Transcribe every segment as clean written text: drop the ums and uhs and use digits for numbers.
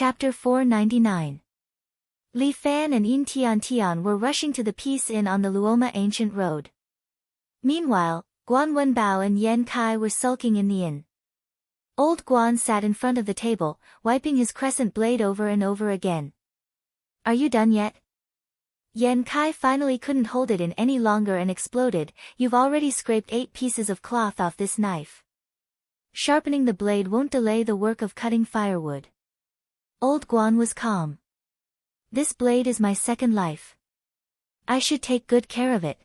Chapter 499. Li Fan and Yin Tian were rushing to the Peace Inn on the Luoma Ancient Road. Meanwhile, Guan Wenbao and Yan Kai were sulking in the inn. Old Guan sat in front of the table, wiping his crescent blade over and over again. "Are you done yet?" Yan Kai finally couldn't hold it in any longer and exploded. "You've already scraped 8 pieces of cloth off this knife. Sharpening the blade won't delay the work of cutting firewood." Old Guan was calm. "This blade is my second life. I should take good care of it."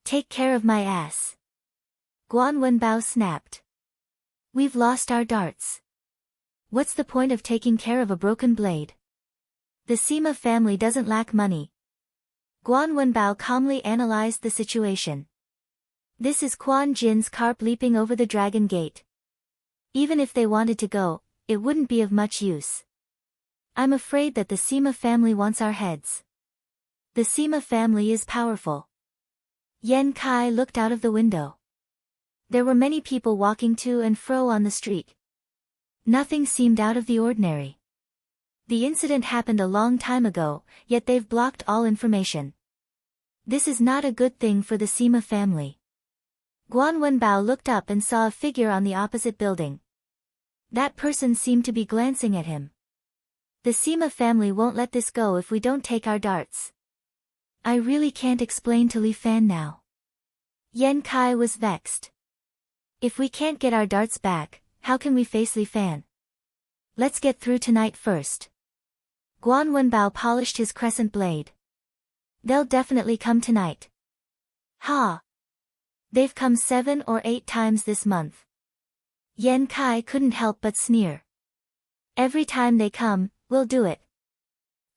"Take care of my ass." Guan Wenbao snapped. "We've lost our darts. What's the point of taking care of a broken blade? The Sima family doesn't lack money." Guan Wenbao calmly analyzed the situation. "This is Quan Jin's carp leaping over the dragon gate. Even if they wanted to go, it wouldn't be of much use. I'm afraid that the Sima family wants our heads. The Sima family is powerful." Yan Kai looked out of the window. There were many people walking to and fro on the street. Nothing seemed out of the ordinary. The incident happened a long time ago, yet they've blocked all information. This is not a good thing for the Sima family. Guan Wenbao looked up and saw a figure on the opposite building. That person seemed to be glancing at him. "The Sima family won't let this go if we don't take our darts. I really can't explain to Li Fan now." Yan Kai was vexed. "If we can't get our darts back, how can we face Li Fan? Let's get through tonight first." Guan Wenbao polished his crescent blade. "They'll definitely come tonight." "Ha! They've come 7 or 8 times this month." Yan Kai couldn't help but sneer. "Every time they come, we'll do it.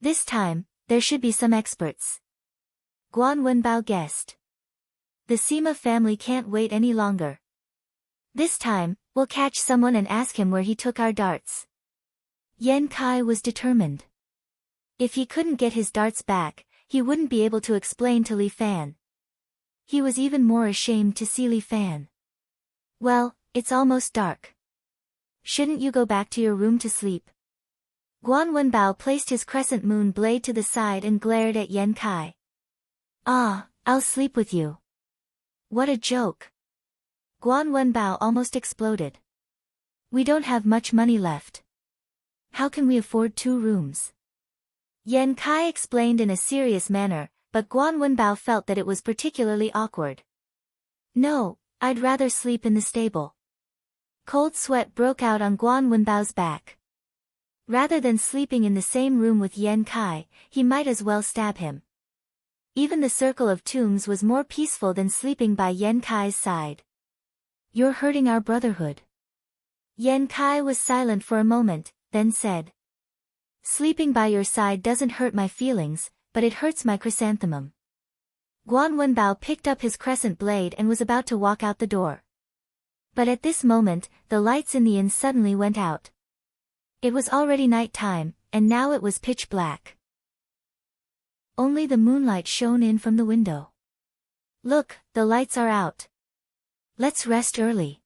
This time, there should be some experts." Guan Wenbao guessed. "The Sima family can't wait any longer. This time, we'll catch someone and ask him where he took our darts." Yan Kai was determined. If he couldn't get his darts back, he wouldn't be able to explain to Li Fan. He was even more ashamed to see Li Fan. "Well, it's almost dark. Shouldn't you go back to your room to sleep?" Guan Wenbao placed his crescent moon blade to the side and glared at Yan Kai. "Ah, I'll sleep with you." What a joke. Guan Wenbao almost exploded. "We don't have much money left. How can we afford 2 rooms?" Yan Kai explained in a serious manner, but Guan Wenbao felt that it was particularly awkward. "No, I'd rather sleep in the stable." Cold sweat broke out on Guan Wenbao's back. Rather than sleeping in the same room with Yan Kai, he might as well stab him. Even the circle of tombs was more peaceful than sleeping by Yan Kai's side. "You're hurting our brotherhood." Yan Kai was silent for a moment, then said. "Sleeping by your side doesn't hurt my feelings, but it hurts my chrysanthemum." Guan Wenbao picked up his crescent blade and was about to walk out the door. But at this moment, the lights in the inn suddenly went out. It was already night time, and now it was pitch black. Only the moonlight shone in from the window. "Look, the lights are out. Let's rest early."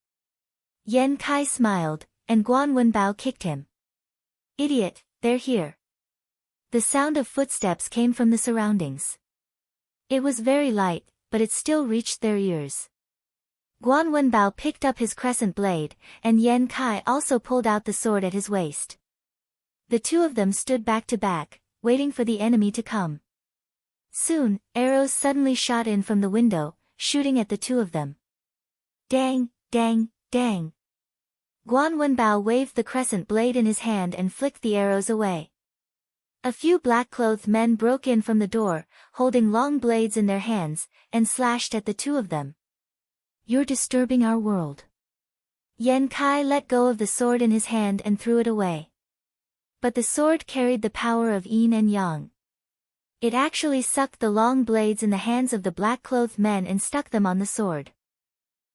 Yan Kai smiled, and Guan Wenbao kicked him. "Idiot, they're here." The sound of footsteps came from the surroundings. It was very light, but it still reached their ears. Guan Wenbao picked up his crescent blade, and Yan Kai also pulled out the sword at his waist. The two of them stood back to back, waiting for the enemy to come. Soon, arrows suddenly shot in from the window, shooting at the two of them. Dang, dang, dang. Guan Wenbao waved the crescent blade in his hand and flicked the arrows away. A few black-clothed men broke in from the door, holding long blades in their hands, and slashed at the two of them. "You're disturbing our world." Yan Kai let go of the sword in his hand and threw it away. But the sword carried the power of yin and yang. It actually sucked the long blades in the hands of the black-clothed men and stuck them on the sword.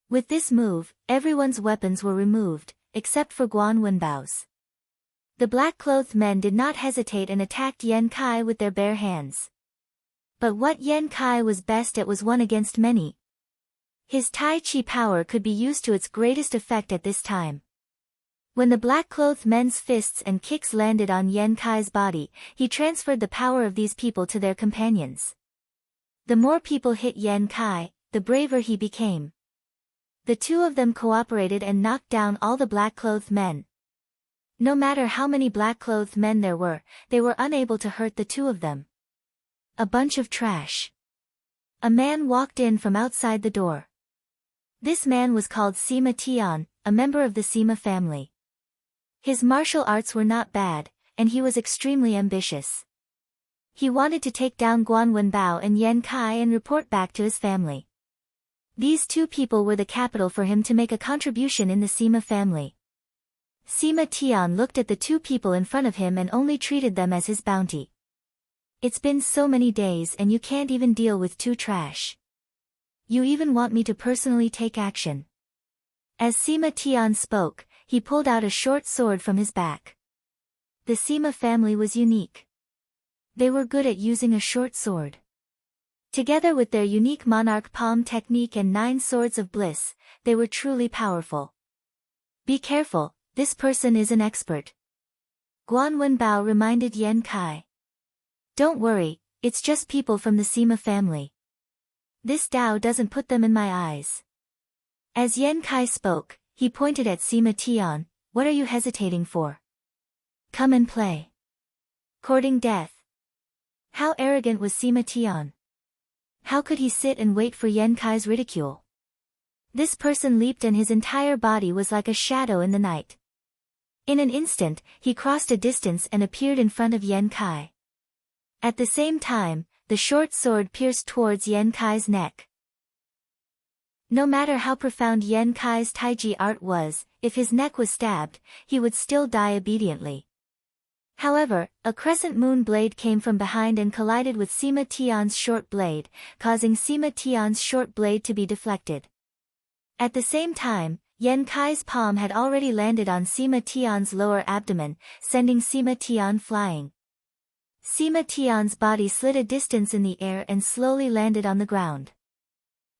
With this move, everyone's weapons were removed, except for Guan Wenbao's. The black-clothed men did not hesitate and attacked Yan Kai with their bare hands. But what Yan Kai was best at was one against many. His Tai Chi power could be used to its greatest effect at this time. When the black-clothed men's fists and kicks landed on Yan Kai's body, he transferred the power of these people to their companions. The more people hit Yan Kai, the braver he became. The two of them cooperated and knocked down all the black-clothed men. No matter how many black-clothed men there were, they were unable to hurt the two of them. A bunch of trash. A man walked in from outside the door. This man was called Sima Tian, a member of the Sima family. His martial arts were not bad, and he was extremely ambitious. He wanted to take down Guan Wenbao and Yan Kai and report back to his family. These two people were the capital for him to make a contribution in the Sima family. Sima Tian looked at the two people in front of him and only treated them as his bounty. It's been so many days and you can't even deal with two trash. You even want me to personally take action. As Sima Tian spoke, he pulled out a short sword from his back. The Sima family was unique. They were good at using a short sword. Together with their unique monarch palm technique and 9 swords of bliss, they were truly powerful. Be careful, this person is an expert. Guan Wenbao reminded Yan Kai. Don't worry, it's just people from the Sima family. This Dao doesn't put them in my eyes. As Yan Kai spoke, he pointed at Sima Tian. What are you hesitating for? Come and play. Courting death. How arrogant was Sima Tian? How could he sit and wait for Yan Kai's ridicule? This person leaped and his entire body was like a shadow in the night. In an instant, he crossed a distance and appeared in front of Yan Kai. At the same time, the short sword pierced towards Yan Kai's neck. No matter how profound Yan Kai's taiji art was, if his neck was stabbed, he would still die obediently. However, a crescent moon blade came from behind and collided with Sima Tian's short blade, causing Sima Tian's short blade to be deflected. At the same time, Yan Kai's palm had already landed on Sima Tian's lower abdomen, sending Sima Tian flying. Sima Tian's body slid a distance in the air and slowly landed on the ground.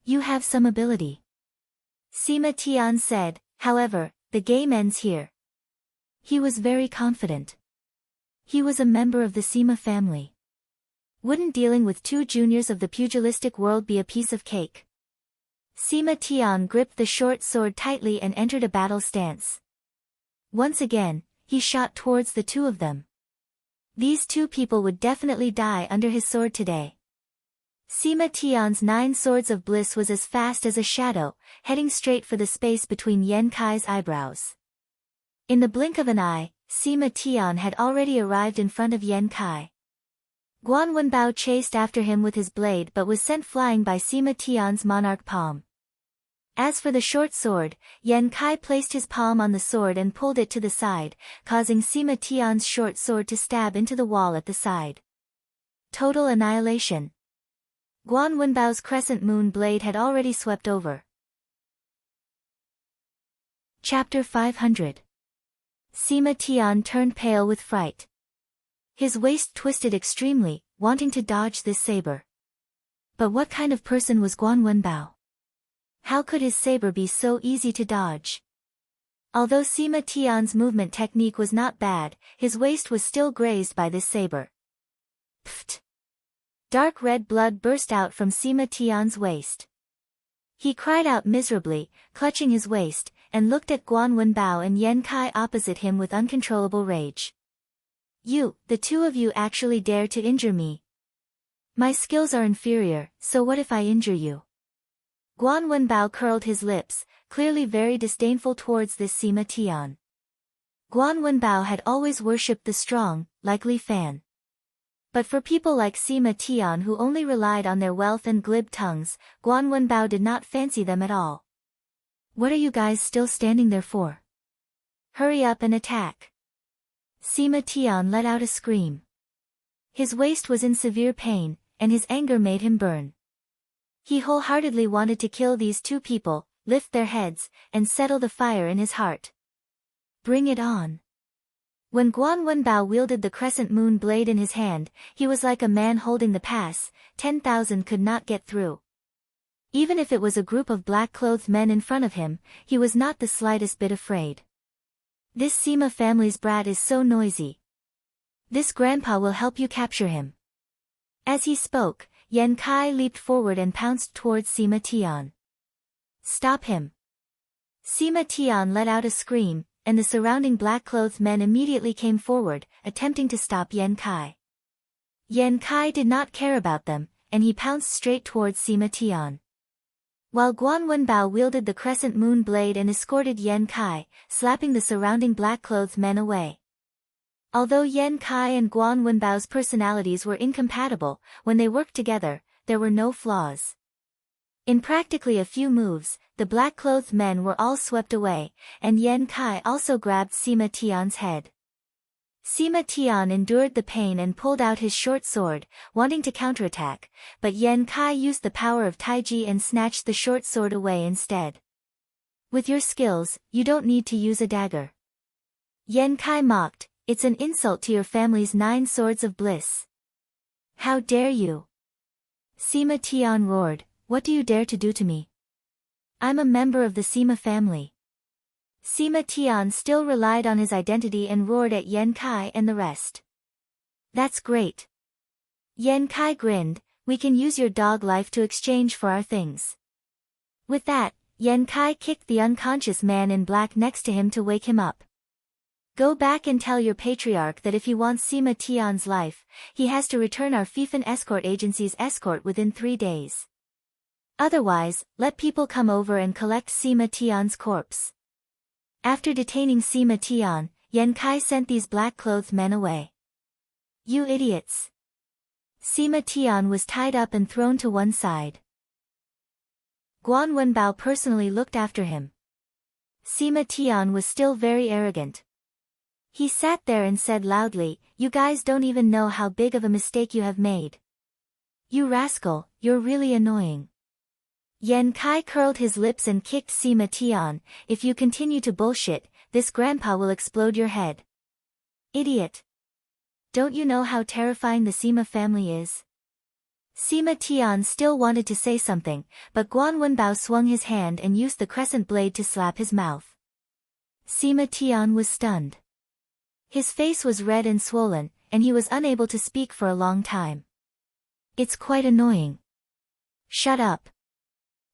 You have some ability. Sima Tian said, however, the game ends here. He was very confident. He was a member of the Sima family. Wouldn't dealing with 2 juniors of the pugilistic world be a piece of cake? Sima Tian gripped the short sword tightly and entered a battle stance. Once again, he shot towards the two of them. These two people would definitely die under his sword today. Sima Tian's 9 swords of bliss was as fast as a shadow, heading straight for the space between Yan Kai's eyebrows. In the blink of an eye, Sima Tian had already arrived in front of Yan Kai. Guan Wenbao chased after him with his blade but was sent flying by Sima Tian's monarch palm. As for the short sword, Yan Kai placed his palm on the sword and pulled it to the side, causing Sima Tian's short sword to stab into the wall at the side. Total annihilation. Guan Wenbao's crescent moon blade had already swept over. Chapter 500. Sima Tian turned pale with fright. His waist twisted extremely, wanting to dodge this saber. But what kind of person was Guan Wenbao? How could his saber be so easy to dodge? Although Sima Tian's movement technique was not bad, his waist was still grazed by this saber. Pfft! Dark red blood burst out from Sima Tian's waist. He cried out miserably, clutching his waist, and looked at Guan Wenbao and Yan Kai opposite him with uncontrollable rage. You, the two of you actually dare to injure me. My skills are inferior, so what if I injure you? Guan Wenbao curled his lips, clearly very disdainful towards this Sima Tian. Guan Wenbao had always worshipped the strong, like Li Fan. But for people like Sima Tian who only relied on their wealth and glib tongues, Guan Wenbao did not fancy them at all. What are you guys still standing there for? Hurry up and attack. Sima Tian let out a scream. His waist was in severe pain, and his anger made him burn. He wholeheartedly wanted to kill these two people, lift their heads, and settle the fire in his heart. Bring it on. When Guan Wenbao wielded the crescent moon blade in his hand, he was like a man holding the pass. 10,000 could not get through. Even if it was a group of black-clothed men in front of him, he was not the slightest bit afraid. This Sima family's brat is so noisy. This grandpa will help you capture him. As he spoke, Yan Kai leaped forward and pounced towards Sima Tian. Stop him! Sima Tian let out a scream, and the surrounding black-clothed men immediately came forward, attempting to stop Yan Kai. Yan Kai did not care about them, and he pounced straight towards Sima Tian. While Guan Wenbao wielded the crescent moon blade and escorted Yan Kai, slapping the surrounding black-clothed men away. Although Yan Kai and Guan Wenbao's personalities were incompatible, when they worked together, there were no flaws. In practically a few moves, the black-clothed men were all swept away, and Yan Kai also grabbed Sima Tian's head. Sima Tian endured the pain and pulled out his short sword, wanting to counterattack, but Yan Kai used the power of Taiji and snatched the short sword away instead. With your skills, you don't need to use a dagger. Yan Kai mocked, it's an insult to your family's 9 swords of bliss. How dare you? Sima Tian roared, what do you dare to do to me? I'm a member of the Sima family. Sima Tian still relied on his identity and roared at Yan Kai and the rest. That's great. Yan Kai grinned, we can use your dog life to exchange for our things. With that, Yan Kai kicked the unconscious man in black next to him to wake him up. Go back and tell your patriarch that if he wants Sima Tian's life, he has to return our Fiefan escort agency's escort within 3 days. Otherwise, let people come over and collect Sima Tian's corpse. After detaining Sima Tian, Yan Kai sent these black-clothed men away. You idiots! Sima Tian was tied up and thrown to one side. Guan Wenbao personally looked after him. Sima Tian was still very arrogant. He sat there and said loudly, you guys don't even know how big of a mistake you have made. You rascal, you're really annoying. Yan Kai curled his lips and kicked Sima Tian, if you continue to bullshit, this grandpa will explode your head. Idiot! Don't you know how terrifying the Sima family is? Sima Tian still wanted to say something, but Guan Wenbao swung his hand and used the crescent blade to slap his mouth. Sima Tian was stunned. His face was red and swollen, and he was unable to speak for a long time. It's quite annoying. Shut up.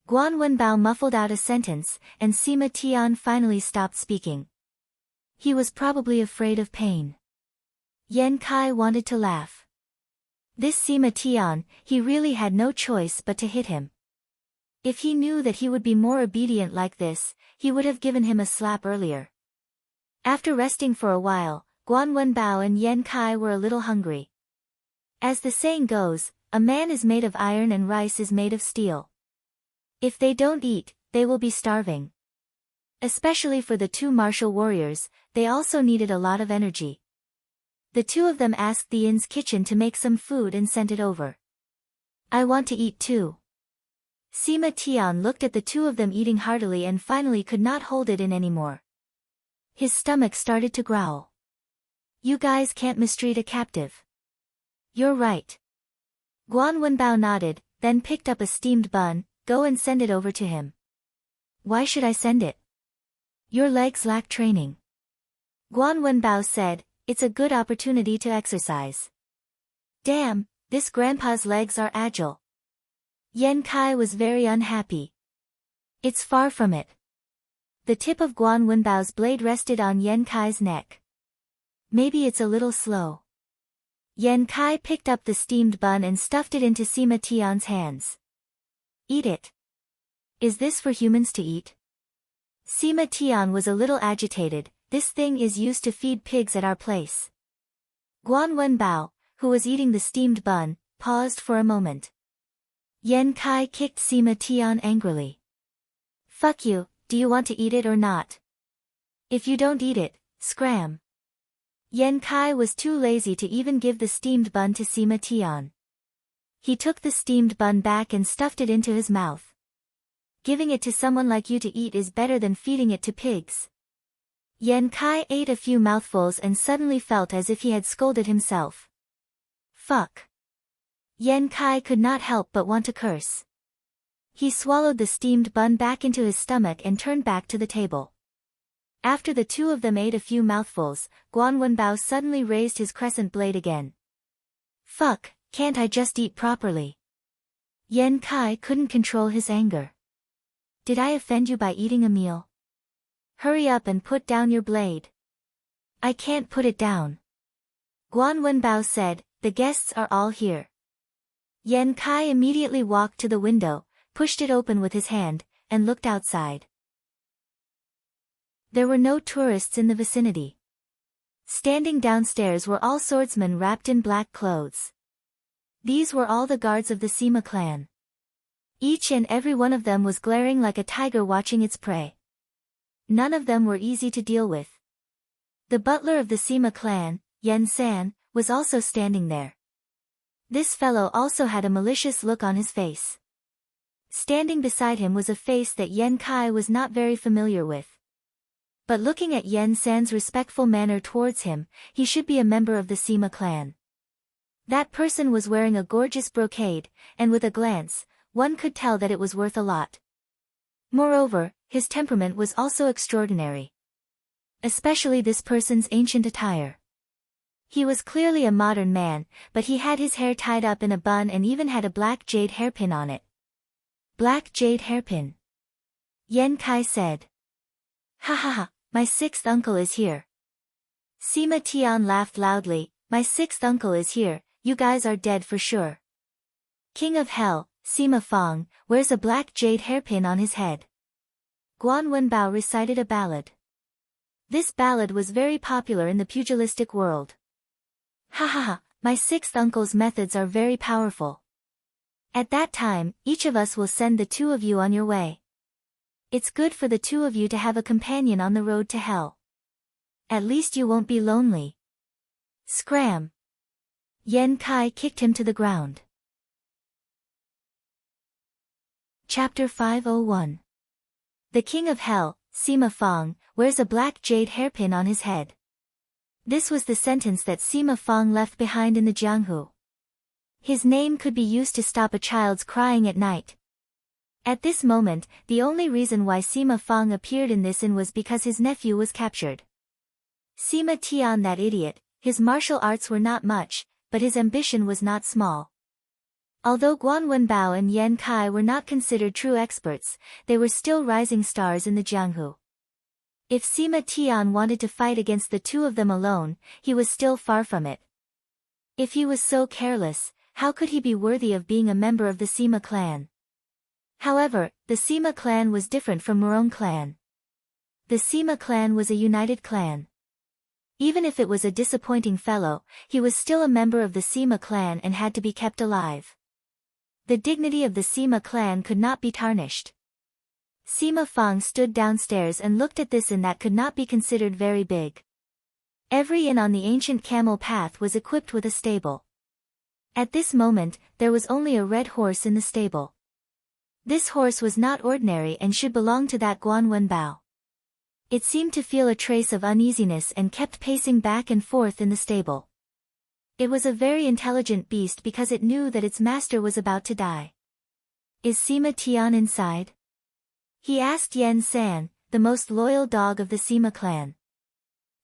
Guan Wenbao muffled out a sentence, and Sima Tian finally stopped speaking. He was probably afraid of pain. Yan Kai wanted to laugh. This Sima Tian, he really had no choice but to hit him. If he knew that he would be more obedient like this, he would have given him a slap earlier. After resting for a while, Guan Wenbao and Yan Kai were a little hungry. As the saying goes, a man is made of iron and rice is made of steel. If they don't eat, they will be starving. Especially for the 2 martial warriors, they also needed a lot of energy. The 2 of them asked the inn's kitchen to make some food and sent it over. I want to eat too. Sima Tian looked at the 2 of them eating heartily and finally could not hold it in anymore. His stomach started to growl. You guys can't mistreat a captive. You're right. Guan Wenbao nodded, then picked up a steamed bun. Go and send it over to him. Why should I send it? Your legs lack training. Guan Wenbao said, it's a good opportunity to exercise. Damn, this grandpa's legs are agile. Yan Kai was very unhappy. It's far from it. The tip of Guan Wenbao's blade rested on Yan Kai's neck. Maybe it's a little slow. Yan Kai picked up the steamed bun and stuffed it into Sima Tian's hands. Eat it. Is this for humans to eat? Sima Tian was a little agitated, this thing is used to feed pigs at our place. Guan Wenbao, who was eating the steamed bun, paused for a moment. Yan Kai kicked Sima Tian angrily. Fuck you, do you want to eat it or not? If you don't eat it, scram. Yan Kai was too lazy to even give the steamed bun to Sima Tian. He took the steamed bun back and stuffed it into his mouth. Giving it to someone like you to eat is better than feeding it to pigs. Yan Kai ate a few mouthfuls and suddenly felt as if he had scolded himself. Fuck. Yan Kai could not help but want to curse. He swallowed the steamed bun back into his stomach and turned back to the table. After the two of them ate a few mouthfuls, Guan Wenbao suddenly raised his crescent blade again. Fuck, can't I just eat properly? Yan Kai couldn't control his anger. Did I offend you by eating a meal? Hurry up and put down your blade. I can't put it down. Guan Wenbao said, the guests are all here. Yan Kai immediately walked to the window, pushed it open with his hand, and looked outside. There were no tourists in the vicinity. Standing downstairs were all swordsmen wrapped in black clothes. These were all the guards of the Sima clan. Each and every one of them was glaring like a tiger watching its prey. None of them were easy to deal with. The butler of the Sima clan, Yan San, was also standing there. This fellow also had a malicious look on his face. Standing beside him was a face that Yan Kai was not very familiar with. But looking at Yan San's respectful manner towards him, he should be a member of the Sima clan. That person was wearing a gorgeous brocade, and with a glance, one could tell that it was worth a lot. Moreover, his temperament was also extraordinary. Especially this person's ancient attire. He was clearly a modern man, but he had his hair tied up in a bun and even had a black jade hairpin on it. Black jade hairpin. Yan Kai said. Ha ha ha, my sixth uncle is here. Sima Tian laughed loudly, my sixth uncle is here, you guys are dead for sure. King of Hell, Sima Fong, wears a black jade hairpin on his head. Guan Wenbao recited a ballad. This ballad was very popular in the pugilistic world. Ha ha ha, my sixth uncle's methods are very powerful. At that time, each of us will send the two of you on your way. It's good for the two of you to have a companion on the road to hell. At least you won't be lonely. Scram! Yan Kai kicked him to the ground. Chapter 501. The King of Hell, Sima Fong, wears a black jade hairpin on his head. This was the sentence that Sima Fong left behind in the Jianghu. His name could be used to stop a child's crying at night. At this moment, the only reason why Sima Fong appeared in this inn was because his nephew was captured. Sima Tian, that idiot, his martial arts were not much, but his ambition was not small. Although Guan Wenbao and Yan Kai were not considered true experts, they were still rising stars in the Jianghu. If Sima Tian wanted to fight against the two of them alone, he was still far from it. If he was so careless, how could he be worthy of being a member of the Sima clan? However, the Sima clan was different from Murong clan. The Sima clan was a united clan. Even if it was a disappointing fellow, he was still a member of the Sima clan and had to be kept alive. The dignity of the Sima clan could not be tarnished. Sima Fong stood downstairs and looked at this inn that could not be considered very big. Every inn on the ancient camel path was equipped with a stable. At this moment, there was only a red horse in the stable. This horse was not ordinary and should belong to that Guan Wenbao. It seemed to feel a trace of uneasiness and kept pacing back and forth in the stable. It was a very intelligent beast because it knew that its master was about to die. Is Sima Tian inside? He asked Yan San, the most loyal dog of the Sima clan.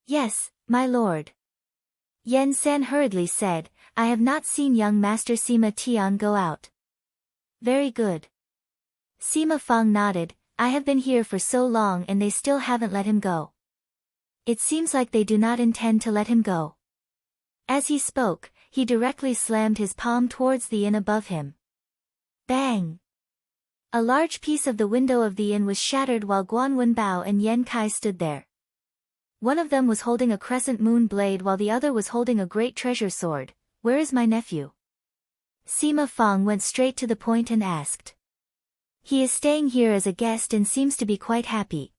Yes, my lord. Yan San hurriedly said, I have not seen young master Sima Tian go out. Very good. Sima Fong nodded, I have been here for so long and they still haven't let him go. It seems like they do not intend to let him go. As he spoke, he directly slammed his palm towards the inn above him. Bang! A large piece of the window of the inn was shattered while Guan Wenbao and Yan Kai stood there. One of them was holding a crescent moon blade while the other was holding a great treasure sword. Where is my nephew? Sima Fong went straight to the point and asked. He is staying here as a guest and seems to be quite happy.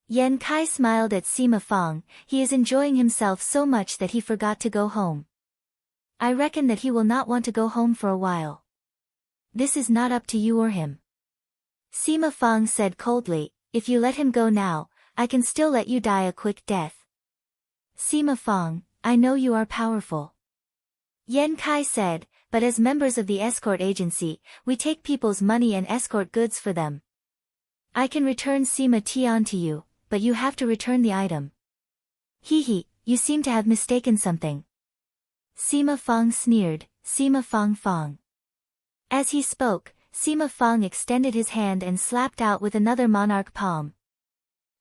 Yan Kai smiled at Sima Fong, he is enjoying himself so much that he forgot to go home. I reckon that he will not want to go home for a while. This is not up to you or him. Sima Fong said coldly, if you let him go now, I can still let you die a quick death. Sima Fong, I know you are powerful. Yan Kai said, but as members of the escort agency, we take people's money and escort goods for them. I can return Sima Tian to you, but you have to return the item. Hee, you seem to have mistaken something. Sima Fang sneered, Sima Fang. As he spoke, Sima Fang extended his hand and slapped out with another monarch palm.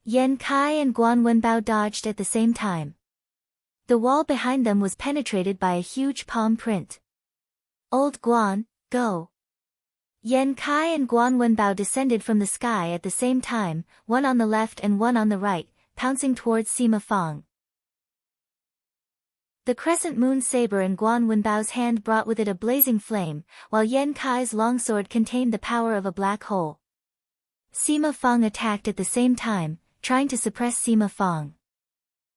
Yan Kai and Guan Wenbao dodged at the same time. The wall behind them was penetrated by a huge palm print. Old Guan, go! Yan Kai and Guan Wenbao descended from the sky at the same time, one on the left and one on the right, pouncing towards Sima Fang. The crescent moon saber in Guan Wenbao's hand brought with it a blazing flame, while Yan Kai's longsword contained the power of a black hole. Sima Fang attacked at the same time, trying to suppress Sima Fang.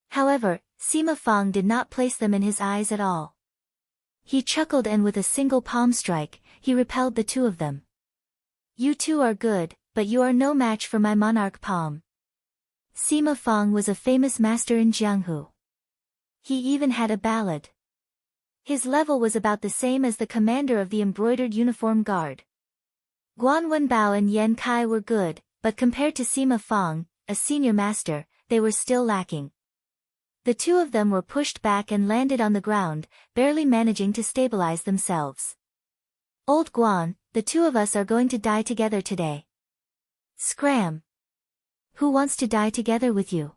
However, Sima Fang did not place them in his eyes at all. He chuckled and with a single palm strike, he repelled the two of them. You two are good, but you are no match for my monarch palm. Sima Fang was a famous master in Jianghu. He even had a ballad. His level was about the same as the commander of the embroidered uniform guard. Guan Wenbao and Yan Kai were good, but compared to Sima Fang, a senior master, they were still lacking. The two of them were pushed back and landed on the ground, barely managing to stabilize themselves. Old Guan, the two of us are going to die together today. Scram! Who wants to die together with you?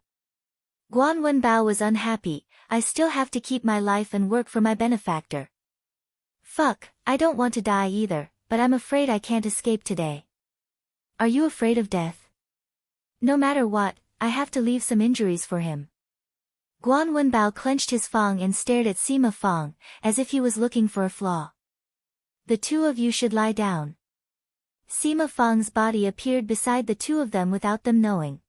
Guan Wenbao was unhappy. I still have to keep my life and work for my benefactor. Fuck, I don't want to die either, but I'm afraid I can't escape today. Are you afraid of death? No matter what, I have to leave some injuries for him. Guan Wenbao clenched his fang and stared at Sima Fang, as if he was looking for a flaw. The two of you should lie down. Sima Fang's body appeared beside the two of them without them knowing.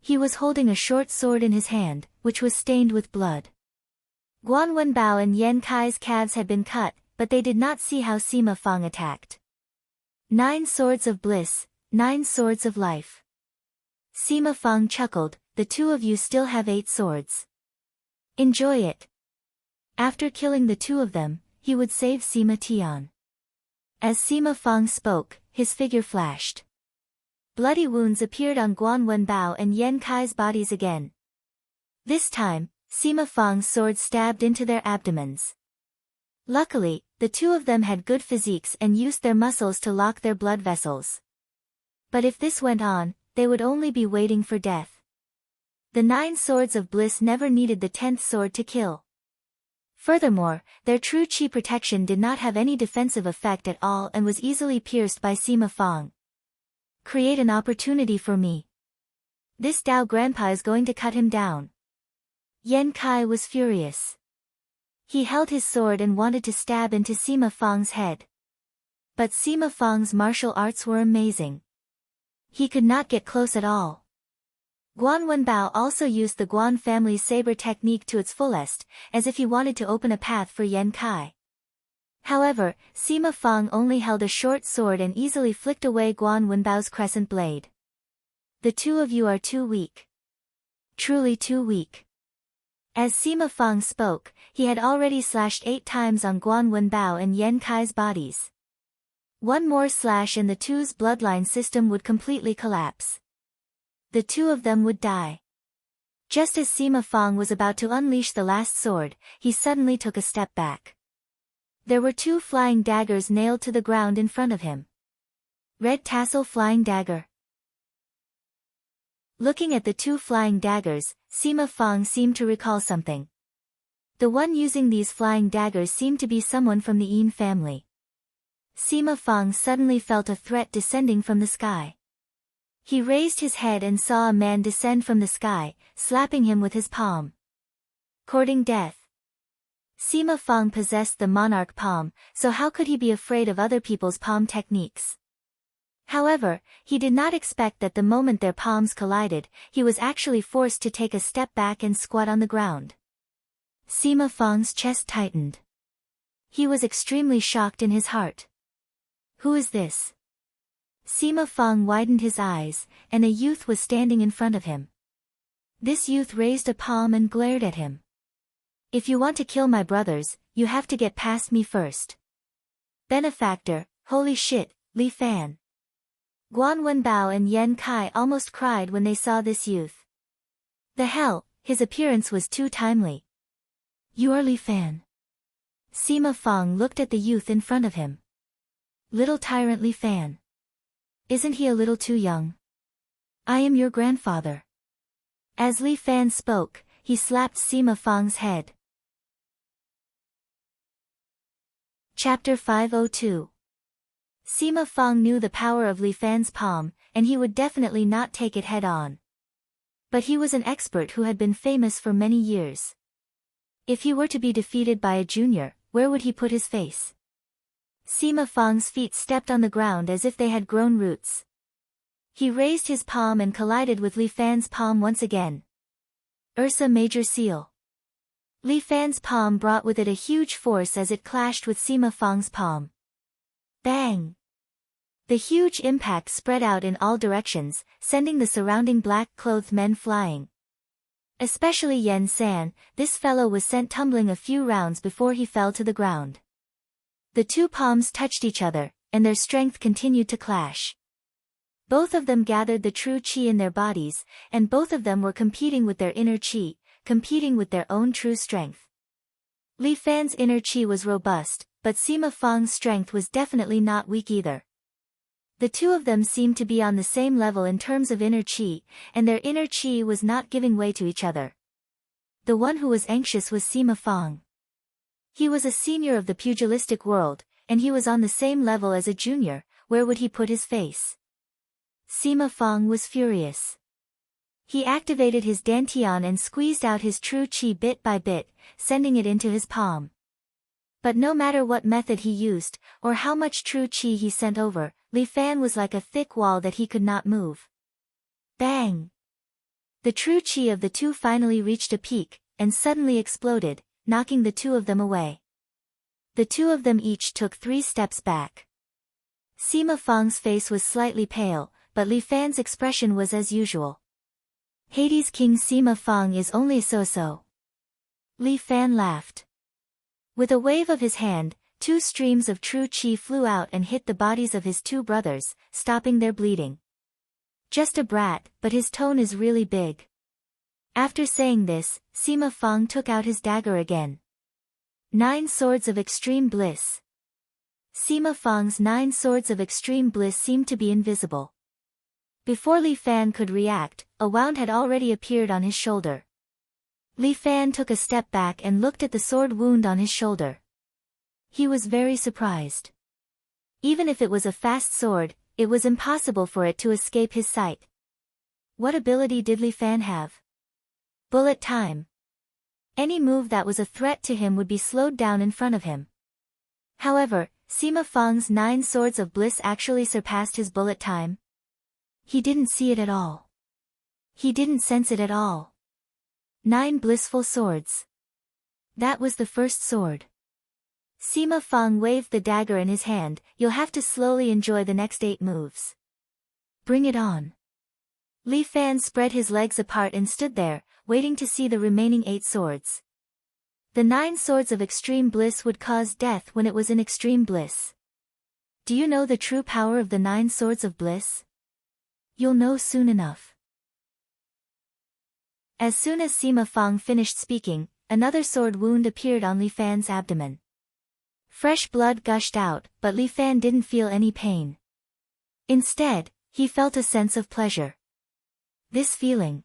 He was holding a short sword in his hand, which was stained with blood. Guan Wenbao and Yan Kai's calves had been cut, but they did not see how Sima Fang attacked. 9 swords of bliss, 9 swords of life. Sima Fang chuckled, the two of you still have 8 swords. Enjoy it. After killing the two of them, he would save Sima Tian. As Sima Fang spoke, his figure flashed. Bloody wounds appeared on Guan Wenbao and Yan Kai's bodies again. This time, Sima Fang's sword stabbed into their abdomens. Luckily, the two of them had good physiques and used their muscles to lock their blood vessels. But if this went on, they would only be waiting for death. The 9 swords of bliss never needed the 10th sword to kill. Furthermore, their true chi protection did not have any defensive effect at all and was easily pierced by Sima Fang. Create an opportunity for me. This Dao grandpa is going to cut him down. Yan Kai was furious. He held his sword and wanted to stab into Sima Fang's head. But Sima Fang's martial arts were amazing. He could not get close at all. Guan Wenbao also used the Guan family's saber technique to its fullest, as if he wanted to open a path for Yan Kai. However, Sima Fang only held a short sword and easily flicked away Guan Wenbao's crescent blade. The two of you are too weak. Truly too weak. As Sima Fang spoke, he had already slashed 8 times on Guan Wenbao and Yan Kai's bodies. One more slash and the two's bloodline system would completely collapse. The two of them would die. Just as Sima Fang was about to unleash the last sword, he suddenly took a step back. There were 2 flying daggers nailed to the ground in front of him. Red tassel flying dagger. Looking at the 2 flying daggers, Sima Fang seemed to recall something. The one using these flying daggers seemed to be someone from the Yin family. Sima Fang suddenly felt a threat descending from the sky. He raised his head and saw a man descend from the sky, slapping him with his palm. Courting death. Sima Fang possessed the monarch palm, so how could he be afraid of other people's palm techniques? However, he did not expect that the moment their palms collided, he was actually forced to take a step back and squat on the ground. Sima Fang's chest tightened. He was extremely shocked in his heart. Who is this? Sima Fang widened his eyes, and a youth was standing in front of him. This youth raised a palm and glared at him. If you want to kill my brothers, you have to get past me first. Benefactor, holy shit, Li Fan. Guan Wenbao and Yan Kai almost cried when they saw this youth. The hell, his appearance was too timely. You are Li Fan. Sima Fang looked at the youth in front of him. Little tyrant Li Fan. Isn't he a little too young? I am your grandfather. As Li Fan spoke, he slapped Sima Fang's head. Chapter 502. Sima Fang knew the power of Li Fan's palm, and he would definitely not take it head-on. But he was an expert who had been famous for many years. If he were to be defeated by a junior, where would he put his face? Sima Fang's feet stepped on the ground as if they had grown roots. He raised his palm and collided with Li Fan's palm once again. Ursa Major Seal. Li Fan's palm brought with it a huge force as it clashed with Sima Fang's palm. Bang! The huge impact spread out in all directions, sending the surrounding black-clothed men flying. Especially Yen San, this fellow was sent tumbling a few rounds before he fell to the ground. The two palms touched each other, and their strength continued to clash. Both of them gathered the true qi in their bodies, and both of them were competing with their inner qi, competing with their own true strength. Li Fan's inner qi was robust, but Sima Fang's strength was definitely not weak either. The two of them seemed to be on the same level in terms of inner qi, and their inner qi was not giving way to each other. The one who was anxious was Sima Fang. He was a senior of the pugilistic world, and he was on the same level as a junior. Where would he put his face? Sima Fang was furious. He activated his dantian and squeezed out his true qi bit by bit, sending it into his palm. But no matter what method he used, or how much true qi he sent over, Li Fan was like a thick wall that he could not move. Bang! The true qi of the two finally reached a peak, and suddenly exploded, knocking the two of them away. The two of them each took 3 steps back. Sima Fang's face was slightly pale, but Li Fan's expression was as usual. Hades King Sima Fang is only so-so. Li Fan laughed. With a wave of his hand, 2 streams of true qi flew out and hit the bodies of his 2 brothers, stopping their bleeding. Just a brat, but his tone is really big. After saying this, Sima Fang took out his dagger again. 9 swords of extreme bliss. Sima Fang's 9 swords of extreme bliss seemed to be invisible. Before Li Fan could react, a wound had already appeared on his shoulder. Li Fan took a step back and looked at the sword wound on his shoulder. He was very surprised. Even if it was a fast sword, it was impossible for it to escape his sight. What ability did Li Fan have? Bullet time. Any move that was a threat to him would be slowed down in front of him. However, Sima Fang's 9 swords of bliss actually surpassed his bullet time. He didn't see it at all. He didn't sense it at all. 9 blissful swords. That was the first sword. Sima Fang waved the dagger in his hand. You'll have to slowly enjoy the next 8 moves. Bring it on. Li Fan spread his legs apart and stood there, waiting to see the remaining 8 swords. The 9 swords of extreme bliss would cause death when it was in extreme bliss. Do you know the true power of the 9 swords of bliss? You'll know soon enough. As soon as Sima Fang finished speaking, another sword wound appeared on Li Fan's abdomen. Fresh blood gushed out, but Li Fan didn't feel any pain. Instead, he felt a sense of pleasure. This feeling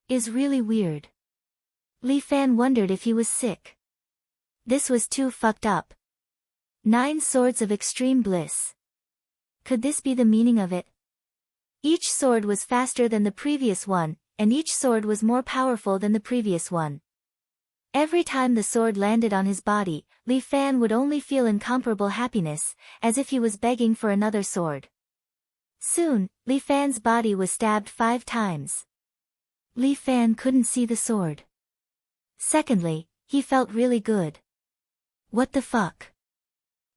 is really weird. Li Fan wondered if he was sick. This was too fucked up. 9 swords of extreme bliss. Could this be the meaning of it? Each sword was faster than the previous one, and each sword was more powerful than the previous one. Every time the sword landed on his body, Li Fan would only feel incomparable happiness, as if he was begging for another sword. Soon, Li Fan's body was stabbed 5 times. Li Fan couldn't see the sword. Secondly, he felt really good. What the fuck?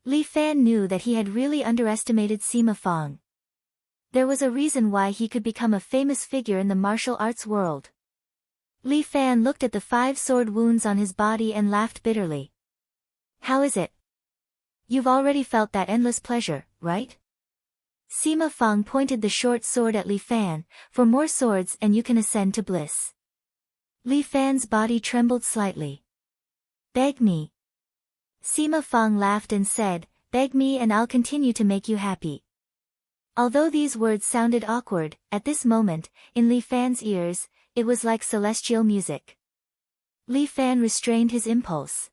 Li Fan knew that he had really underestimated Sima Fang. There was a reason why he could become a famous figure in the martial arts world. Li Fan looked at the 5 sword wounds on his body and laughed bitterly. How is it? You've already felt that endless pleasure, right? Sima Fang pointed the short sword at Li Fan. For more swords and you can ascend to bliss. Li Fan's body trembled slightly. Beg me. Sima Fang laughed and said, beg me and I'll continue to make you happy. Although these words sounded awkward, at this moment, in Li Fan's ears, it was like celestial music. Li Fan restrained his impulse.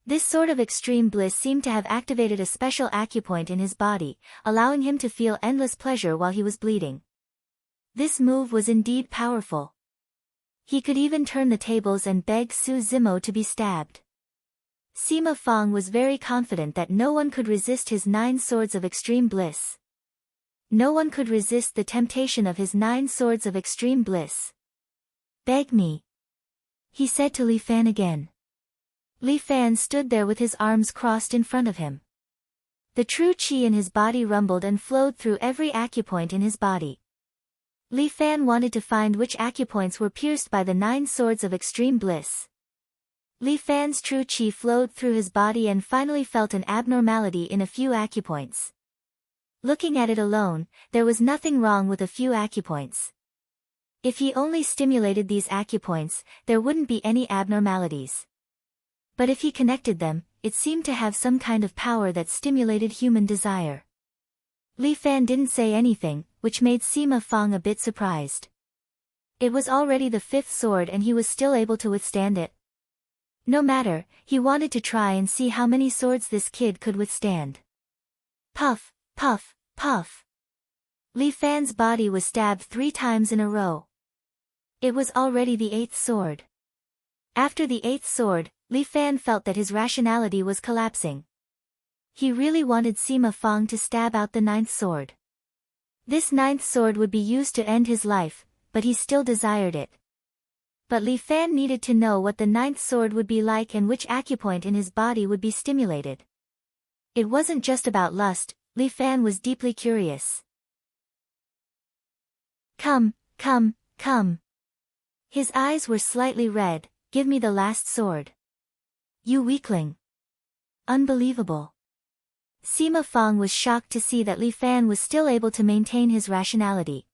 This sort of extreme bliss seemed to have activated a special acupoint in his body, allowing him to feel endless pleasure while he was bleeding. This move was indeed powerful. He could even turn the tables and beg Su Zimo to be stabbed. Sima Fang was very confident that no one could resist his 9 swords of extreme bliss. No one could resist the temptation of his 9 swords of extreme bliss. Beg me, he said to Li Fan again. Li Fan stood there with his arms crossed in front of him. The true qi in his body rumbled and flowed through every acupoint in his body. Li Fan wanted to find which acupoints were pierced by the 9 swords of extreme bliss. Li Fan's true qi flowed through his body and finally felt an abnormality in a few acupoints. Looking at it alone, there was nothing wrong with a few acupoints. If he only stimulated these acupoints, there wouldn't be any abnormalities. But if he connected them, it seemed to have some kind of power that stimulated human desire. Li Fan didn't say anything, which made Sima Fang a bit surprised. It was already the 5th sword and he was still able to withstand it. No matter, he wanted to try and see how many swords this kid could withstand. Puff, puff, puff. Li Fan's body was stabbed 3 times in a row. It was already the 8th sword. After the 8th sword, Li Fan felt that his rationality was collapsing. He really wanted Sima Fang to stab out the 9th sword. This 9th sword would be used to end his life, but he still desired it. But Li Fan needed to know what the 9th sword would be like and which acupoint in his body would be stimulated. It wasn't just about lust, Li Fan was deeply curious. Come, come, come. His eyes were slightly red. Give me the last sword. You weakling. Unbelievable. Sima Fang was shocked to see that Li Fan was still able to maintain his rationality.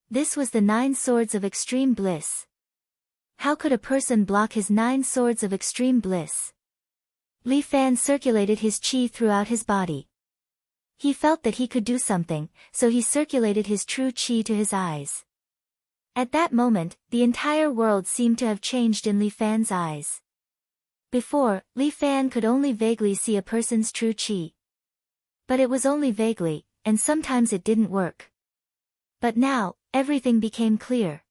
This was the 9 swords of extreme bliss. How could a person block his 9 swords of extreme bliss? Li Fan circulated his qi throughout his body. He felt that he could do something, so he circulated his true qi to his eyes. At that moment, the entire world seemed to have changed in Li Fan's eyes. Before, Li Fan could only vaguely see a person's true qi. But it was only vaguely, and sometimes it didn't work. But now, everything became clear.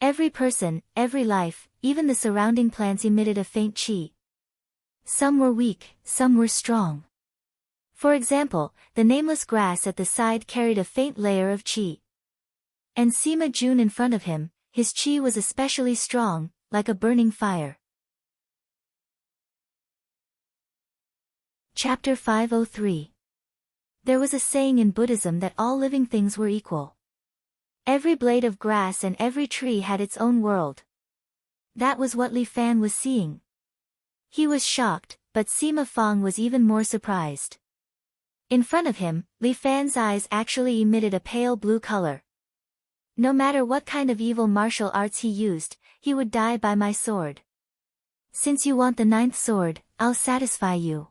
Every person, every life, even the surrounding plants emitted a faint qi. Some were weak, some were strong. For example, the nameless grass at the side carried a faint layer of qi. And Sima Jun in front of him, his qi was especially strong, like a burning fire. Chapter 503. There was a saying in Buddhism that all living things were equal. Every blade of grass and every tree had its own world. That was what Li Fan was seeing. He was shocked, but Sima Fang was even more surprised. In front of him, Li Fan's eyes actually emitted a pale blue color. No matter what kind of evil martial arts he used, he would die by my sword. Since you want the 9th sword, I'll satisfy you.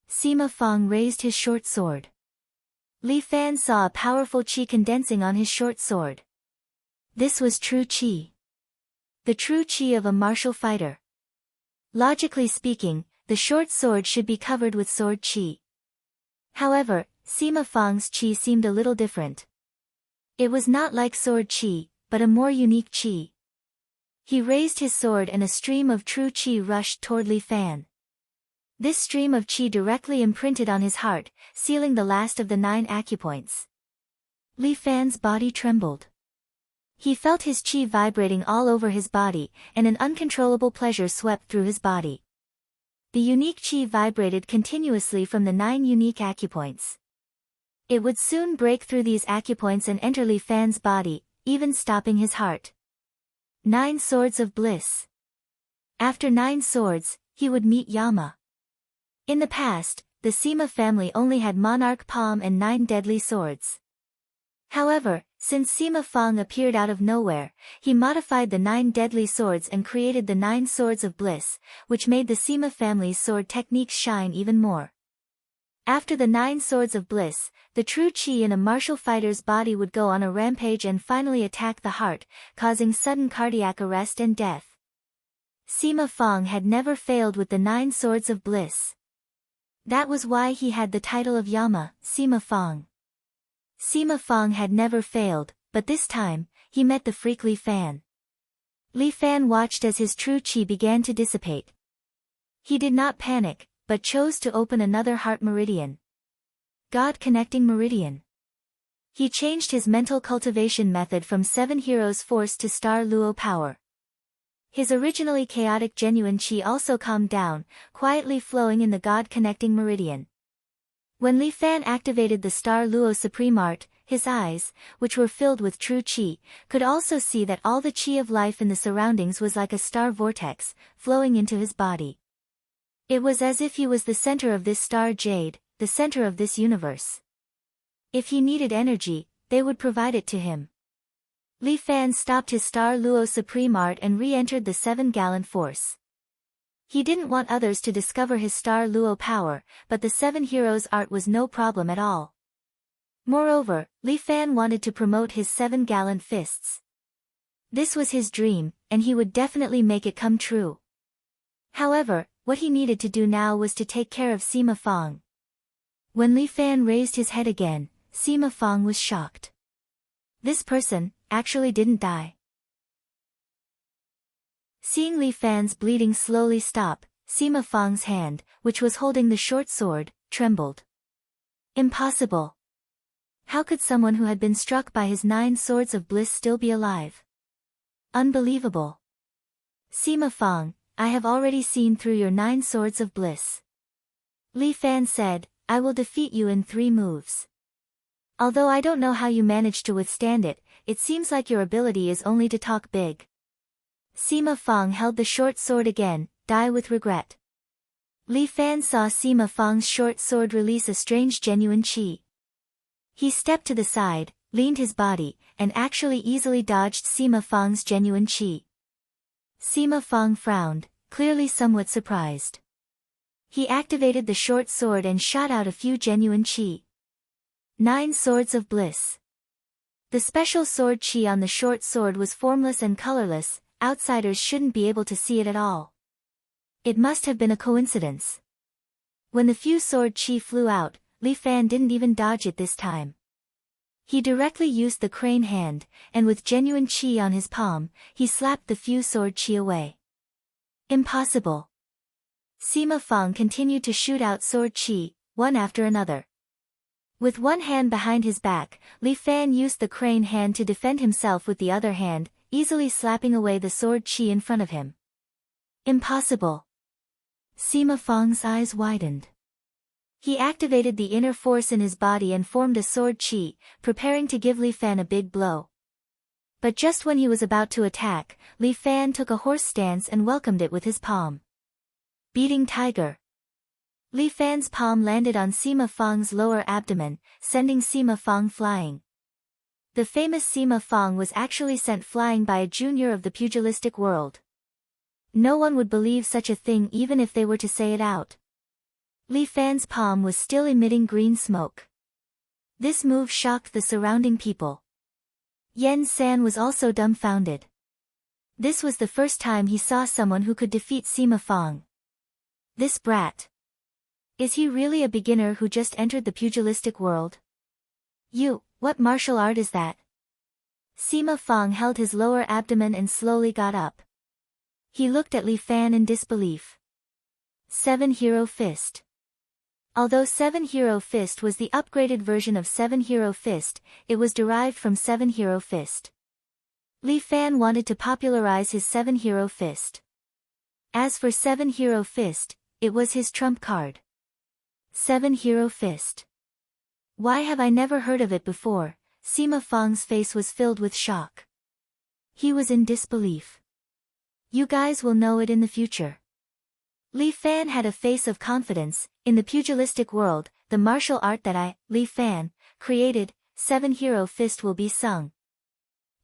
Sima Fang raised his short sword. Li Fan saw a powerful qi condensing on his short sword. This was true qi. The true qi of a martial fighter. Logically speaking, the short sword should be covered with sword qi. However, Sima Fang's qi seemed a little different. It was not like sword qi, but a more unique qi. He raised his sword and a stream of true qi rushed toward Li Fan. This stream of qi directly imprinted on his heart, sealing the last of the 9 acupoints. Li Fan's body trembled. He felt his qi vibrating all over his body, and an uncontrollable pleasure swept through his body. The unique qi vibrated continuously from the 9 unique acupoints. It would soon break through these acupoints and enter Li Fan's body, even stopping his heart. 9 swords of bliss. After 9 swords, he would meet Yama. In the past, the Sima family only had monarch palm and 9 deadly swords. However, since Sima Fang appeared out of nowhere, he modified the 9 deadly swords and created the 9 swords of bliss, which made the Sima family's sword techniques shine even more. After the 9 swords of bliss, the true qi in a martial fighter's body would go on a rampage and finally attack the heart, causing sudden cardiac arrest and death. Sima Fang had never failed with the 9 swords of bliss. That was why he had the title of Yama, Sima Fang. Sima Fang had never failed, but this time, he met the freak Li Fan. Li Fan watched as his true qi began to dissipate. He did not panic, but chose to open another heart meridian. God connecting meridian. He changed his mental cultivation method from 7 heroes force to star Luo power. His originally chaotic genuine qi also calmed down, quietly flowing in the God connecting meridian. When Li Fan activated the star Luo Supreme Art, his eyes, which were filled with true qi, could also see that all the qi of life in the surroundings was like a star vortex, flowing into his body. It was as if he was the center of this star jade, the center of this universe. If he needed energy, they would provide it to him. Li Fan stopped his star Luo Supreme Art and re-entered the 7-gallon force. He didn't want others to discover his star Luo power, but the 7 heroes art was no problem at all. Moreover, Li Fan wanted to promote his 7-gallon fists. This was his dream, and he would definitely make it come true. However, what he needed to do now was to take care of Sima Fang. When Li Fan raised his head again, Sima Fang was shocked. This person actually didn't die. Seeing Li Fan's bleeding slowly stop, Sima Fang's hand, which was holding the short sword, trembled. Impossible. How could someone who had been struck by his 9 swords of bliss still be alive? Unbelievable. Sima Fang, I have already seen through your 9 swords of bliss. Li Fan said, I will defeat you in 3 moves. Although I don't know how you managed to withstand it, it seems like your ability is only to talk big. Sima Fang held the short sword again, die with regret. Li Fan saw Sima Fang's short sword release a strange genuine qi. He stepped to the side, leaned his body, and actually easily dodged Sima Fang's genuine qi. Sima Fang frowned, clearly somewhat surprised. He activated the short sword and shot out a few genuine qi. 9 swords of bliss. The special sword qi on the short sword was formless and colorless, outsiders shouldn't be able to see it at all. It must have been a coincidence. When the few sword qi flew out, Li Fan didn't even dodge it this time. He directly used the crane hand, and with genuine qi on his palm, he slapped the few sword qi away. Impossible. Sima Fang continued to shoot out sword qi, one after another. With one hand behind his back, Li Fan used the crane hand to defend himself with the other hand, easily slapping away the sword qi in front of him. Impossible. Sima Fang's eyes widened. He activated the inner force in his body and formed a sword qi, preparing to give Li Fan a big blow. But just when he was about to attack, Li Fan took a horse stance and welcomed it with his palm. Beating tiger. Li Fan's palm landed on Sima Fang's lower abdomen, sending Sima Fang flying. The famous Sima Fang was actually sent flying by a junior of the pugilistic world. No one would believe such a thing even if they were to say it out. Li Fan's palm was still emitting green smoke. This move shocked the surrounding people. Yen San was also dumbfounded. This was the first time he saw someone who could defeat Sima Fang. This brat. Is he really a beginner who just entered the pugilistic world? What martial art is that? Sima Fang held his lower abdomen and slowly got up. He looked at Li Fan in disbelief. 7 Hero Fist. Although 7 Hero Fist was the upgraded version of 7 Hero Fist, it was derived from 7 Hero Fist. Li Fan wanted to popularize his 7 Hero Fist. As for 7 Hero Fist, it was his trump card. 7 Hero Fist. Why have I never heard of it before? Sima Fang's face was filled with shock. He was in disbelief. You guys will know it in the future. Li Fan had a face of confidence. In the pugilistic world, the martial art that I, Li Fan, created, 7 Hero Fist will be sung.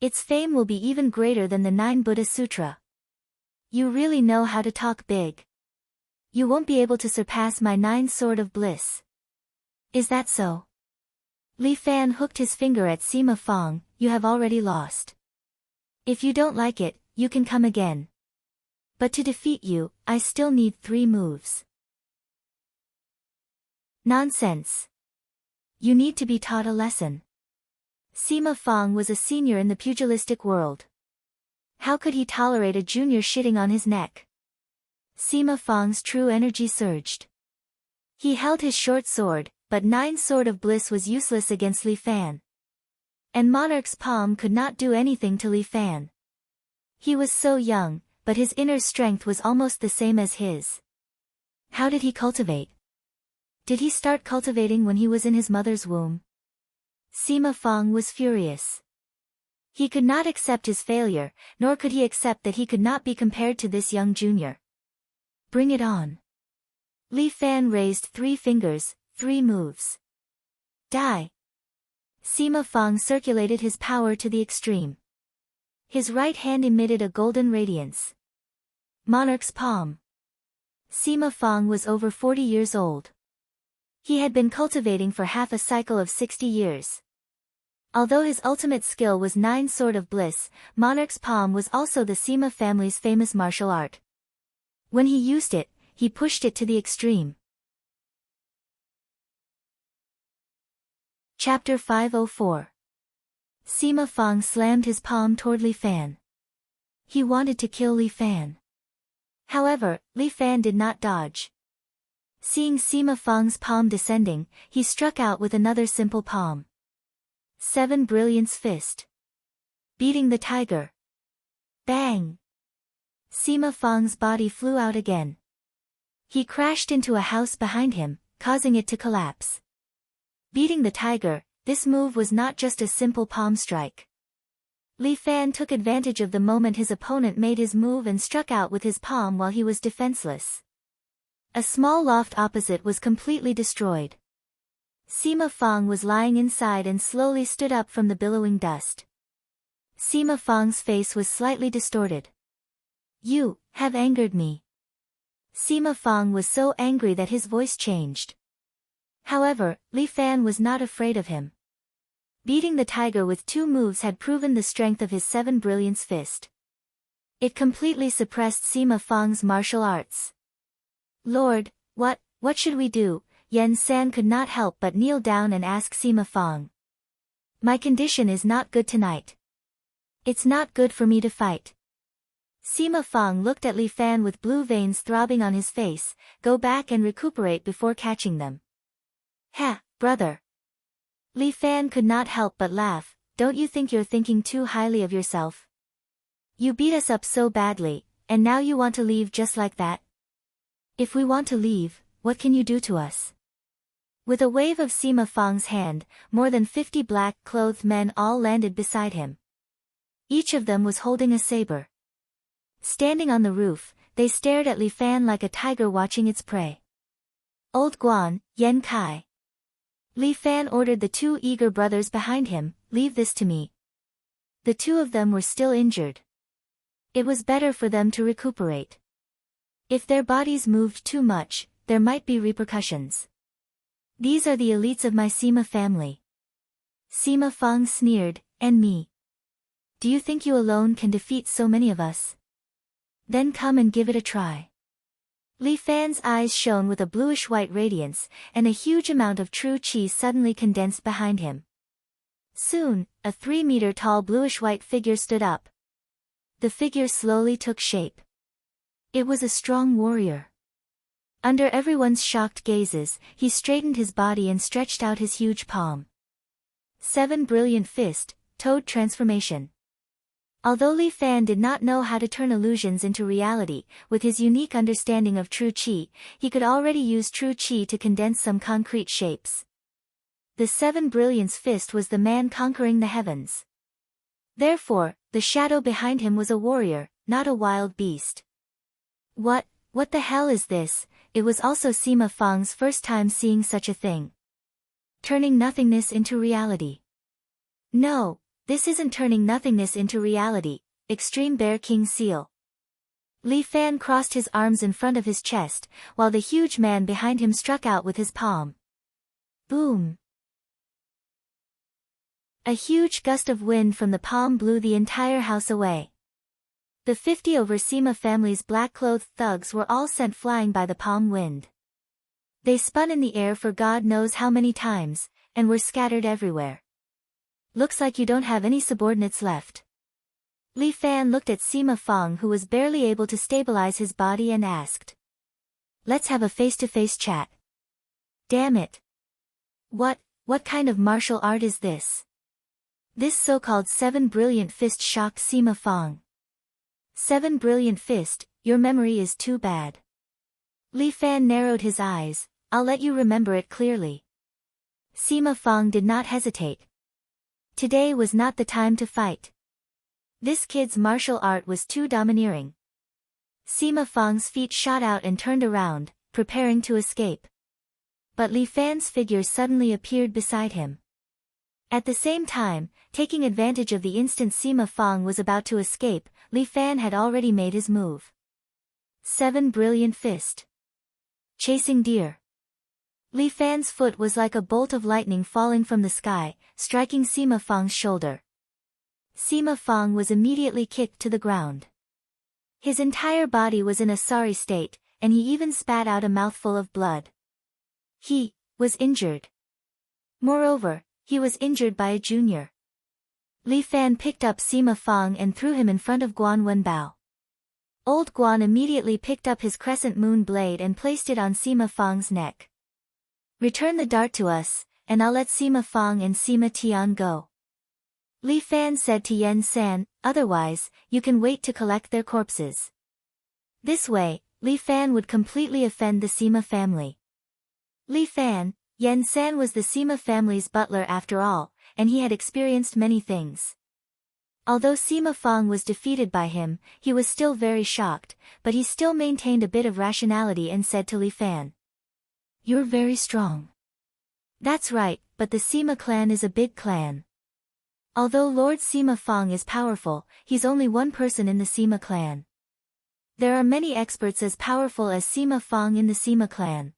Its fame will be even greater than the 9 Buddha Sutra. You really know how to talk big. You won't be able to surpass my 9 Sword of Bliss. Is that so? Li Fan hooked his finger at Sima Fong. You have already lost. If you don't like it, you can come again. But to defeat you, I still need 3 moves. Nonsense. You need to be taught a lesson. Sima Fong was a senior in the pugilistic world. How could he tolerate a junior shitting on his neck? Sima Fong's true energy surged. He held his short sword, but 9 Sword of Bliss was useless against Li Fan. And Monarch's palm could not do anything to Li Fan. He was so young, but his inner strength was almost the same as his. How did he cultivate? Did he start cultivating when he was in his mother's womb? Sima Fong was furious. He could not accept his failure, nor could he accept that he could not be compared to this young junior. Bring it on. Li Fan raised 3 fingers, 3 moves. Die. Sima Fong circulated his power to the extreme. His right hand emitted a golden radiance. Monarch's palm. Sima Fong was over 40 years old. He had been cultivating for half a cycle of 60 years. Although his ultimate skill was 9 Sword of Bliss, Monarch's palm was also the Sima family's famous martial art. When he used it, he pushed it to the extreme. Chapter 504. Sima Fong slammed his palm toward Li Fan. He wanted to kill Li Fan. However, Li Fan did not dodge. Seeing Sima Fong's palm descending, he struck out with another simple palm. 7 Brilliance Fist. Beating the tiger. Bang! Sima Fong's body flew out again. He crashed into a house behind him, causing it to collapse. Beating the tiger, this move was not just a simple palm strike. Li Fan took advantage of the moment his opponent made his move and struck out with his palm while he was defenseless. A small loft opposite was completely destroyed. Sima Fong was lying inside and slowly stood up from the billowing dust. Sima Fong's face was slightly distorted. You have angered me. Sima Fong was so angry that his voice changed. However, Li Fan was not afraid of him. Beating the tiger with 2 moves had proven the strength of his 7 Brilliance Fist. It completely suppressed Sima Fong's martial arts. Lord, what should we do? Yen San could not help but kneel down and ask Sima Fong. My condition is not good tonight. It's not good for me to fight. Sima Fong looked at Li Fan with blue veins throbbing on his face. Go back and recuperate before catching them. Ha, brother. Li Fan could not help but laugh. Don't you think you're thinking too highly of yourself? You beat us up so badly, and now you want to leave just like that? If we want to leave, what can you do to us? With a wave of Sima Fong's hand, more than 50 black-clothed men all landed beside him. Each of them was holding a saber. Standing on the roof, they stared at Li Fan like a tiger watching its prey. Old Guan, Yen Kai. Li Fan ordered the 2 eager brothers behind him, leave this to me. The 2 of them were still injured. It was better for them to recuperate. If their bodies moved too much, there might be repercussions. These are the elites of my Sima family. Sima Fong sneered, and me. Do you think you alone can defeat so many of us? Then come and give it a try. Li Fan's eyes shone with a bluish-white radiance, and a huge amount of true qi suddenly condensed behind him. Soon, a 3-meter-tall bluish-white figure stood up. The figure slowly took shape. It was a strong warrior. Under everyone's shocked gazes, he straightened his body and stretched out his huge palm. 7 Brilliant Fist, Toad Transformation. Although Li Fan did not know how to turn illusions into reality, with his unique understanding of true qi, he could already use true qi to condense some concrete shapes. The 7 Brilliance Fist was the man conquering the heavens. Therefore, the shadow behind him was a warrior, not a wild beast. What What the hell is this? It was also Sima Fang's first time seeing such a thing. Turning nothingness into reality. No, this isn't turning nothingness into reality. Extreme Bear King Seal. Li Fan crossed his arms in front of his chest, while the huge man behind him struck out with his palm. Boom! A huge gust of wind from the palm blew the entire house away. The 50 over Sima family's black-clothed thugs were all sent flying by the palm wind. They spun in the air for God knows how many times, and were scattered everywhere. Looks like you don't have any subordinates left. Li Fan looked at Sima Fang, who was barely able to stabilize his body, and asked. Let's have a face-to-face chat. Damn it. What kind of martial art is this? This so-called 7 Brilliant Fist shocked Sima Fang. 7 Brilliant Fist, your memory is too bad. Li Fan narrowed his eyes. I'll let you remember it clearly. Sima Fang did not hesitate. Today was not the time to fight. This kid's martial art was too domineering. Sima Fang's feet shot out and turned around, preparing to escape. But Li Fan's figure suddenly appeared beside him. At the same time, taking advantage of the instant Sima Fang was about to escape, Li Fan had already made his move. 7 Brilliant Fist. Chasing deer. Li Fan's foot was like a bolt of lightning falling from the sky, striking Sima Fang's shoulder. Sima Fang was immediately kicked to the ground. His entire body was in a sorry state, and he even spat out a mouthful of blood. He was injured. Moreover, he was injured by a junior. Li Fan picked up Sima Fang and threw him in front of Guan Wenbao. Old Guan immediately picked up his crescent moon blade and placed it on Sima Fang's neck. Return the dart to us, and I'll let Sima Fang and Sima Tian go. Li Fan said to Yen San, otherwise, you can wait to collect their corpses. This way, Li Fan would completely offend the Sima family. Li Fan, Yen San was the Sima family's butler after all, and he had experienced many things. Although Sima Fang was defeated by him, he was still very shocked, but he still maintained a bit of rationality and said to Li Fan. You're very strong. That's right, but the Sima clan is a big clan. Although Lord Sima Fang is powerful, he's only one person in the Sima clan. There are many experts as powerful as Sima Fang in the Sima clan.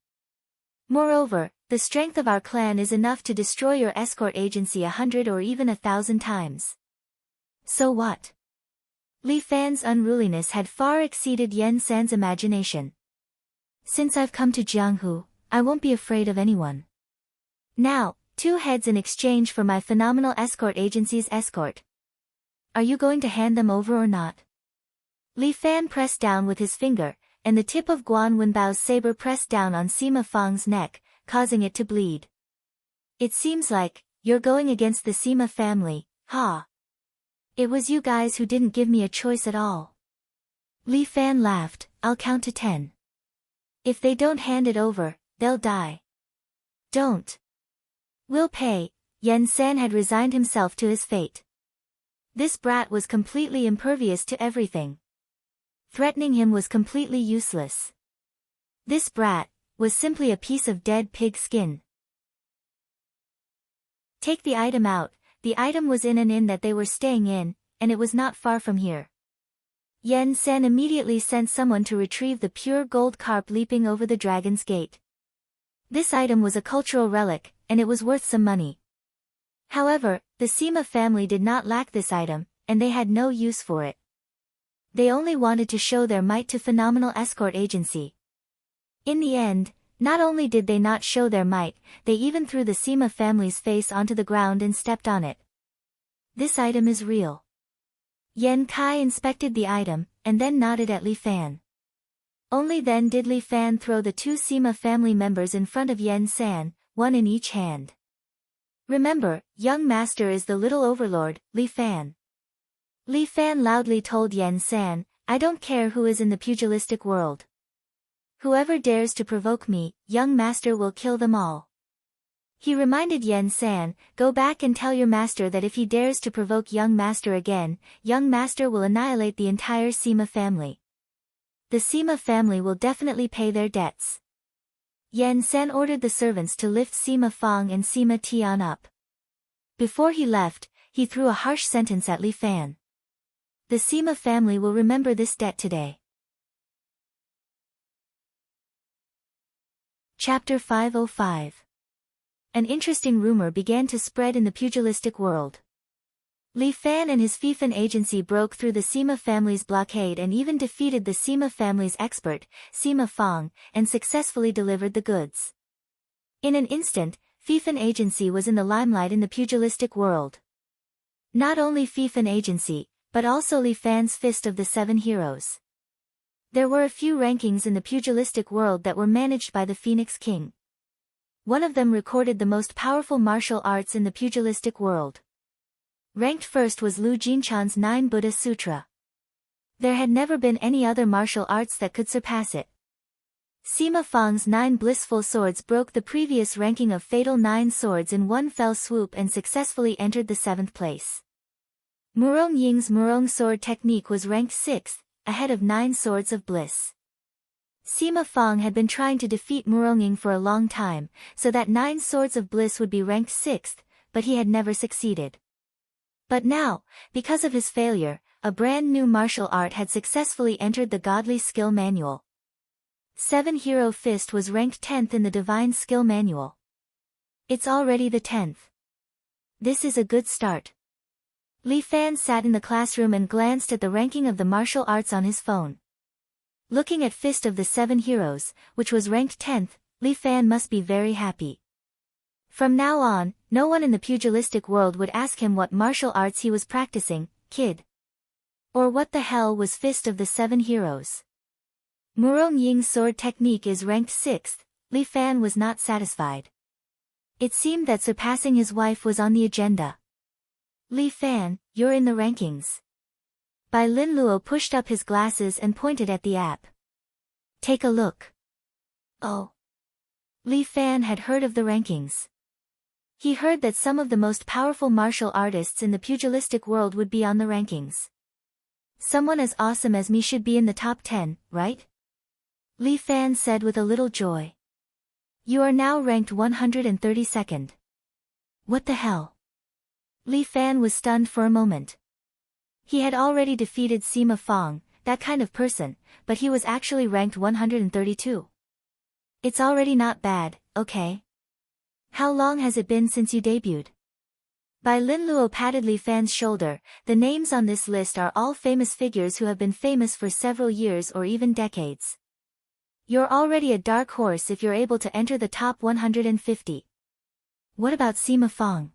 Moreover, the strength of our clan is enough to destroy your escort agency 100 or even 1,000 times. So what? Li Fan's unruliness had far exceeded Yen San's imagination. Since I've come to Jianghu, I won't be afraid of anyone. Now, 2 heads in exchange for my phenomenal escort agency's escort. Are you going to hand them over or not? Li Fan pressed down with his finger, and the tip of Guan Wenbao's saber pressed down on Sima Fang's neck, causing it to bleed. It seems like, you're going against the Sima family, ha. It was you guys who didn't give me a choice at all. Li Fan laughed, I'll count to 10. If they don't hand it over, they'll die. Don't. We'll pay. Yen San had resigned himself to his fate. This brat was completely impervious to everything. Threatening him was completely useless. This brat was simply a piece of dead pig skin. Take the item out. The item was in an inn that they were staying in, and it was not far from here. Yen San immediately sent someone to retrieve the pure gold carp leaping over the dragon's gate. This item was a cultural relic, and it was worth some money. However, the Sima family did not lack this item, and they had no use for it. They only wanted to show their might to phenomenal escort agency. In the end, not only did they not show their might, they even threw the Sima family's face onto the ground and stepped on it. This item is real. Yen Kai inspected the item, and then nodded at Li Fan. Only then did Li Fan throw the 2 Sima family members in front of Yen San, one in each hand. Remember, young master is the little overlord, Li Fan. Li Fan loudly told Yen San, I don't care who is in the pugilistic world. Whoever dares to provoke me, young master will kill them all. He reminded Yen San, go back and tell your master that if he dares to provoke young master again, young master will annihilate the entire Sima family. The Sima family will definitely pay their debts. Yan San ordered the servants to lift Sima Fang and Sima Tian up. Before he left, he threw a harsh sentence at Li Fan. The Sima family will remember this debt today. Chapter 505. An interesting rumor began to spread in the pugilistic world. Li Fan and his Fifan agency broke through the Sima family's blockade and even defeated the Sima family's expert, Sima Fang, and successfully delivered the goods. In an instant, Fifan agency was in the limelight in the pugilistic world. Not only Fifan agency, but also Li Fan's Fist of the Seven Heroes. There were a few rankings in the pugilistic world that were managed by the Phoenix King. One of them recorded the most powerful martial arts in the pugilistic world. Ranked first was Lu Jinchan's 9 Buddha Sutra. There had never been any other martial arts that could surpass it. Sima Fang's 9 Blissful Swords broke the previous ranking of Fatal 9 Swords in one fell swoop and successfully entered the 7th place. Murong Ying's Murong Sword technique was ranked 6th, ahead of 9 Swords of Bliss. Sima Fang had been trying to defeat Murong Ying for a long time, so that 9 Swords of Bliss would be ranked 6th, but he had never succeeded. But now, because of his failure, a brand new martial art had successfully entered the Godly Skill Manual. 7 Hero Fist was ranked 10th in the Divine Skill Manual. It's already the 10th. This is a good start. Li Fan sat in the classroom and glanced at the ranking of the martial arts on his phone. Looking at Fist of the Seven Heroes, which was ranked 10th, Li Fan must be very happy. From now on, no one in the pugilistic world would ask him what martial arts he was practicing, kid. Or what the hell was Fist of the Seven Heroes. Murong Ying's sword technique is ranked 6th, Li Fan was not satisfied. It seemed that surpassing his wife was on the agenda. Li Fan, you're in the rankings. Bai Lin Luo pushed up his glasses and pointed at the app. Take a look. Oh. Li Fan had heard of the rankings. He heard that some of the most powerful martial artists in the pugilistic world would be on the rankings. Someone as awesome as me should be in the top 10, right? Li Fan said with a little joy. You are now ranked 132nd. What the hell? Li Fan was stunned for a moment. He had already defeated Sima Fang, that kind of person, but he was actually ranked 132. It's already not bad, okay? How long has it been since you debuted? Bai Lin Luo patted Li Fan's shoulder. The names on this list are all famous figures who have been famous for several years or even decades. You're already a dark horse if you're able to enter the top 150. What about Sima Fang?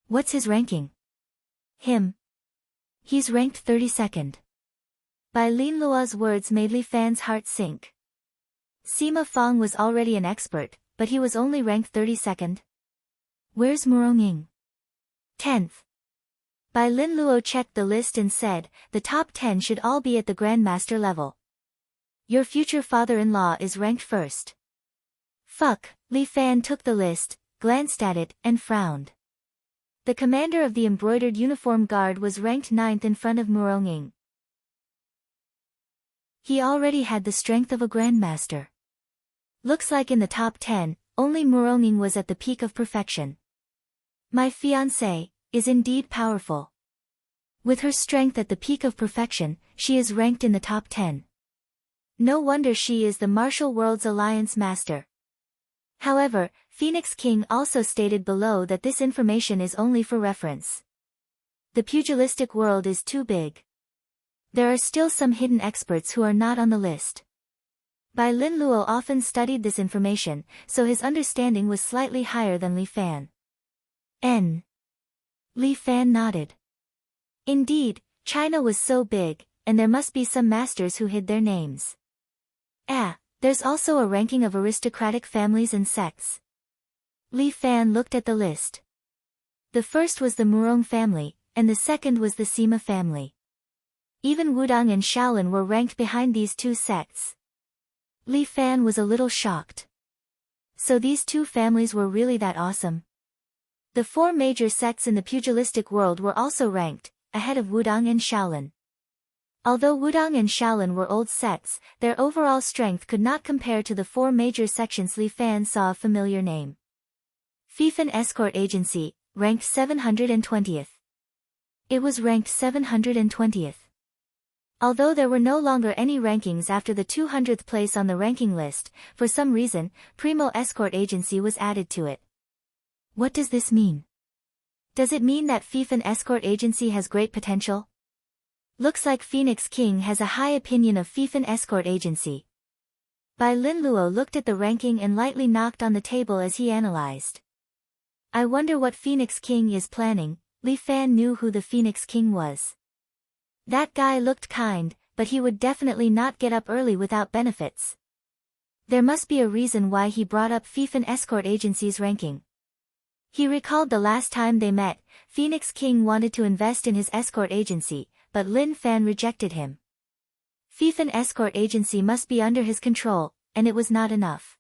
What's his ranking? Him. He's ranked 32nd. Bai Lin Luo's words made Li Fan's heart sink. Sima Fang was already an expert, but he was only ranked 32nd. Where's Murong Ying? 10th. Bai Lin Luo checked the list and said, the top 10 should all be at the Grandmaster level. Your future father-in-law is ranked 1st. Fuck, Li Fan took the list, glanced at it, and frowned. The commander of the embroidered uniform guard was ranked 9th in front of Murong Ying. He already had the strength of a Grandmaster. Looks like in the top 10, only Murong Ying was at the peak of perfection. My fiancée is indeed powerful. With her strength at the peak of perfection, she is ranked in the top 10. No wonder she is the martial world's alliance master. However, Phoenix King also stated below that this information is only for reference. The pugilistic world is too big. There are still some hidden experts who are not on the list. Bai Lin Luo often studied this information, so his understanding was slightly higher than Li Fan. Li Fan nodded. Indeed, China was so big, and there must be some masters who hid their names. There's also a ranking of aristocratic families and sects. Li Fan looked at the list. The first was the Murong family, and the second was the Sima family. Even Wudang and Shaolin were ranked behind these two sects. Li Fan was a little shocked. So these two families were really that awesome? The 4 major sects in the pugilistic world were also ranked, ahead of Wudang and Shaolin. Although Wudong and Shaolin were old sets, their overall strength could not compare to the four major sections. Li Fan saw a familiar name. Fifan Escort Agency, ranked 720th. It was ranked 720th. Although there were no longer any rankings after the 200th place on the ranking list, for some reason, Primo Escort Agency was added to it. What does this mean? Does it mean that Fifan Escort Agency has great potential? Looks like Phoenix King has a high opinion of Fifan Escort Agency. Bai Lin Luo looked at the ranking and lightly knocked on the table as he analyzed. I wonder what Phoenix King is planning. Li Fan knew who the Phoenix King was. That guy looked kind, but he would definitely not get up early without benefits. There must be a reason why he brought up Fifan Escort Agency's ranking. He recalled the last time they met, Phoenix King wanted to invest in his escort agency, but Lin Fan rejected him. Fifan Escort Agency must be under his control, and it was not enough.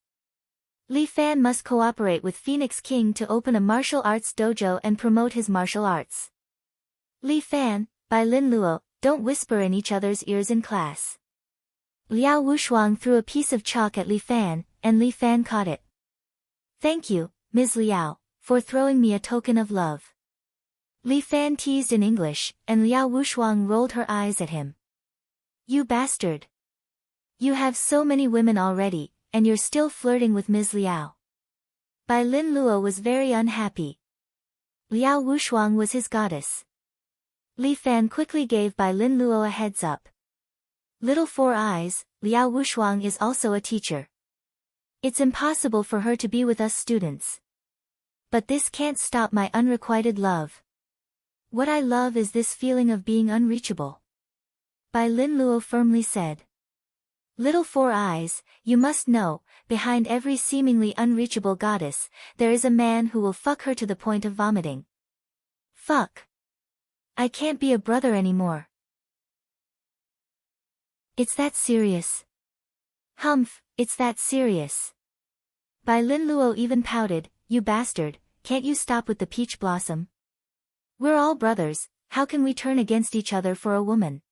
Li Fan must cooperate with Phoenix King to open a martial arts dojo and promote his martial arts. Li Fan, Bai Lin Luo, don't whisper in each other's ears in class. Liao Wushuang threw a piece of chalk at Li Fan, and Li Fan caught it. Thank you, Ms. Liao, for throwing me a token of love. Li Fan teased in English, and Liao Wushuang rolled her eyes at him. You bastard. You have so many women already, and you're still flirting with Ms. Liao. Bai Lin Luo was very unhappy. Liao Wushuang was his goddess. Li Fan quickly gave Bai Lin Luo a heads up. Little Four Eyes, Liao Wushuang is also a teacher. It's impossible for her to be with us students. But this can't stop my unrequited love. What I love is this feeling of being unreachable. Bai Lin Luo firmly said. Little Four Eyes, you must know, behind every seemingly unreachable goddess, there is a man who will fuck her to the point of vomiting. Fuck. I can't be a brother anymore. It's that serious. Humph, it's that serious. Bai Lin Luo even pouted, you bastard, can't you stop with the peach blossom? We're all brothers, how can we turn against each other for a woman?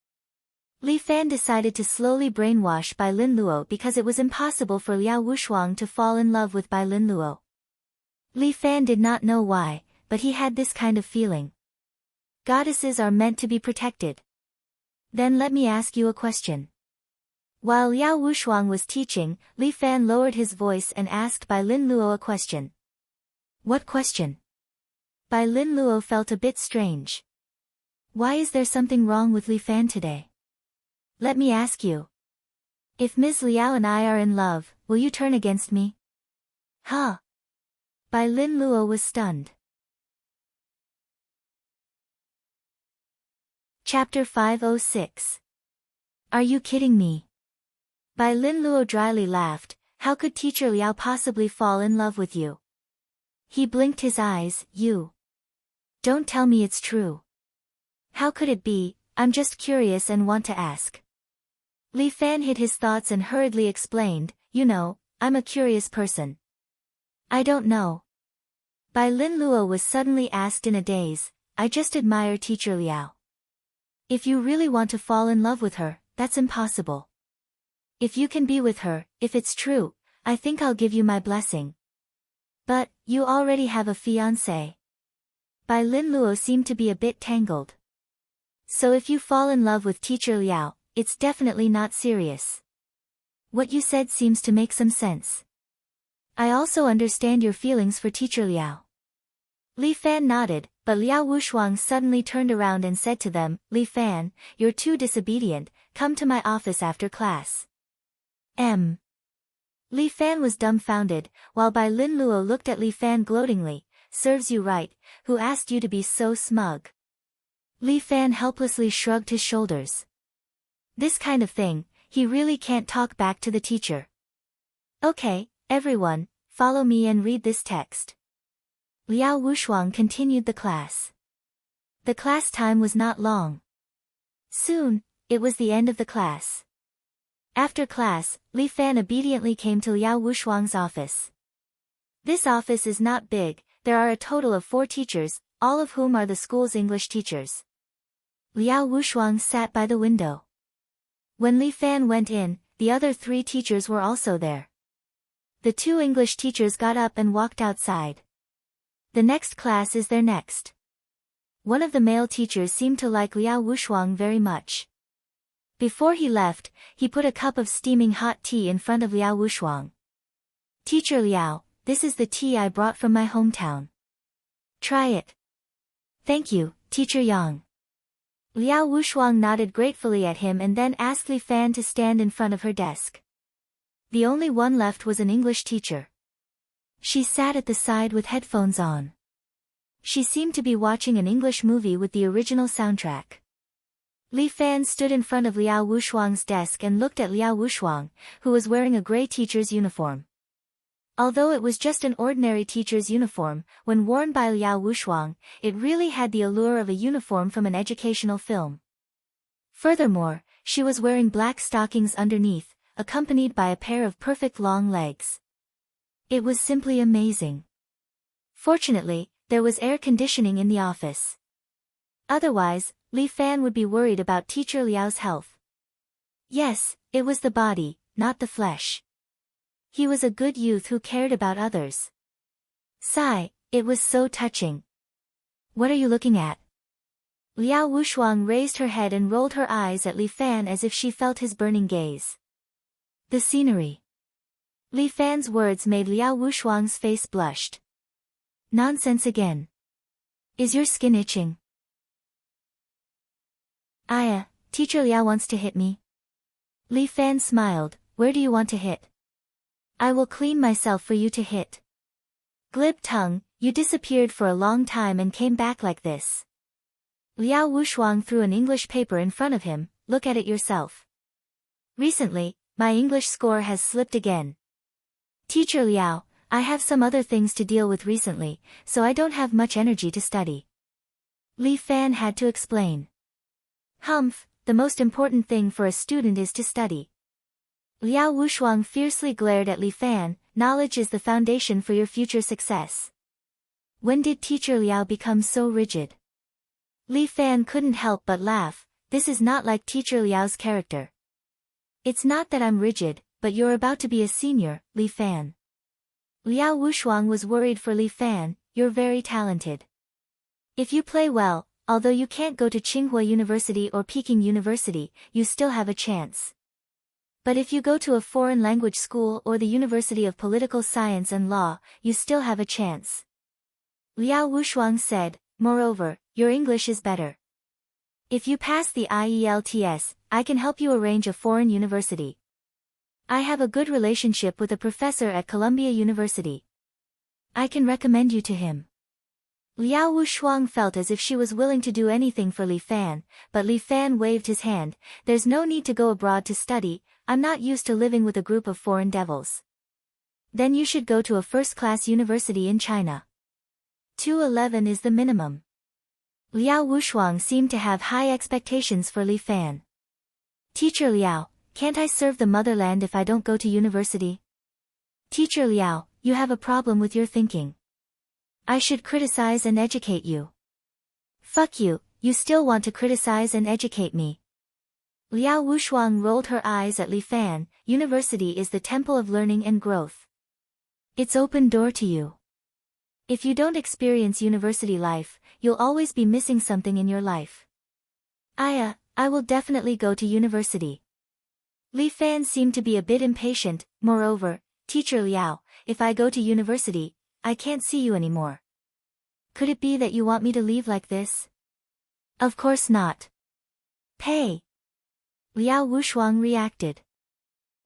Li Fan decided to slowly brainwash Bai Lin Luo because it was impossible for Liao Wushuang to fall in love with Bai Lin Luo. Li Fan did not know why, but he had this kind of feeling. Goddesses are meant to be protected. Then let me ask you a question. While Liao Wushuang was teaching, Li Fan lowered his voice and asked Bai Lin Luo a question. What question? Bai Lin Luo felt a bit strange. Why is there something wrong with Li Fan today? Let me ask you. If Ms. Liao and I are in love, will you turn against me? Huh? Bai Lin Luo was stunned. Chapter 506. Are you kidding me? Bai Lin Luo dryly laughed, how could teacher Liao possibly fall in love with you? He blinked his eyes, you. Don't tell me it's true. How could it be? I'm just curious and want to ask. Li Fan hid his thoughts and hurriedly explained, you know, I'm a curious person. I don't know. Bai Lin Luo was suddenly asked in a daze, I just admire teacher Liao. If you really want to fall in love with her, that's impossible. If you can be with her, if it's true, I think I'll give you my blessing. But, you already have a fiancé. Bai Lin Luo seemed to be a bit tangled. So if you fall in love with teacher Liao, it's definitely not serious. What you said seems to make some sense. I also understand your feelings for teacher Liao. Li Fan nodded, but Liao Wushuang suddenly turned around and said to them, Li Fan, you're too disobedient, come to my office after class. Li Fan was dumbfounded, while Bai Lin Luo looked at Li Fan gloatingly, serves you right, who asked you to be so smug? Li Fan helplessly shrugged his shoulders. This kind of thing, he really can't talk back to the teacher. Okay, everyone, follow me and read this text. Liao Wushuang continued the class. The class time was not long. Soon, it was the end of the class. After class, Li Fan obediently came to Liao Wushuang's office. This office is not big, there are a total of 4 teachers, all of whom are the school's English teachers. Liao Wushuang sat by the window. When Li Fan went in, the other 3 teachers were also there. The 2 English teachers got up and walked outside. The next class is there next. One of the male teachers seemed to like Liao Wushuang very much. Before he left, he put a cup of steaming hot tea in front of Liao Wushuang. "Teacher Liao, this is the tea I brought from my hometown. Try it." "Thank you, Teacher Yang." Liao Wushuang nodded gratefully at him and then asked Li Fan to stand in front of her desk. The only one left was an English teacher. She sat at the side with headphones on. She seemed to be watching an English movie with the original soundtrack. Li Fan stood in front of Liao Wushuang's desk and looked at Liao Wushuang, who was wearing a gray teacher's uniform. Although it was just an ordinary teacher's uniform, when worn by Liao Wushuang, it really had the allure of a uniform from an educational film. Furthermore, she was wearing black stockings underneath, accompanied by a pair of perfect long legs. It was simply amazing. Fortunately, there was air conditioning in the office. Otherwise, Li Fan would be worried about Teacher Liao's health. Yes, it was the body, not the flesh. He was a good youth who cared about others. Sigh, it was so touching. "What are you looking at?" Liao Wushuang raised her head and rolled her eyes at Li Fan as if she felt his burning gaze. "The scenery." Li Fan's words made Liao Wushuang's face blushed. "Nonsense again. Is your skin itching?" Teacher Liao wants to hit me." Li Fan smiled. "Where do you want to hit?" "I will clean myself for you to hit." "Glib tongue, you disappeared for a long time and came back like this." Liao Wushuang threw an English paper in front of him. "Look at it yourself." "Recently, my English score has slipped again. Teacher Liao, I have some other things to deal with recently, so I don't have much energy to study." Li Fan had to explain. "Humph, the most important thing for a student is to study." Liao Wushuang fiercely glared at Li Fan. "Knowledge is the foundation for your future success." When did Teacher Liao become so rigid? Li Fan couldn't help but laugh. This is not like Teacher Liao's character. "It's not that I'm rigid, but you're about to be a senior, Li Fan." Liao Wushuang was worried for Li Fan. "You're very talented. If you play well, although you can't go to Tsinghua University or Peking University, you still have a chance. But if you go to a foreign language school or the University of Political Science and Law, you still have a chance." Liao Wushuang said, "Moreover, your English is better. If you pass the IELTS, I can help you arrange a foreign university. I have a good relationship with a professor at Columbia University. I can recommend you to him." Liao Wushuang felt as if she was willing to do anything for Li Fan, but Li Fan waved his hand. "There's no need to go abroad to study, I'm not used to living with a group of foreign devils." "Then you should go to a first-class university in China. 211 is the minimum." Liao Wushuang seemed to have high expectations for Li Fan. "Teacher Liao, can't I serve the motherland if I don't go to university?" "Teacher Liao, you have a problem with your thinking. I should criticize and educate you." "Fuck you, you still want to criticize and educate me." Liao Wushuang rolled her eyes at Li Fan. "University is the temple of learning and growth. It's open door to you. If you don't experience university life, you'll always be missing something in your life." I will definitely go to university." Li Fan seemed to be a bit impatient. "Moreover, Teacher Liao, if I go to university, I can't see you anymore. Could it be that you want me to leave like this?" "Of course not." "Pay." Liao Wushuang reacted.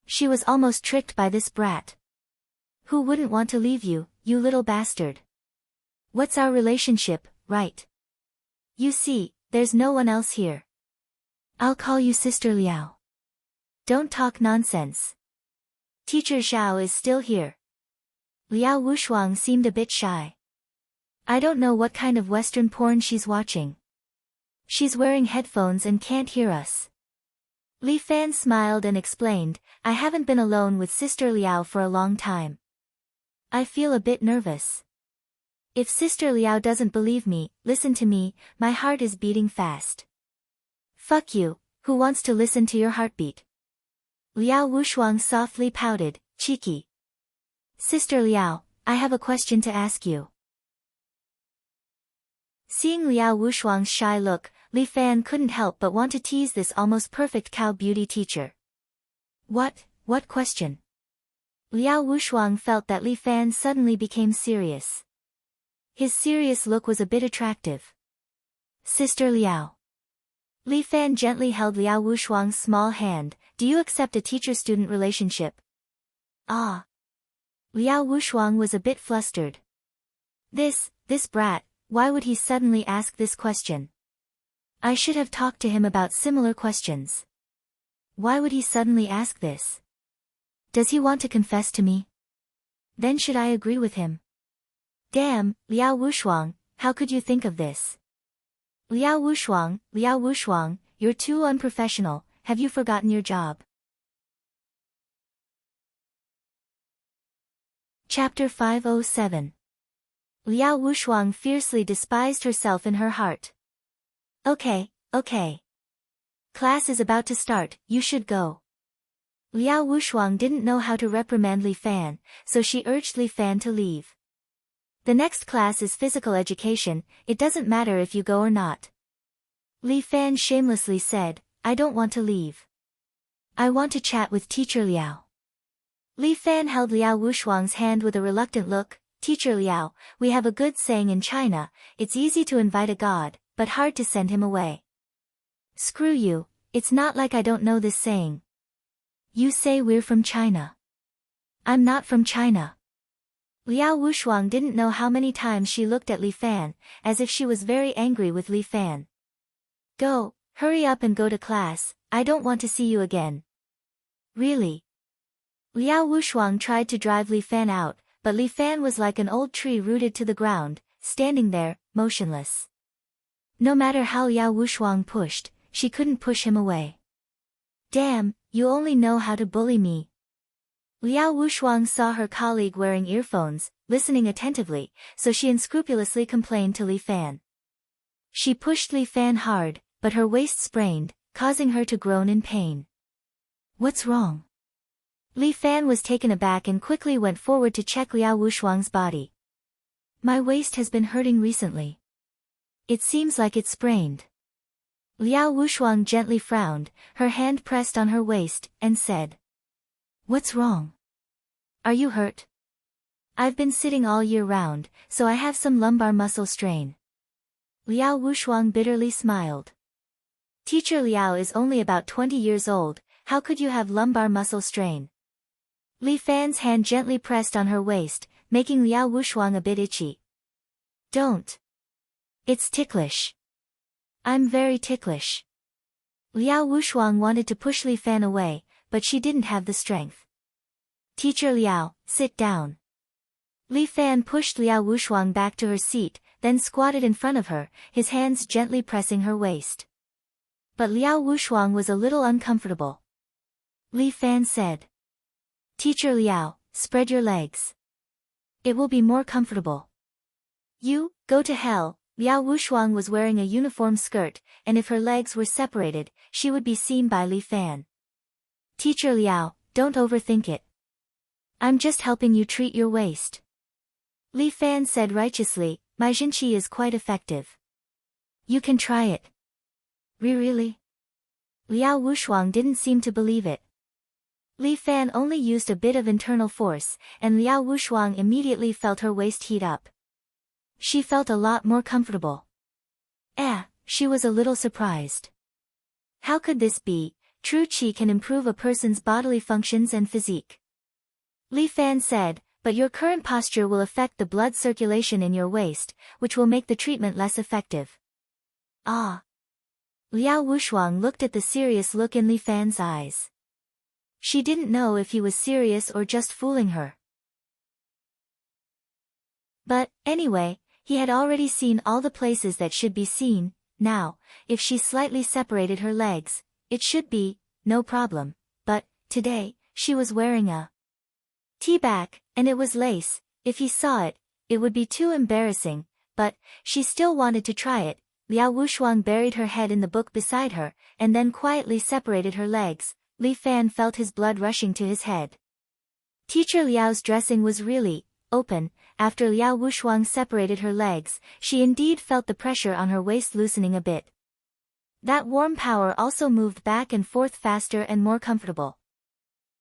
She was almost tricked by this brat. "Who wouldn't want to leave you, you little bastard? What's our relationship, right? You see, there's no one else here. I'll call you Sister Liao." "Don't talk nonsense. Teacher Zhao is still here." Liao Wushuang seemed a bit shy. "I don't know what kind of Western porn she's watching. She's wearing headphones and can't hear us." Li Fan smiled and explained, "I haven't been alone with Sister Liao for a long time. I feel a bit nervous. If Sister Liao doesn't believe me, listen to me, my heart is beating fast." "Fuck you, who wants to listen to your heartbeat? Liao Wushuang softly pouted, cheeky. Sister Liao, I have a question to ask you. Seeing Liao Wushuang's shy look, Li Fan couldn't help but want to tease this almost perfect cow beauty teacher. What question? Liao Wushuang felt that Li Fan suddenly became serious. His serious look was a bit attractive. Sister Liao. Li Fan gently held Liao Wushuang's small hand. Do you accept a teacher-student relationship? Ah. Liao Wushuang was a bit flustered. This brat, why would he suddenly ask this question? I should have talked to him about similar questions. Why would he suddenly ask this? Does he want to confess to me? Then should I agree with him? Damn, Liao Wushuang, how could you think of this? Liao Wushuang, you're too unprofessional, have you forgotten your job? Chapter 507. Liao Wushuang fiercely despised herself in her heart. Okay. Class is about to start, you should go. Liao Wushuang didn't know how to reprimand Li Fan, so she urged Li Fan to leave. The next class is physical education, it doesn't matter if you go or not. Li Fan shamelessly said, I don't want to leave. I want to chat with Teacher Liao. Li Fan held Liao Wushuang's hand with a reluctant look. Teacher Liao, we have a good saying in China, it's easy to invite a god, but hard to send him away. Screw you, it's not like I don't know this saying. You say we're from China. I'm not from China. Liao Wushuang didn't know how many times she looked at Li Fan, as if she was very angry with Li Fan. Go, hurry up and go to class, I don't want to see you again. Really? Liao Wushuang tried to drive Li Fan out, but Li Fan was like an old tree rooted to the ground, standing there, motionless. No matter how Liao Wushuang pushed, she couldn't push him away. Damn, you only know how to bully me. Liao Wushuang saw her colleague wearing earphones, listening attentively, so she unscrupulously complained to Li Fan. She pushed Li Fan hard, but her waist sprained, causing her to groan in pain. What's wrong? Li Fan was taken aback and quickly went forward to check Liao Wushuang's body. My waist has been hurting recently. It seems like it's sprained. Liao Wushuang gently frowned, her hand pressed on her waist, and said. What's wrong? Are you hurt? I've been sitting all year round, so I have some lumbar muscle strain. Liao Wushuang bitterly smiled. Teacher Liao is only about 20 years old, how could you have lumbar muscle strain? Li Fan's hand gently pressed on her waist, making Liao Wushuang a bit itchy. Don't. It's ticklish. I'm very ticklish. Liao Wushuang wanted to push Li Fan away, but she didn't have the strength. Teacher Liao, sit down. Li Fan pushed Liao Wushuang back to her seat, then squatted in front of her, his hands gently pressing her waist. But Liao Wushuang was a little uncomfortable. Li Fan said. Teacher Liao, spread your legs. It will be more comfortable. You, go to hell. Liao Wushuang was wearing a uniform skirt, and if her legs were separated, she would be seen by Li Fan. Teacher Liao, don't overthink it. I'm just helping you treat your waist. Li Fan said righteously, my jinqi is quite effective. You can try it. Really? Liao Wushuang didn't seem to believe it. Li Fan only used a bit of internal force, and Liao Wushuang immediately felt her waist heat up. She felt a lot more comfortable. She was a little surprised. How could this be? True qi can improve a person's bodily functions and physique. Li Fan said, but your current posture will affect the blood circulation in your waist, which will make the treatment less effective. Ah. Liao Wushuang looked at the serious look in Li Fan's eyes. She didn't know if he was serious or just fooling her. But, anyway, he had already seen all the places that should be seen. Now, if she slightly separated her legs, it should be no problem, but today, she was wearing a tea-back, and it was lace. If he saw it, it would be too embarrassing, but she still wanted to try it. Liao Wushuang buried her head in the book beside her, and then quietly separated her legs. Li Fan felt his blood rushing to his head. Teacher Liao's dressing was really open. After Liao Wushuang separated her legs, she indeed felt the pressure on her waist loosening a bit. That warm power also moved back and forth faster and more comfortable.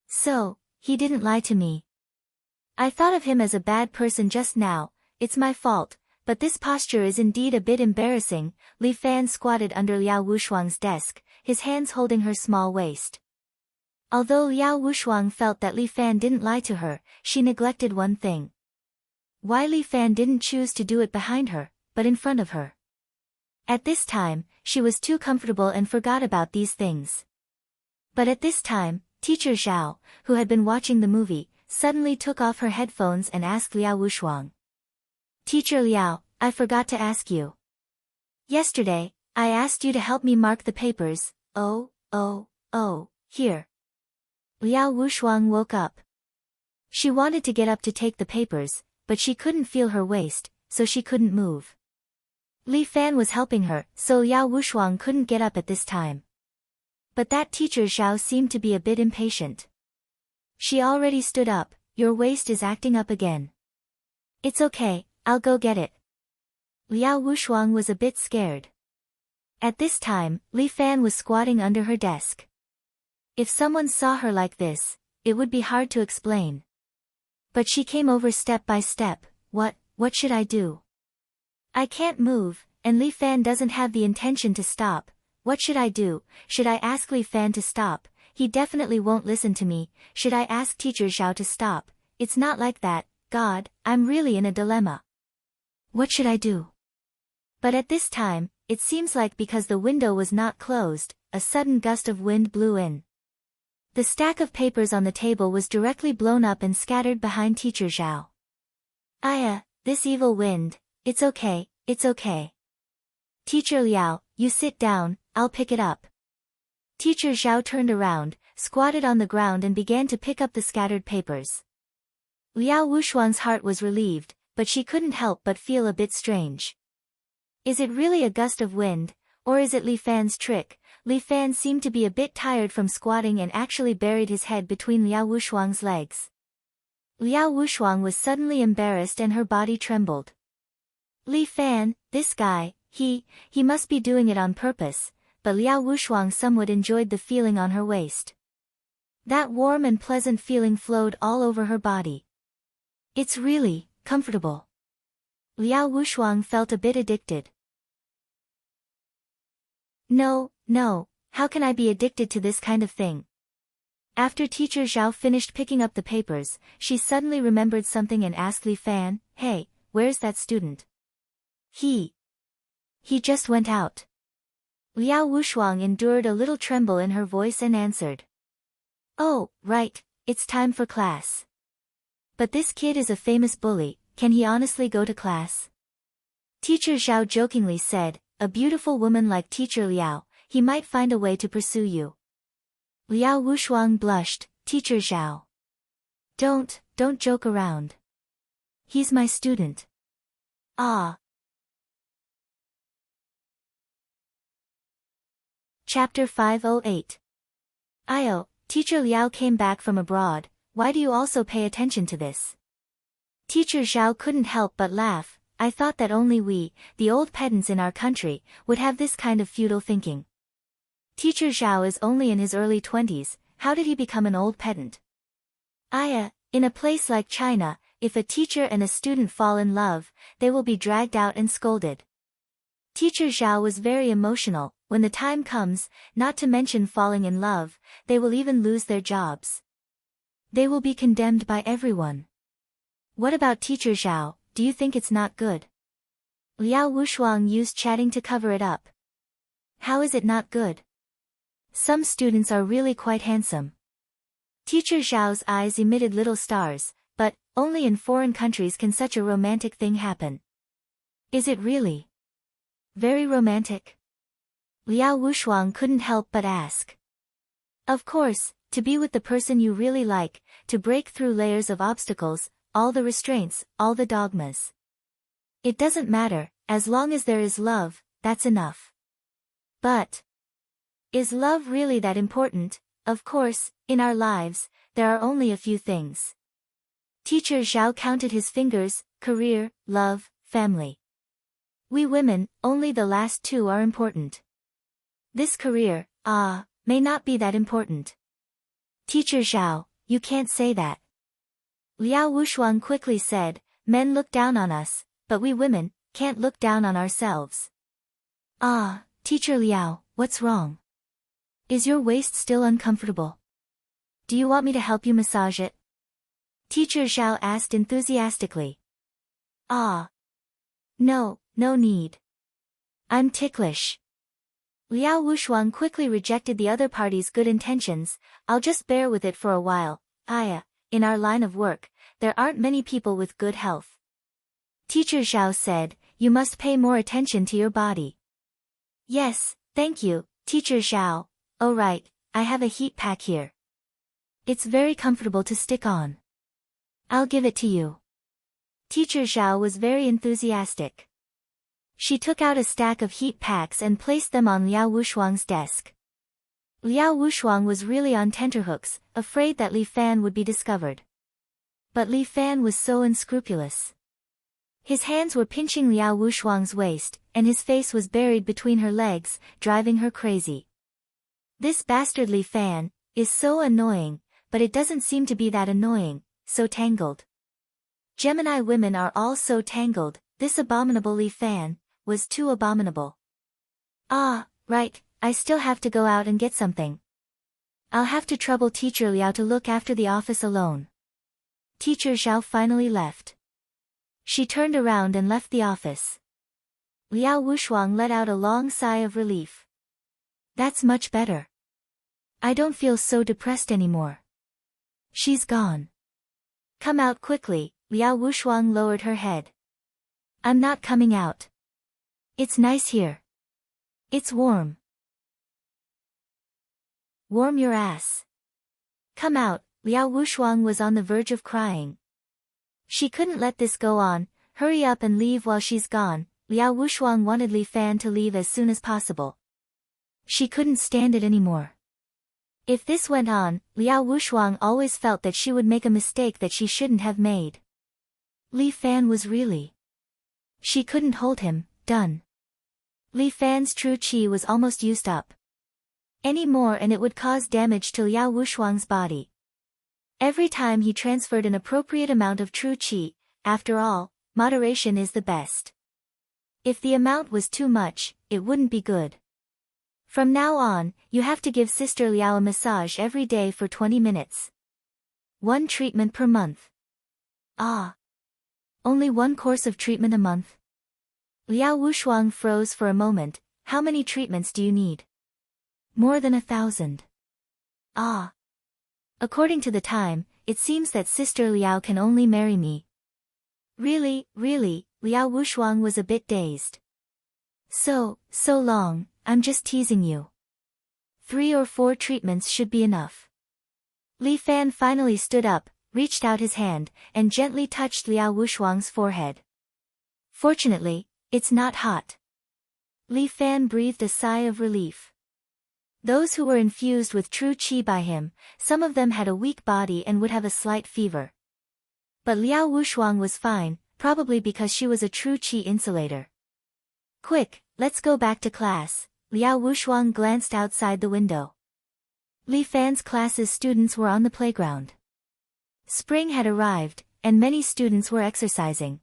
So, he didn't lie to me. I thought of him as a bad person just now. It's my fault, but this posture is indeed a bit embarrassing. Li Fan squatted under Liao Wushuang's desk, his hands holding her small waist. Although Liao Wushuang felt that Li Fan didn't lie to her, she neglected one thing. Why Li Fan didn't choose to do it behind her, but in front of her. At this time, she was too comfortable and forgot about these things. But at this time, Teacher Zhao, who had been watching the movie, suddenly took off her headphones and asked Liao Wushuang. Teacher Liao, I forgot to ask you. Yesterday, I asked you to help me mark the papers. Oh, here. Liao Wushuang woke up. She wanted to get up to take the papers, but she couldn't feel her waist, so she couldn't move. Li Fan was helping her, so Liao Wushuang couldn't get up at this time. But that Teacher Zhao seemed to be a bit impatient. She already stood up. Your waist is acting up again. It's okay, I'll go get it. Liao Wushuang was a bit scared. At this time, Li Fan was squatting under her desk. If someone saw her like this, it would be hard to explain. But she came over step by step. What should I do? I can't move, and Li Fan doesn't have the intention to stop. What should I do? Should I ask Li Fan to stop? He definitely won't listen to me. Should I ask Teacher Zhao to stop? It's not like that. God, I'm really in a dilemma. What should I do? But at this time, it seems like because the window was not closed, a sudden gust of wind blew in. The stack of papers on the table was directly blown up and scattered behind Teacher Zhao. Aya, this evil wind. It's okay. Teacher Liao, you sit down, I'll pick it up. Teacher Zhao turned around, squatted on the ground and began to pick up the scattered papers. Liao Wushuang's heart was relieved, but she couldn't help but feel a bit strange. Is it really a gust of wind, or is it Li Fan's trick? Li Fan seemed to be a bit tired from squatting and actually buried his head between Liao Wushuang's legs. Liao Wushuang was suddenly embarrassed and her body trembled. Li Fan, this guy, he must be doing it on purpose, but Liao Wushuang somewhat enjoyed the feeling on her waist. That warm and pleasant feeling flowed all over her body. It's really comfortable. Liao Wushuang felt a bit addicted. No, how can I be addicted to this kind of thing? After Teacher Zhao finished picking up the papers, she suddenly remembered something and asked Li Fan, Hey, where's that student? He just went out. Liao Wushuang endured a little tremble in her voice and answered. Oh, right, it's time for class. But this kid is a famous bully, can he honestly go to class? Teacher Zhao jokingly said, a beautiful woman like Teacher Liao, he might find a way to pursue you. Liao Wushuang blushed. Teacher Zhao. Don't joke around. He's my student. Ah. Chapter 508. Io, Teacher Liao came back from abroad, why do you also pay attention to this? Teacher Zhao couldn't help but laugh. I thought that only we, the old pedants in our country, would have this kind of feudal thinking. Teacher Zhao is only in his early 20s, how did he become an old pedant? Aya, in a place like China, if a teacher and a student fall in love, they will be dragged out and scolded. Teacher Zhao was very emotional. When the time comes, not to mention falling in love, they will even lose their jobs. They will be condemned by everyone. What about Teacher Zhao, do you think it's not good? Liao Wushuang used chatting to cover it up. How is it not good? Some students are really quite handsome. Teacher Zhao's eyes emitted little stars, but only in foreign countries can such a romantic thing happen. Is it really? Very romantic? Liao Wushuang couldn't help but ask. Of course, to be with the person you really like, to break through layers of obstacles, all the restraints, all the dogmas. It doesn't matter, as long as there is love, that's enough. But is love really that important? Of course, in our lives, there are only a few things. Teacher Zhao counted his fingers: career, love, family. We women, only the last two are important. This career, may not be that important. Teacher Zhao, you can't say that. Liao Wushuang quickly said, men look down on us, but we women can't look down on ourselves. Teacher Liao, what's wrong? Is your waist still uncomfortable? Do you want me to help you massage it? Teacher Zhao asked enthusiastically. No, no need. I'm ticklish. Liao Wushuang quickly rejected the other party's good intentions. I'll just bear with it for a while. In our line of work, there aren't many people with good health. Teacher Zhao said, you must pay more attention to your body. Yes, thank you, Teacher Zhao. Oh right, I have a heat pack here. It's very comfortable to stick on. I'll give it to you. Teacher Zhao was very enthusiastic. She took out a stack of heat packs and placed them on Liao Wushuang's desk. Liao Wushuang was really on tenterhooks, afraid that Li Fan would be discovered. But Li Fan was so unscrupulous. His hands were pinching Liao Wushuang's waist, and his face was buried between her legs, driving her crazy. This bastard Li Fan is so annoying, but it doesn't seem to be that annoying, so tangled. Gemini women are all so tangled. This abominable Li Fan was too abominable. Right, I still have to go out and get something. I'll have to trouble Teacher Liao to look after the office alone. Teacher Zhao finally left. She turned around and left the office. Liao Wushuang let out a long sigh of relief. That's much better. I don't feel so depressed anymore. She's gone. Come out quickly. Liao Wushuang lowered her head. I'm not coming out. It's nice here. It's warm. Warm your ass. Come out. Liao Wushuang was on the verge of crying. She couldn't let this go on. Hurry up and leave while she's gone. Liao Wushuang wanted Li Fan to leave as soon as possible. She couldn't stand it anymore. If this went on, Liao Wushuang always felt that she would make a mistake that she shouldn't have made. Li Fan was really... She couldn't hold him. Done. Li Fan's true qi was almost used up. Any more and it would cause damage to Liao Wushuang's body. Every time he transferred an appropriate amount of true qi, after all, moderation is the best. If the amount was too much, it wouldn't be good. From now on, you have to give Sister Liao a massage every day for 20 minutes. 1 treatment per month. Only 1 course of treatment a month? Liao Wushuang froze for a moment. How many treatments do you need? More than 1,000. According to the time, it seems that Sister Liao can only marry me. Really, Liao Wushuang was a bit dazed. So long, I'm just teasing you. 3 or 4 treatments should be enough. Li Fan finally stood up, reached out his hand, and gently touched Liao Wushuang's forehead. Fortunately, it's not hot. Li Fan breathed a sigh of relief. Those who were infused with true qi by him, some of them had a weak body and would have a slight fever. But Liao Wushuang was fine, probably because she was a true qi insulator. Quick, let's go back to class. Liao Wushuang glanced outside the window. Li Fan's class's students were on the playground. Spring had arrived, and many students were exercising.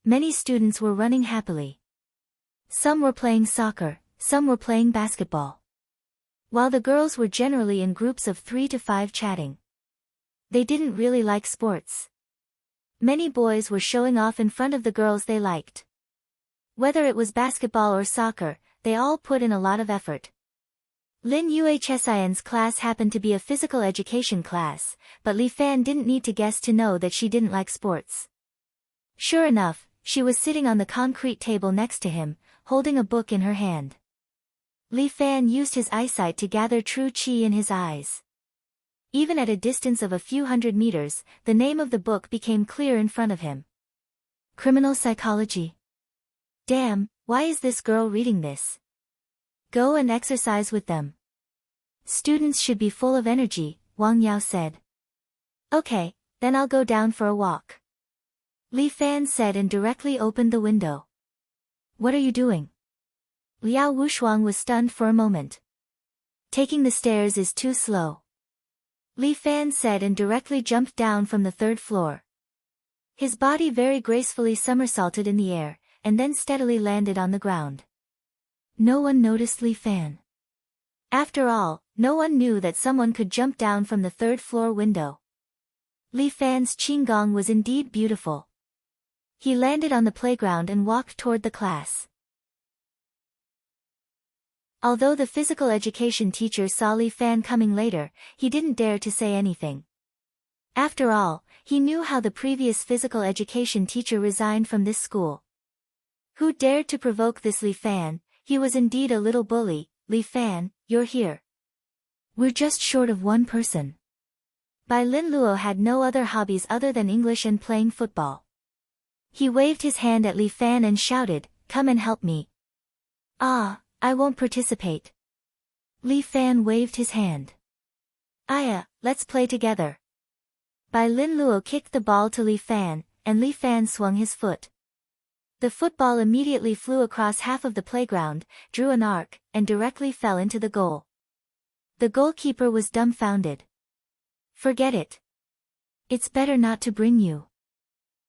Many students were running happily. Some were playing soccer, some were playing basketball. While the girls were generally in groups of 3 to 5 chatting. They didn't really like sports. Many boys were showing off in front of the girls they liked. Whether it was basketball or soccer, they all put in a lot of effort. Lin Yuhsin's class happened to be a physical education class, but Li Fan didn't need to guess to know that she didn't like sports. Sure enough, she was sitting on the concrete table next to him, holding a book in her hand. Li Fan used his eyesight to gather true qi in his eyes. Even at a distance of a few hundred meters, the name of the book became clear in front of him. Criminal Psychology. Damn, why is this girl reading this? Go and exercise with them. Students should be full of energy, Wang Yao said. Okay, then I'll go down for a walk. Li Fan said and directly opened the window. What are you doing? Liao Wushuang was stunned for a moment. Taking the stairs is too slow. Li Fan said and directly jumped down from the 3rd floor. His body very gracefully somersaulted in the air, and then steadily landed on the ground. No one noticed Li Fan. After all, no one knew that someone could jump down from the 3rd floor window. Li Fan's qigong was indeed beautiful. He landed on the playground and walked toward the class. Although the physical education teacher saw Li Fan coming later, he didn't dare to say anything. After all, he knew how the previous physical education teacher resigned from this school. Who dared to provoke this Li Fan? He was indeed a little bully. Li Fan, you're here. We're just short of one person. Bai Lin Luo had no other hobbies other than English and playing football. He waved his hand at Li Fan and shouted, "Come and help me." "Ah, I won't participate." Li Fan waved his hand. "Aya, let's play together." Bai Lin Luo kicked the ball to Li Fan, and Li Fan swung his foot. The football immediately flew across half of the playground, drew an arc, and directly fell into the goal. The goalkeeper was dumbfounded. "Forget it. It's better not to bring you."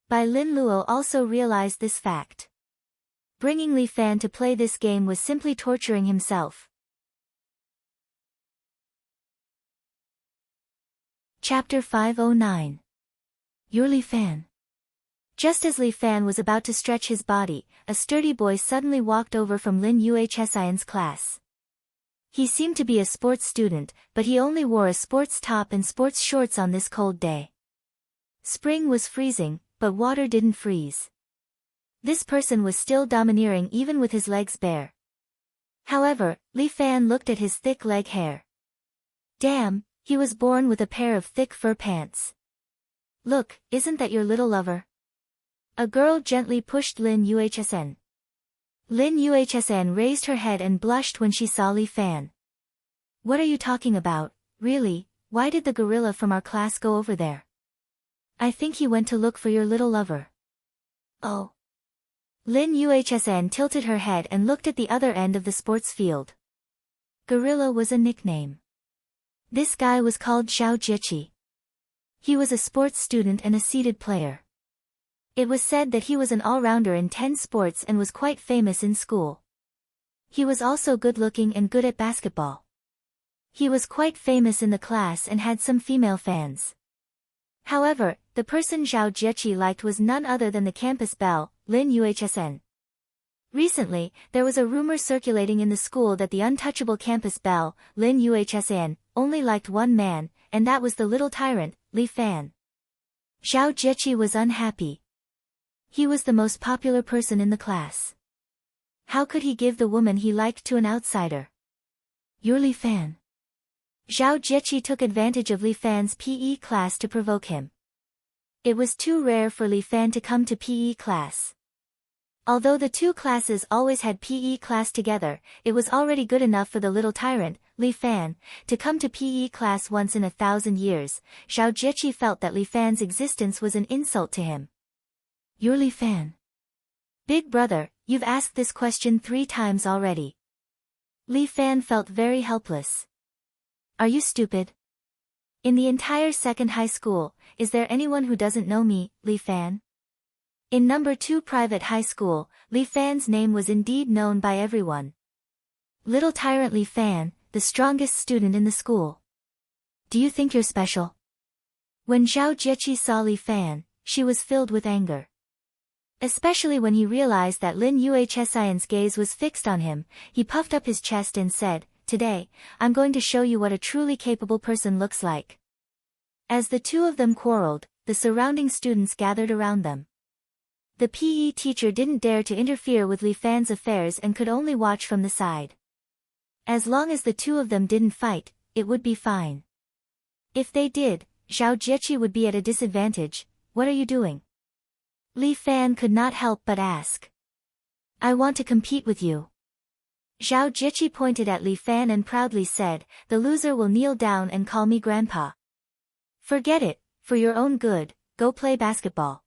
Bai Lin Luo also realized this fact. Bringing Li Fan to play this game was simply torturing himself. Chapter 509. You're Li Fan. Just as Li Fan was about to stretch his body, a sturdy boy suddenly walked over from Lin Yuhsian's class. He seemed to be a sports student, but he only wore a sports top and sports shorts on this cold day. Spring was freezing, but water didn't freeze. This person was still domineering even with his legs bare. However, Li Fan looked at his thick leg hair. Damn, he was born with a pair of thick fur pants. Look, isn't that your little lover? A girl gently pushed Lin Yuhsian. Lin Yuhsian raised her head and blushed when she saw Li Fan. What are you talking about, really? Why did the gorilla from our class go over there? I think he went to look for your little lover. Oh. Lin Yuhsian tilted her head and looked at the other end of the sports field. Gorilla was a nickname. This guy was called Xiao Jieqi. He was a sports student and a seated player. It was said that he was an all-rounder in 10 sports and was quite famous in school. He was also good-looking and good at basketball. He was quite famous in the class and had some female fans. However, the person Xiao Jieqi liked was none other than the campus belle, Lin Yuhsian. Recently, there was a rumor circulating in the school that the untouchable campus belle, Lin Yuhsian, only liked one man, and that was the little tyrant, Li Fan. Xiao Jieqi was unhappy. He was the most popular person in the class. How could he give the woman he liked to an outsider? You're Li Fan. Xiao Jieqi took advantage of Li Fan's PE class to provoke him. It was too rare for Li Fan to come to PE class. Although the two classes always had PE class together, it was already good enough for the little tyrant, Li Fan, to come to PE class once in 1,000 years. Xiao Jieqi felt that Li Fan's existence was an insult to him. You're Li Fan. Big brother, you've asked this question 3 times already. Li Fan felt very helpless. Are you stupid? In the entire second high school, is there anyone who doesn't know me, Li Fan? In number 2 private high school, Li Fan's name was indeed known by everyone. Little tyrant Li Fan, the strongest student in the school. Do you think you're special? When Xiao Jieqi saw Li Fan, she was filled with anger. Especially when he realized that Lin Yuhsian's gaze was fixed on him, he puffed up his chest and said, "Today, I'm going to show you what a truly capable person looks like." As the two of them quarreled, the surrounding students gathered around them. The PE teacher didn't dare to interfere with Li Fan's affairs and could only watch from the side. As long as the two of them didn't fight, it would be fine. If they did, Xiao Jieqi would be at a disadvantage. What are you doing? Li Fan could not help but ask. I want to compete with you. Zhao Jieqi pointed at Li Fan and proudly said, the loser will kneel down and call me grandpa. Forget it, for your own good, go play basketball.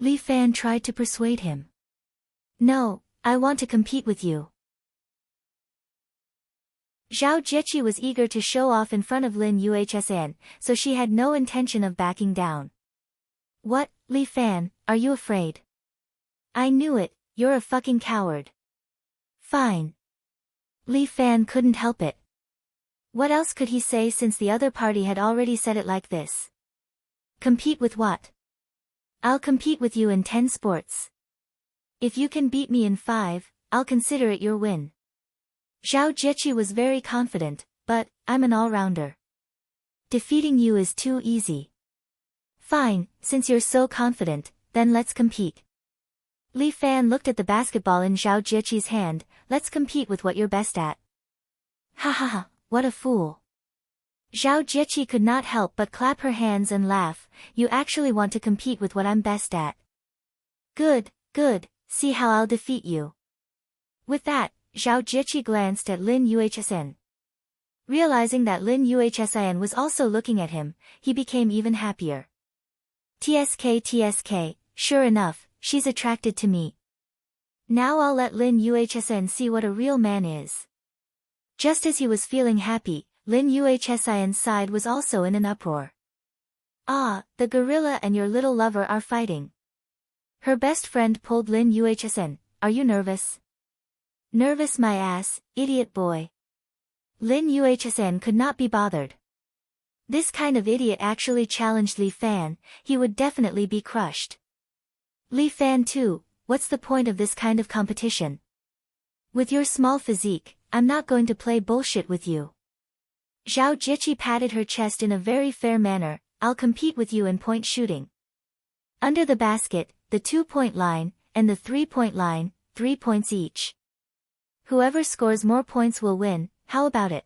Li Fan tried to persuade him. No, I want to compete with you. Zhao Jieqi was eager to show off in front of Lin Yuhsan, so she had no intention of backing down. What, Li Fan, are you afraid? I knew it, you're a fucking coward. Fine. Li Fan couldn't help it. What else could he say since the other party had already said it like this? Compete with what? I'll compete with you in 10 sports. If you can beat me in 5, I'll consider it your win. Zhao Jieqi was very confident, but, I'm an all-rounder. Defeating you is too easy. Fine, since you're so confident, then let's compete. Li Fan looked at the basketball in Zhao Jieqi's hand, let's compete with what you're best at. Ha ha ha, what a fool. Zhao Jieqi could not help but clap her hands and laugh, you actually want to compete with what I'm best at. Good, good, see how I'll defeat you. With that, Zhao Jieqi glanced at Lin Yuhsan. Realizing that Lin Yuhsan was also looking at him, he became even happier. TSK, sure enough, she's attracted to me. Now I'll let Lin Yuhsan see what a real man is. Just as he was feeling happy, Lin Yuhsan's side was also in an uproar. Ah, the gorilla and your little lover are fighting. Her best friend pulled Lin Yuhsan, are you nervous? Nervous my ass, idiot boy. Lin Yuhsan could not be bothered. This kind of idiot actually challenged Li Fan, he would definitely be crushed. Li Fan too, what's the point of this kind of competition? With your small physique, I'm not going to play bullshit with you. Zhao Jieqi patted her chest in a very fair manner, I'll compete with you in point shooting. Under the basket, the 2-point line, and the 3-point line, 3 points each. Whoever scores more points will win, how about it?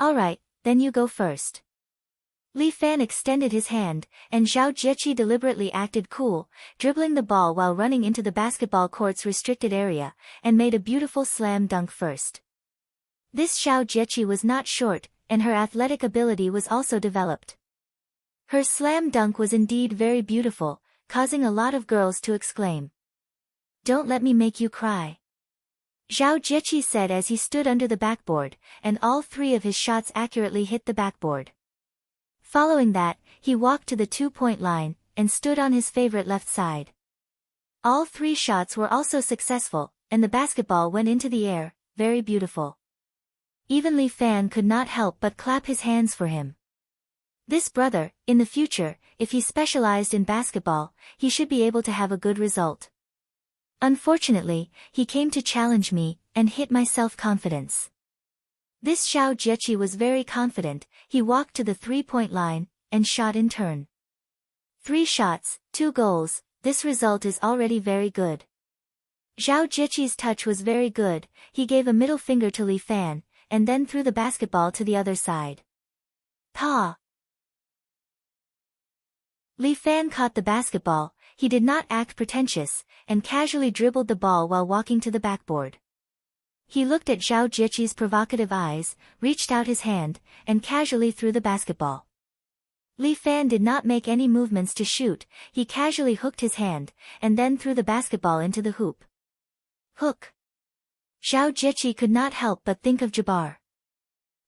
Alright, then you go first. Li Fan extended his hand, and Zhao Jieqi deliberately acted cool, dribbling the ball while running into the basketball court's restricted area, and made a beautiful slam dunk first. This Zhao Jieqi was not short, and her athletic ability was also developed. Her slam dunk was indeed very beautiful, causing a lot of girls to exclaim. Don't let me make you cry. Zhao Jieqi said as he stood under the backboard, and all 3 of his shots accurately hit the backboard. Following that, he walked to the 2-point line, and stood on his favorite left side. All 3 shots were also successful, and the basketball went into the air, very beautiful. Even Li Fan could not help but clap his hands for him. This brother, in the future, if he specialized in basketball, he should be able to have a good result. Unfortunately, he came to challenge me, and hit my self-confidence. This Zhao Jieqi was very confident, he walked to the 3-point line, and shot in turn. 3 shots, 2 goals, this result is already very good. Zhao Jieqi's touch was very good, he gave a middle finger to Li Fan, and then threw the basketball to the other side. Pa! Li Fan caught the basketball, he did not act pretentious, and casually dribbled the ball while walking to the backboard. He looked at Zhao Jieqi's provocative eyes, reached out his hand, and casually threw the basketball. Li Fan did not make any movements to shoot, he casually hooked his hand, and then threw the basketball into the hoop. Hook! Zhao Jieqi could not help but think of Jabbar.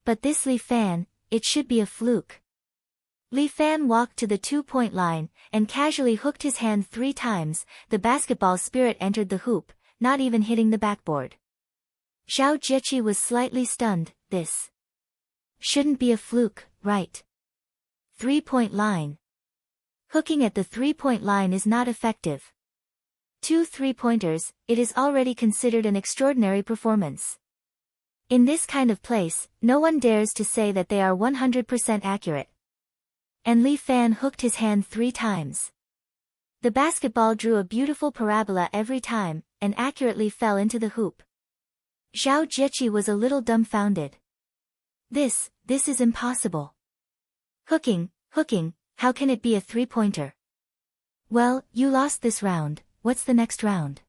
But this Li Fan, it should be a fluke. Li Fan walked to the 2-point line, and casually hooked his hand 3 times, the basketball spirit entered the hoop, not even hitting the backboard. Zhao Jieqi was slightly stunned, this shouldn't be a fluke, right? 3-point line. Hooking at the 3-point line is not effective. 2 3-pointers, it is already considered an extraordinary performance. In this kind of place, no one dares to say that they are 100% accurate. And Li Fan hooked his hand 3 times. The basketball drew a beautiful parabola every time, and accurately fell into the hoop. Zhao Jieqi was a little dumbfounded. This is impossible. Hooking, how can it be a 3-pointer? Well, you lost this round, what's the next round?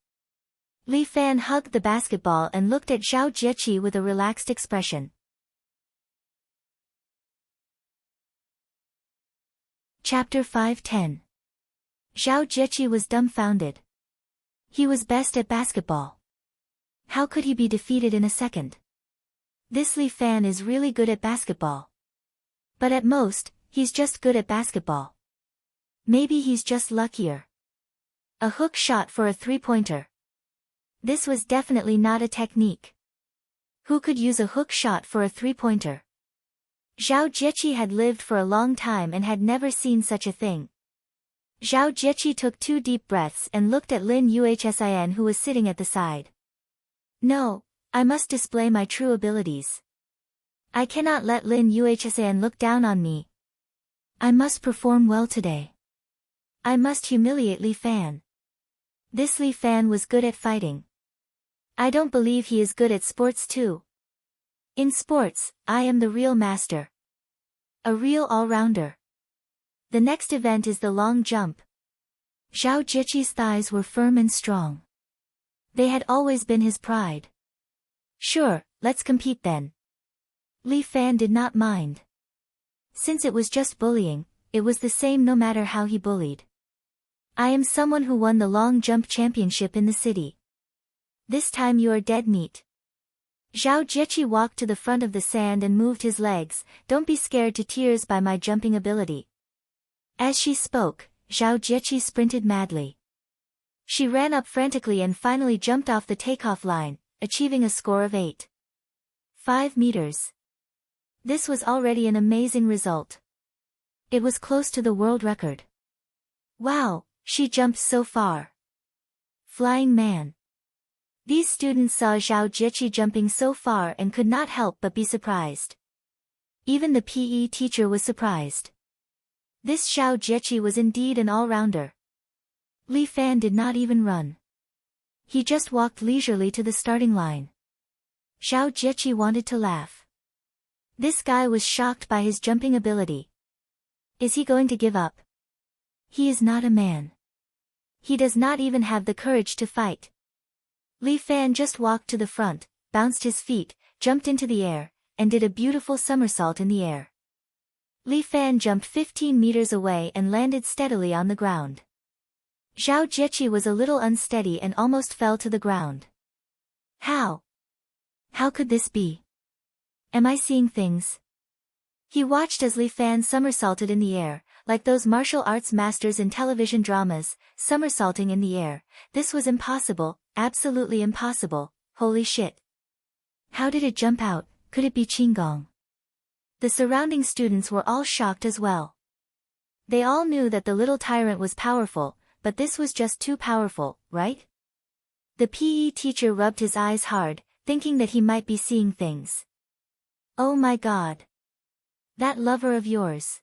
Li Fan hugged the basketball and looked at Zhao Jieqi with a relaxed expression. Chapter 5:10. Zhao Jieqi was dumbfounded. He was best at basketball. How could he be defeated in a second? This Li Fan is really good at basketball. But at most, he's just good at basketball. Maybe he's just luckier. A hook shot for a three-pointer. This was definitely not a technique. Who could use a hook shot for a three-pointer? Zhao Jieqi had lived for a long time and had never seen such a thing. Zhao Jieqi took 2 deep breaths and looked at Lin Yuhsin, who was sitting at the side. No, I must display my true abilities. I cannot let Lin Yuhsin look down on me. I must perform well today. I must humiliate Li Fan. This Li Fan was good at fighting. I don't believe he is good at sports too. In sports, I am the real master. A real all-rounder. The next event is the long jump. Zhao Jieqi's thighs were firm and strong. They had always been his pride. Sure, let's compete then. Li Fan did not mind. Since it was just bullying, it was the same no matter how he bullied. I am someone who won the long jump championship in the city. This time you are dead meat. Zhao Jieqi walked to the front of the sand and moved his legs. Don't be scared to tears by my jumping ability. As she spoke, Zhao Jieqi sprinted madly. She ran up frantically and finally jumped off the takeoff line, achieving a score of 8.5 meters. This was already an amazing result. It was close to the world record. Wow, she jumped so far. Flying man. These students saw Zhao Jieqi jumping so far and could not help but be surprised. Even the PE teacher was surprised. This Zhao Jieqi was indeed an all-rounder. Li Fan did not even run. He just walked leisurely to the starting line. Zhao Jieqi wanted to laugh. This guy was shocked by his jumping ability. Is he going to give up? He is not a man. He does not even have the courage to fight. Li Fan just walked to the front, bounced his feet, jumped into the air, and did a beautiful somersault in the air. Li Fan jumped 15 meters away and landed steadily on the ground. Zhao Jieqi was a little unsteady and almost fell to the ground. How? How could this be? Am I seeing things? He watched as Li Fan somersaulted in the air, like those martial arts masters in television dramas, somersaulting in the air. This was impossible, absolutely impossible, holy shit. How did it jump out? Could it be Qinggong? The surrounding students were all shocked as well. They all knew that the little tyrant was powerful, but this was just too powerful, right? The PE teacher rubbed his eyes hard, thinking that he might be seeing things. Oh my god. That lover of yours.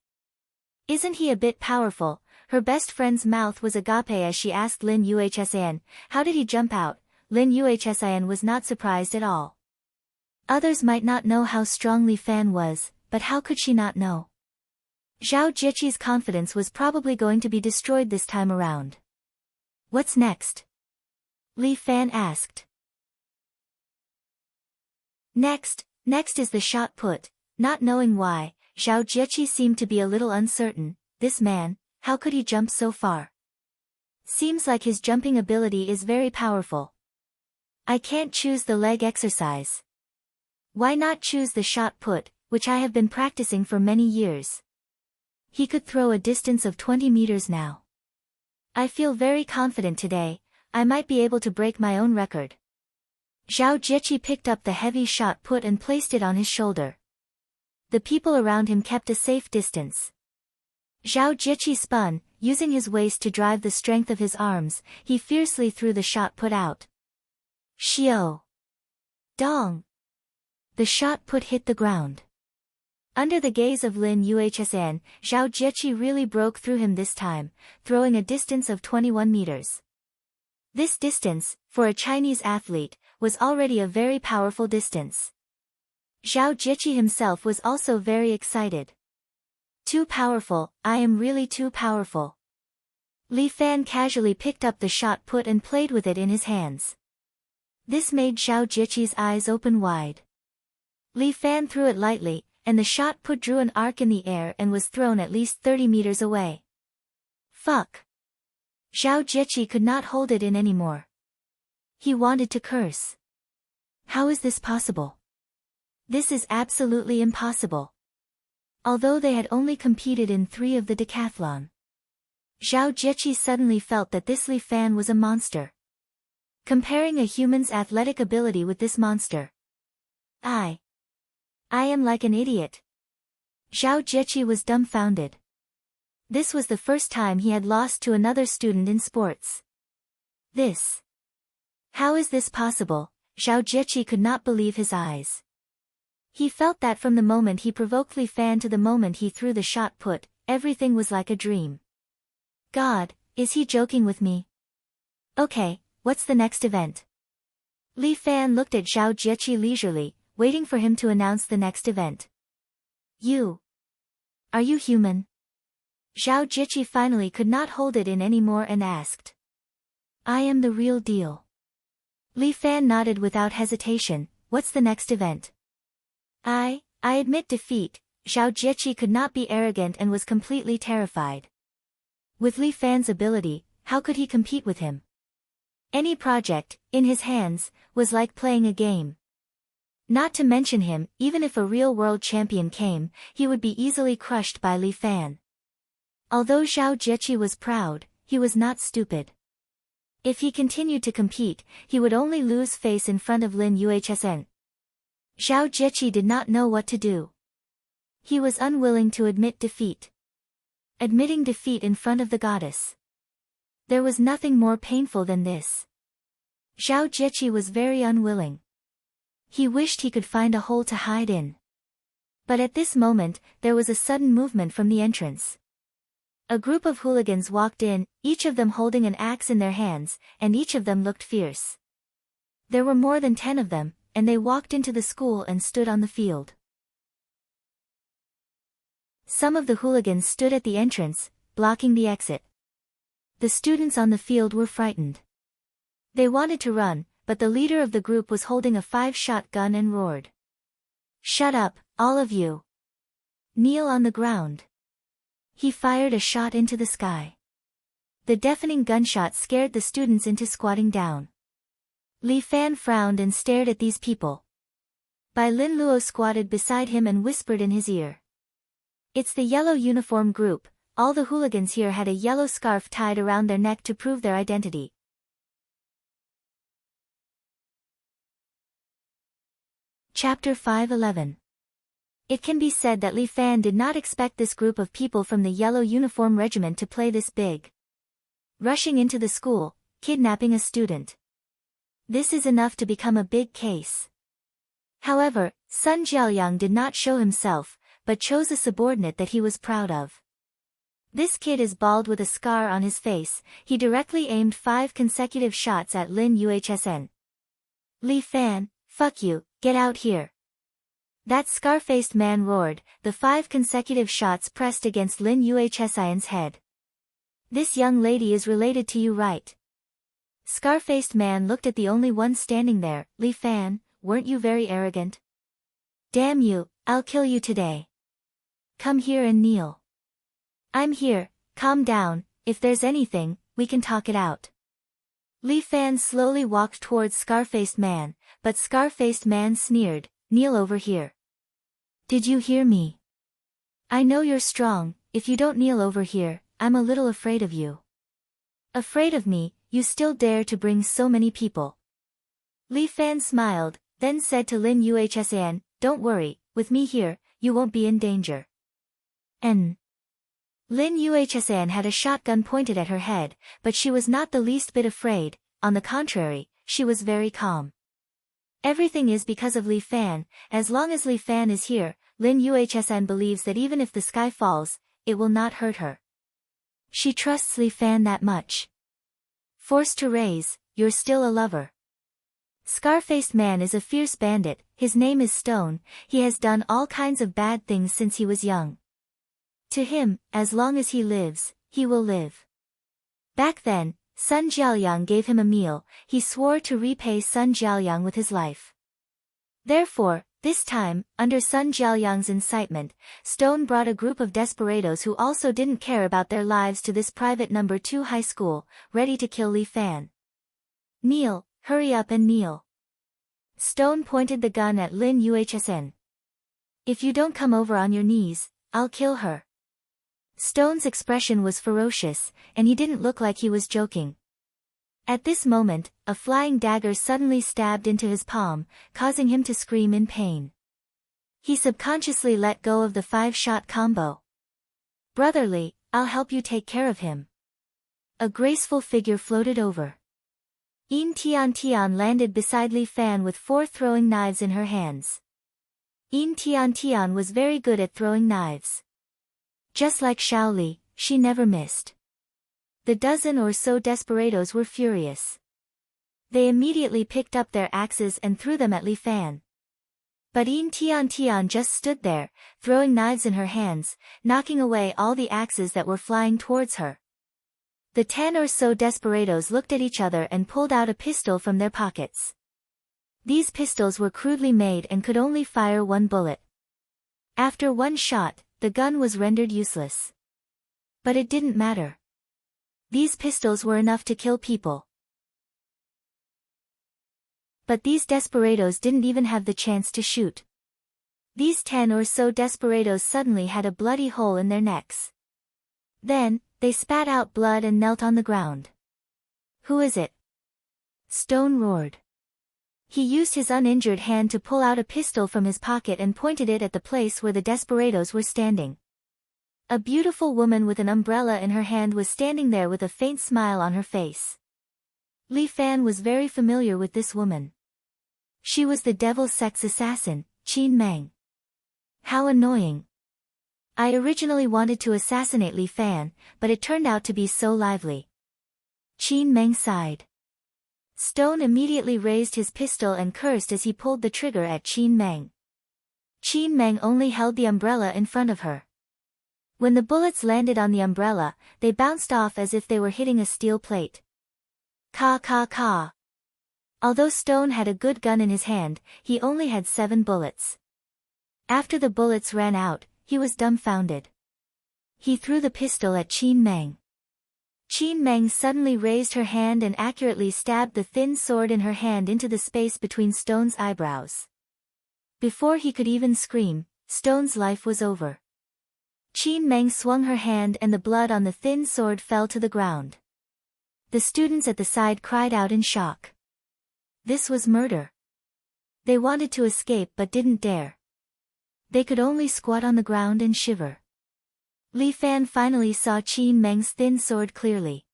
Isn't he a bit powerful? Her best friend's mouth was agape as she asked Lin Yuhsin, how did he jump out? Lin Yuhsin was not surprised at all. Others might not know how strong Li Fan was, but how could she not know? Zhao Jieqi's confidence was probably going to be destroyed this time around. What's next? Li Fan asked. Next is the shot put. Not knowing why, Zhao Jieqi seemed to be a little uncertain. This man, how could he jump so far? Seems like his jumping ability is very powerful. I can't choose the leg exercise. Why not choose the shot put, which I have been practicing for many years? He could throw a distance of 20 meters now. I feel very confident today. I might be able to break my own record. Zhao Jieqi picked up the heavy shot put and placed it on his shoulder. The people around him kept a safe distance. Zhao Jieqi spun, using his waist to drive the strength of his arms. He fiercely threw the shot put out. Xiao! Dong! The shot put hit the ground. Under the gaze of Lin Yuhsin, Zhao Jieqi really broke through him this time, throwing a distance of 21 meters. This distance, for a Chinese athlete, was already a very powerful distance. Zhao Jieqi himself was also very excited. Too powerful, I am really too powerful. Li Fan casually picked up the shot put and played with it in his hands. This made Zhao Jieqi's eyes open wide. Li Fan threw it lightly, and the shot put drew an arc in the air and was thrown at least 30 meters away. Fuck. Zhao Jieqi could not hold it in anymore. He wanted to curse. How is this possible? This is absolutely impossible. Although they had only competed in 3 of the decathlon, Zhao Jieqi suddenly felt that this Li Fan was a monster. Comparing a human's athletic ability with this monster. I am like an idiot. Zhao Jieqi was dumbfounded. This was the first time he had lost to another student in sports. How is this possible? Zhao Jieqi could not believe his eyes. He felt that from the moment he provoked Li Fan to the moment he threw the shot put, everything was like a dream. God, is he joking with me? Okay, what's the next event? Li Fan looked at Zhao Jieqi leisurely, waiting for him to announce the next event. Are you human? Zhao Jieqi finally could not hold it in anymore and asked. I am the real deal. Li Fan nodded without hesitation. What's the next event? I admit defeat. Zhao Jieqi could not be arrogant and was completely terrified. With Li Fan's ability, how could he compete with him? Any project, in his hands, was like playing a game. Not to mention him, even if a real world champion came, he would be easily crushed by Li Fan. Although Zhao Jieqi was proud, he was not stupid. If he continued to compete, he would only lose face in front of Lin Yuhsn. Zhao Jieqi did not know what to do. He was unwilling to admit defeat. Admitting defeat in front of the goddess. There was nothing more painful than this. Zhao Jieqi was very unwilling. He wished he could find a hole to hide in. But at this moment, there was a sudden movement from the entrance. A group of hooligans walked in, each of them holding an axe in their hands, and each of them looked fierce. There were more than 10 of them, and they walked into the school and stood on the field. Some of the hooligans stood at the entrance, blocking the exit. The students on the field were frightened. They wanted to run, but the leader of the group was holding a 5-shot gun and roared. Shut up, all of you. Kneel on the ground. He fired a shot into the sky. The deafening gunshot scared the students into squatting down. Li Fan frowned and stared at these people. Bai Lin Luo squatted beside him and whispered in his ear. It's the yellow uniform group. All the hooligans here had a yellow scarf tied around their neck to prove their identity. Chapter 5:11. It can be said that Li Fan did not expect this group of people from the yellow uniform regiment to play this big. Rushing into the school, kidnapping a student. This is enough to become a big case. However, Sun Jiaoyang did not show himself, but chose a subordinate that he was proud of. This kid is bald with a scar on his face. He directly aimed 5 consecutive shots at Lin Yuhsn. Li Fan, fuck you, get out here. That scar-faced man roared. The 5 consecutive shots pressed against Lin Yuhsn's head. This young lady is related to you, right? Scar-faced man looked at the only one standing there. Li Fan, weren't you very arrogant? Damn you, I'll kill you today. Come here and kneel. I'm here, calm down, if there's anything, we can talk it out. Li Fan slowly walked towards Scar-faced man, but Scar-faced man sneered, kneel over here. Did you hear me? I know you're strong. If you don't kneel over here, I'm a little afraid of you. Afraid of me? You still dare to bring so many people. Li Fan smiled, then said to Lin Yuhsn, don't worry, with me here, you won't be in danger. Lin Yuhsn had a shotgun pointed at her head, but she was not the least bit afraid. On the contrary, she was very calm. Everything is because of Li Fan. As long as Li Fan is here, Lin Yuhsn believes that even if the sky falls, it will not hurt her. She trusts Li Fan that much. Forced to raise, you're still a lover. Scar-faced man is a fierce bandit. His name is Stone. He has done all kinds of bad things since he was young. To him, as long as he lives, he will live. Back then, Sun Jiaoliang gave him a meal. He swore to repay Sun Jiaoliang with his life. Therefore, this time, under Sun Jiaoliang's incitement, Stone brought a group of desperados who also didn't care about their lives to this private number 2 high school, ready to kill Li Fan. Kneel, hurry up and kneel. Stone pointed the gun at Lin Yuhsn. If you don't come over on your knees, I'll kill her. Stone's expression was ferocious, and he didn't look like he was joking. At this moment, a flying dagger suddenly stabbed into his palm, causing him to scream in pain. He subconsciously let go of the 5-shot combo. Brotherly, I'll help you take care of him. A graceful figure floated over. Yin Tian landed beside Li Fan with 4 throwing knives in her hands. Yin Tian was very good at throwing knives. Just like Xiao Li, she never missed. The dozen or so desperados were furious. They immediately picked up their axes and threw them at Li Fan. But Yin Tian just stood there, throwing knives in her hands, knocking away all the axes that were flying towards her. The 10 or so desperados looked at each other and pulled out a pistol from their pockets. These pistols were crudely made and could only fire 1 bullet. After 1 shot, the gun was rendered useless. But it didn't matter. These pistols were enough to kill people. But these desperados didn't even have the chance to shoot. These 10 or so desperados suddenly had a bloody hole in their necks. Then, they spat out blood and knelt on the ground. Who is it? Stone roared. He used his uninjured hand to pull out a pistol from his pocket and pointed it at the place where the desperados were standing. A beautiful woman with an umbrella in her hand was standing there with a faint smile on her face. Li Fan was very familiar with this woman. She was the devil's sex assassin, Qin Meng. How annoying. I originally wanted to assassinate Li Fan, but it turned out to be so lively. Qin Meng sighed. Stone immediately raised his pistol and cursed as he pulled the trigger at Qin Meng. Qin Meng only held the umbrella in front of her. When the bullets landed on the umbrella, they bounced off as if they were hitting a steel plate. Ka ka ka. Although Stone had a good gun in his hand, he only had 7 bullets. After the bullets ran out, he was dumbfounded. He threw the pistol at Qin Meng. Qin Meng suddenly raised her hand and accurately stabbed the thin sword in her hand into the space between Stone's eyebrows. Before he could even scream, Stone's life was over. Qin Meng swung her hand and the blood on the thin sword fell to the ground. The students at the side cried out in shock. This was murder. They wanted to escape but didn't dare. They could only squat on the ground and shiver. Li Fan finally saw Qin Meng's thin sword clearly.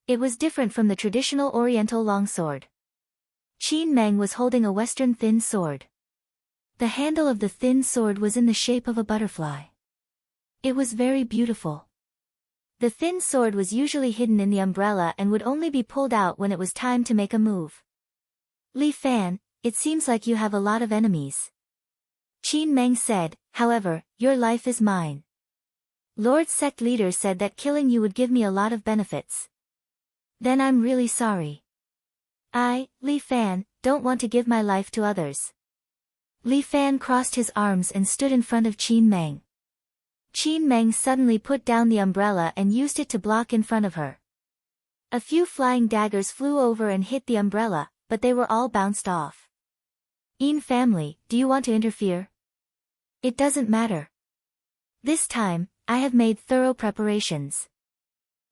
It was different from the traditional Oriental longsword. Qin Meng was holding a Western thin sword. The handle of the thin sword was in the shape of a butterfly. It was very beautiful. The thin sword was usually hidden in the umbrella and would only be pulled out when it was time to make a move. Li Fan, it seems like you have a lot of enemies. Qin Meng said, however, your life is mine. Lord Sect Leader said that killing you would give me a lot of benefits. Then I'm really sorry. I, Li Fan, don't want to give my life to others. Li Fan crossed his arms and stood in front of Qin Meng. Qin Meng suddenly put down the umbrella and used it to block in front of her. A few flying daggers flew over and hit the umbrella, but they were all bounced off. Yin family, do you want to interfere? It doesn't matter. This time, I have made thorough preparations.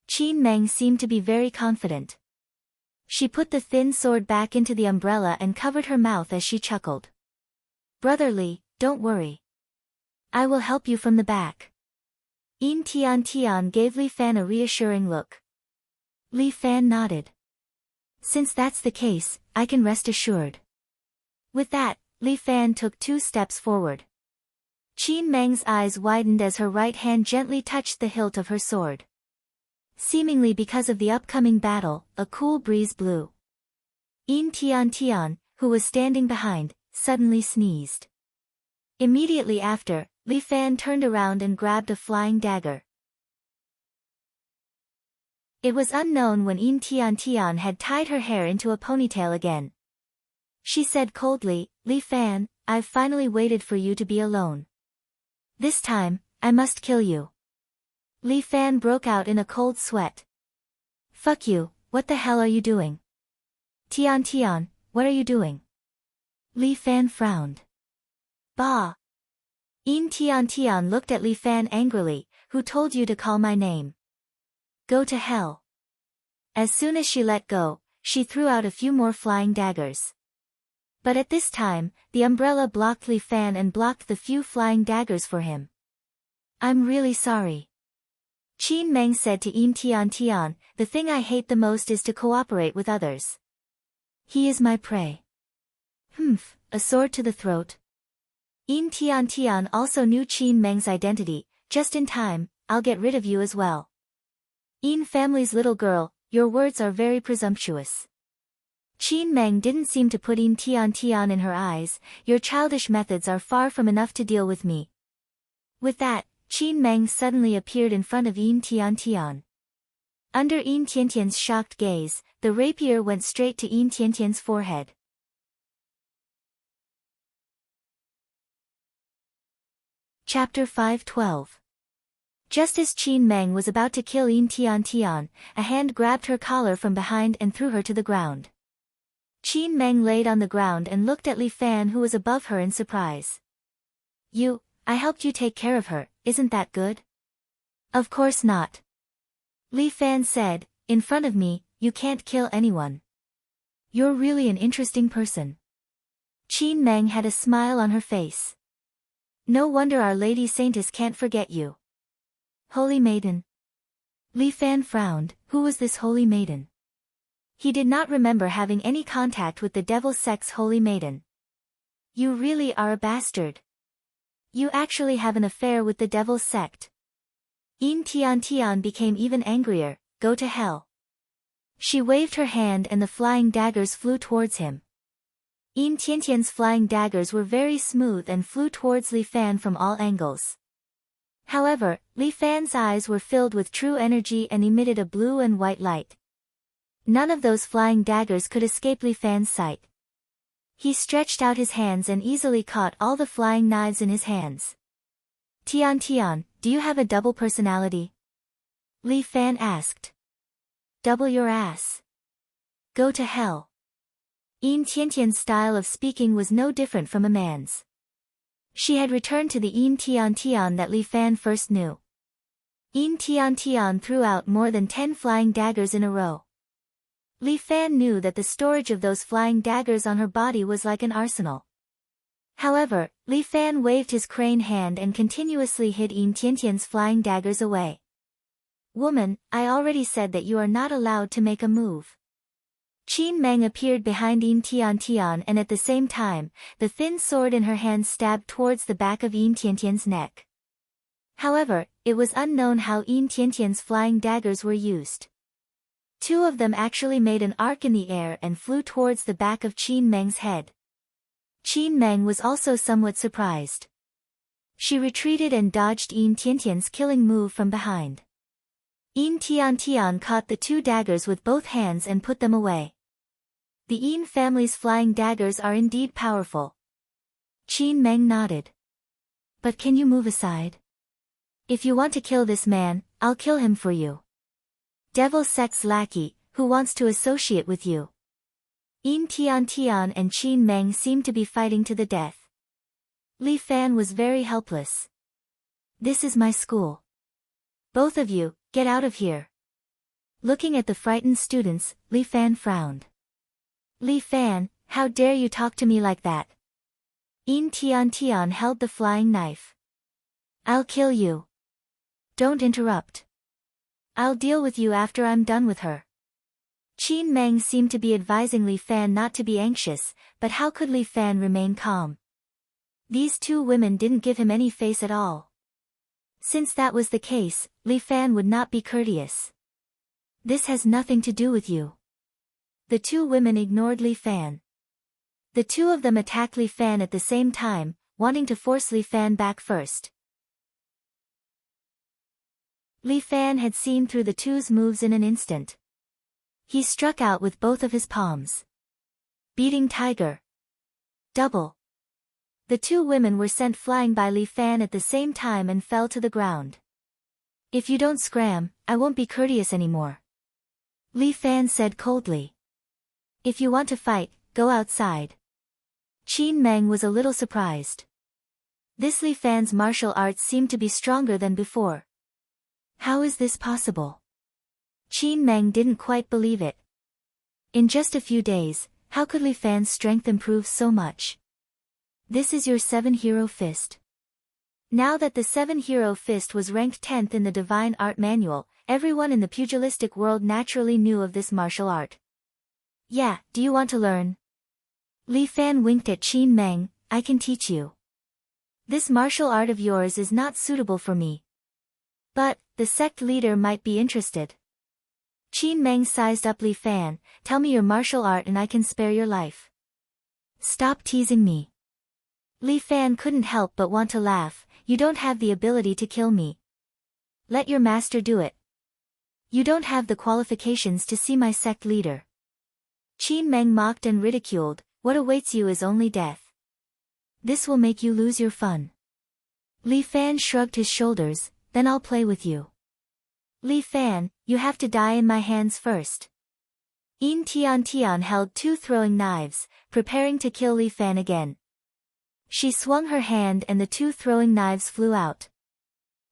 Qin Meng seemed to be very confident. She put the thin sword back into the umbrella and covered her mouth as she chuckled. Brotherly, don't worry. I will help you from the back. Yin Tian gave Li Fan a reassuring look. Li Fan nodded. Since that's the case, I can rest assured. With that, Li Fan took 2 steps forward. Qin Meng's eyes widened as her right hand gently touched the hilt of her sword. Seemingly because of the upcoming battle, a cool breeze blew. Yin Tian, who was standing behind, suddenly sneezed. Immediately after, Li Fan turned around and grabbed a flying dagger. It was unknown when Yin Tian Tian had tied her hair into a ponytail again. She said coldly, Li Fan, I've finally waited for you to be alone. This time, I must kill you. Li Fan broke out in a cold sweat. Fuck you, what the hell are you doing? Tian Tian, what are you doing? Li Fan frowned. Bah! Yin Tian Tian looked at Li Fan angrily, who told you to call my name? Go to hell. As soon as she let go, she threw out a few more flying daggers. But at this time, the umbrella blocked Li Fan and blocked the few flying daggers for him. I'm really sorry. Qin Meng said to Yin Tian Tian, the thing I hate the most is to cooperate with others. He is my prey. Humph, a sword to the throat. Yin Tian Tian also knew Qin Meng's identity. Just in time, I'll get rid of you as well. Yin family's little girl, your words are very presumptuous. Qin Meng didn't seem to put Yin Tian Tian in her eyes. Your childish methods are far from enough to deal with me. With that, Qin Meng suddenly appeared in front of Yin Tian Tian. Under Yin Tiantian's shocked gaze, the rapier went straight to Yin Tiantian's forehead. Chapter 5:12. Just as Qin Meng was about to kill Yin Tian Tian, a hand grabbed her collar from behind and threw her to the ground. Qin Meng laid on the ground and looked at Li Fan, who was above her, in surprise. I helped you take care of her, isn't that good? Of course not. Li Fan said, in front of me, you can't kill anyone. You're really an interesting person. Qin Meng had a smile on her face. No wonder Our Lady Saintess can't forget you. Holy Maiden. Li Fan frowned. Who was this Holy Maiden? He did not remember having any contact with the Devil's Sect's Holy Maiden. You really are a bastard. You actually have an affair with the Devil's Sect. Yin Tian Tian became even angrier. Go to hell. She waved her hand and the flying daggers flew towards him. Yin Tiantian's flying daggers were very smooth and flew towards Li Fan from all angles. However, Li Fan's eyes were filled with true energy and emitted a blue and white light. None of those flying daggers could escape Li Fan's sight. He stretched out his hands and easily caught all the flying knives in his hands. Tian Tian, do you have a double personality? Li Fan asked. Double your ass. Go to hell. Yin Tiantian's style of speaking was no different from a man's. She had returned to the Yin Tian Tian that Li Fan first knew. Yin Tian Tian threw out more than 10 flying daggers in a row. Li Fan knew that the storage of those flying daggers on her body was like an arsenal. However, Li Fan waved his crane hand and continuously hid Yin Tiantian's flying daggers away. Woman, I already said that you are not allowed to make a move. Qin Meng appeared behind Yin Tian Tian and at the same time, the thin sword in her hand stabbed towards the back of Yin Tiantian's neck. However, it was unknown how Yin Tiantian's flying daggers were used. 2 of them actually made an arc in the air and flew towards the back of Qin Meng's head. Qin Meng was also somewhat surprised. She retreated and dodged Yin Tiantian's killing move from behind. Yin Tian Tian caught the 2 daggers with both hands and put them away. The Yin family's flying daggers are indeed powerful. Qin Meng nodded. But can you move aside? If you want to kill this man, I'll kill him for you. Devil Sect's lackey, who wants to associate with you. Yin Tian Tian and Qin Meng seemed to be fighting to the death. Li Fan was very helpless. This is my school. Both of you, get out of here. Looking at the frightened students, Li Fan frowned. Li Fan, how dare you talk to me like that? Yin Tian Tian held the flying knife. I'll kill you. Don't interrupt. I'll deal with you after I'm done with her. Qin Meng seemed to be advising Li Fan not to be anxious, but how could Li Fan remain calm? These 2 women didn't give him any face at all. Since that was the case, Li Fan would not be courteous. This has nothing to do with you. The 2 women ignored Li Fan. The 2 of them attacked Li Fan at the same time, wanting to force Li Fan back first. Li Fan had seen through the two's moves in an instant. He struck out with both of his palms. Beating tiger. Double. The two women were sent flying by Li Fan at the same time and fell to the ground. If you don't scram, I won't be courteous anymore. Li Fan said coldly. If you want to fight, go outside. Qin Meng was a little surprised. This Li Fan's martial arts seemed to be stronger than before. How is this possible? Qin Meng didn't quite believe it. In just a few days, how could Li Fan's strength improve so much? This is your 7-hero fist. Now that the 7-hero fist was ranked 10th in the Divine Art Manual, everyone in the pugilistic world naturally knew of this martial art. Yeah, do you want to learn? Li Fan winked at Qin Meng. I can teach you. This martial art of yours is not suitable for me. But, the sect leader might be interested. Qin Meng sized up Li Fan. Tell me your martial art and I can spare your life. Stop teasing me. Li Fan couldn't help but want to laugh. You don't have the ability to kill me. Let your master do it. You don't have the qualifications to see my sect leader. Qin Meng mocked and ridiculed. What awaits you is only death. This will make you lose your fun. Li Fan shrugged his shoulders. Then I'll play with you. Li Fan, you have to die in my hands first. Yin Tian held 2 throwing knives, preparing to kill Li Fan again. She swung her hand and the 2 throwing knives flew out.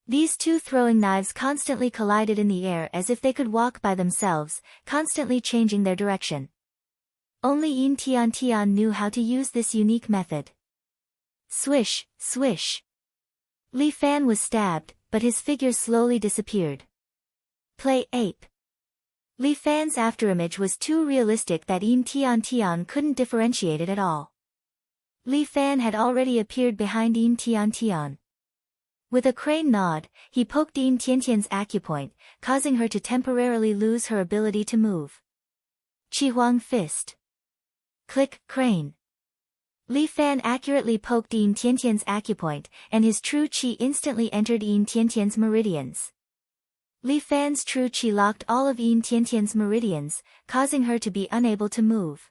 These 2 throwing knives constantly collided in the air as if they could walk by themselves, constantly changing their direction. Only Yin Tian knew how to use this unique method. Swish, swish. Li Fan was stabbed, but his figure slowly disappeared. Play ape. Li Fan's afterimage was too realistic that Yin Tian couldn't differentiate it at all. Li Fan had already appeared behind Yin Tian. With a crane nod, he poked Yin Tian's acupoint, causing her to temporarily lose her ability to move. Qi Huang fist. Click, crane. Li Fan accurately poked Yin Tian's acupoint, and his true qi instantly entered Yin Tian's meridians. Li Fan's true qi locked all of Yin Tian's meridians, causing her to be unable to move.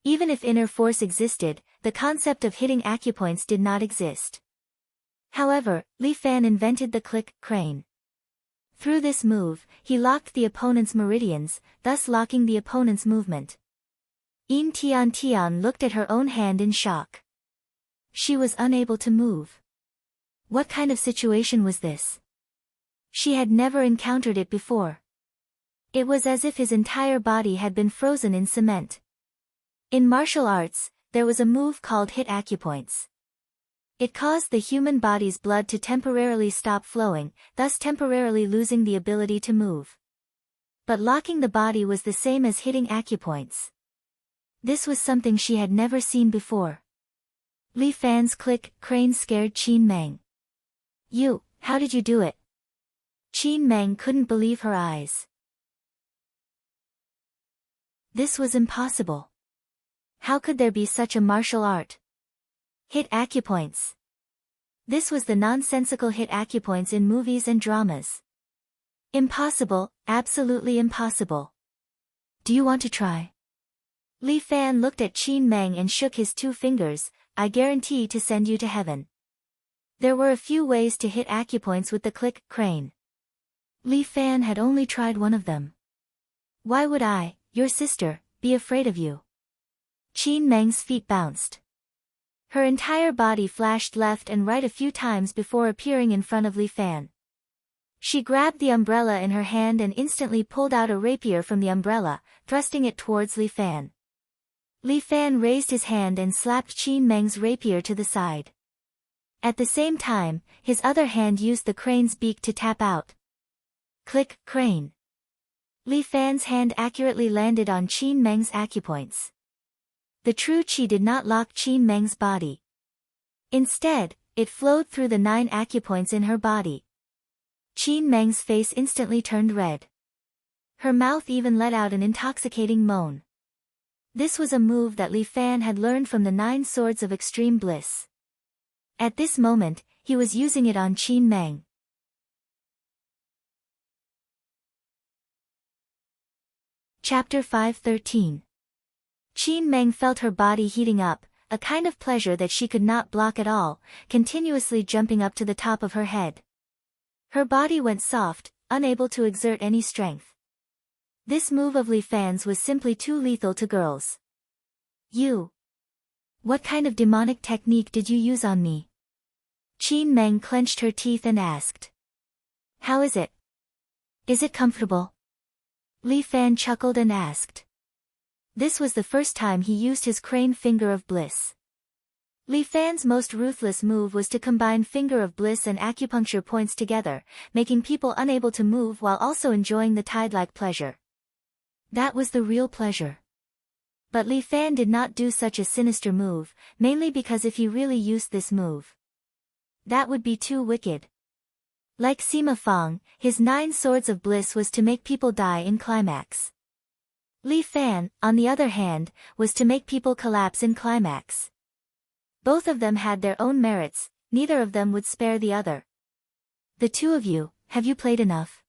Even if inner force existed, the concept of hitting acupoints did not exist. However, Li Fan invented the click, crane. Through this move, he locked the opponent's meridians, thus locking the opponent's movement. Yin Tian looked at her own hand in shock. She was unable to move. What kind of situation was this? She had never encountered it before. It was as if his entire body had been frozen in cement. In martial arts, there was a move called hit acupoints. It caused the human body's blood to temporarily stop flowing, thus temporarily losing the ability to move. But locking the body was the same as hitting acupoints. This was something she had never seen before. Li Fan's click, crane scared Qin Meng. How did you do it? Qin Meng couldn't believe her eyes. This was impossible. How could there be such a martial art? Hit acupoints. This was the nonsensical hit acupoints in movies and dramas. Impossible, absolutely impossible. Do you want to try? Li Fan looked at Qin Meng and shook his 2 fingers. I guarantee to send you to heaven. There were a few ways to hit acupoints with the click, crane. Li Fan had only tried one of them. Why would I, your sister, be afraid of you? Qin Meng's feet bounced. Her entire body flashed left and right a few times before appearing in front of Li Fan. She grabbed the umbrella in her hand and instantly pulled out a rapier from the umbrella, thrusting it towards Li Fan. Li Fan raised his hand and slapped Qin Meng's rapier to the side. At the same time, his other hand used the crane's beak to tap out. Click, crane. Li Fan's hand accurately landed on Qin Meng's acupoints. The true qi did not lock Qin Meng's body. Instead, it flowed through the 9 acupoints in her body. Qin Meng's face instantly turned red. Her mouth even let out an intoxicating moan. This was a move that Li Fan had learned from the 9 Swords of Extreme Bliss. At this moment, he was using it on Qin Meng. Chapter 5:13. Qin Meng felt her body heating up, a kind of pleasure that she could not block at all, continuously jumping up to the top of her head. Her body went soft, unable to exert any strength. This move of Li Fan's was simply too lethal to girls. You. What kind of demonic technique did you use on me? Qin Meng clenched her teeth and asked. How is it? Is it comfortable? Li Fan chuckled and asked. This was the first time he used his crane finger of bliss. Li Fan's most ruthless move was to combine finger of bliss and acupuncture points together, making people unable to move while also enjoying the tide-like pleasure. That was the real pleasure. But Li Fan did not do such a sinister move, mainly because if he really used this move, that would be too wicked. Like Sima Fang, his 9 swords of bliss was to make people die in climax. Li Fan, on the other hand, was to make people collapse in climax. Both of them had their own merits, neither of them would spare the other. The two of you, have you played enough?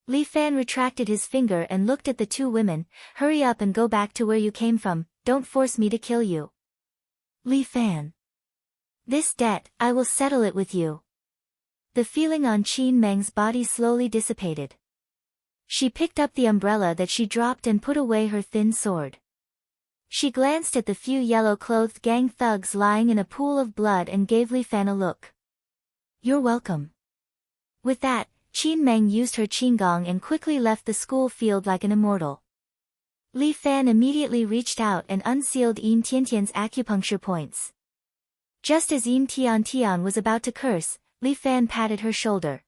Li Fan retracted his finger and looked at the two women. Hurry up and go back to where you came from, don't force me to kill you. Li Fan. This debt, I will settle it with you. The feeling on Qin Meng's body slowly dissipated. She picked up the umbrella that she dropped and put away her thin sword. She glanced at the few yellow-clothed gang thugs lying in a pool of blood and gave Li Fan a look. You're welcome. With that, Qin Meng used her qinggong and quickly left the school field like an immortal. Li Fan immediately reached out and unsealed Yin Tiantian's acupuncture points. Just as Yin Tiantian was about to curse, Li Fan patted her shoulder.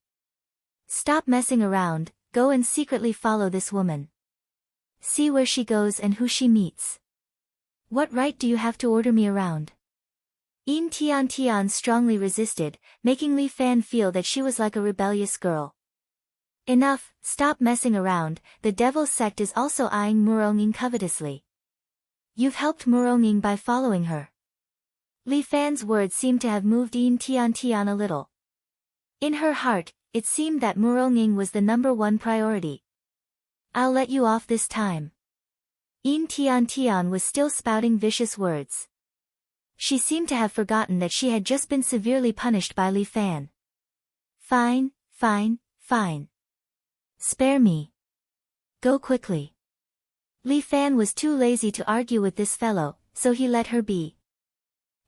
Stop messing around, go and secretly follow this woman. See where she goes and who she meets. What right do you have to order me around? Yin Tiantian strongly resisted, making Li Fan feel that she was like a rebellious girl. Enough, stop messing around, the Devil's Sect is also eyeing Muronging covetously. You've helped Muronging by following her. Li Fan's words seemed to have moved Yin Tiantian a little. In her heart, it seemed that Muronging was the #1 priority. I'll let you off this time. Yin Tiantian was still spouting vicious words. She seemed to have forgotten that she had just been severely punished by Li Fan. Fine, fine, fine. Spare me. Go quickly. Li Fan was too lazy to argue with this fellow, so he let her be.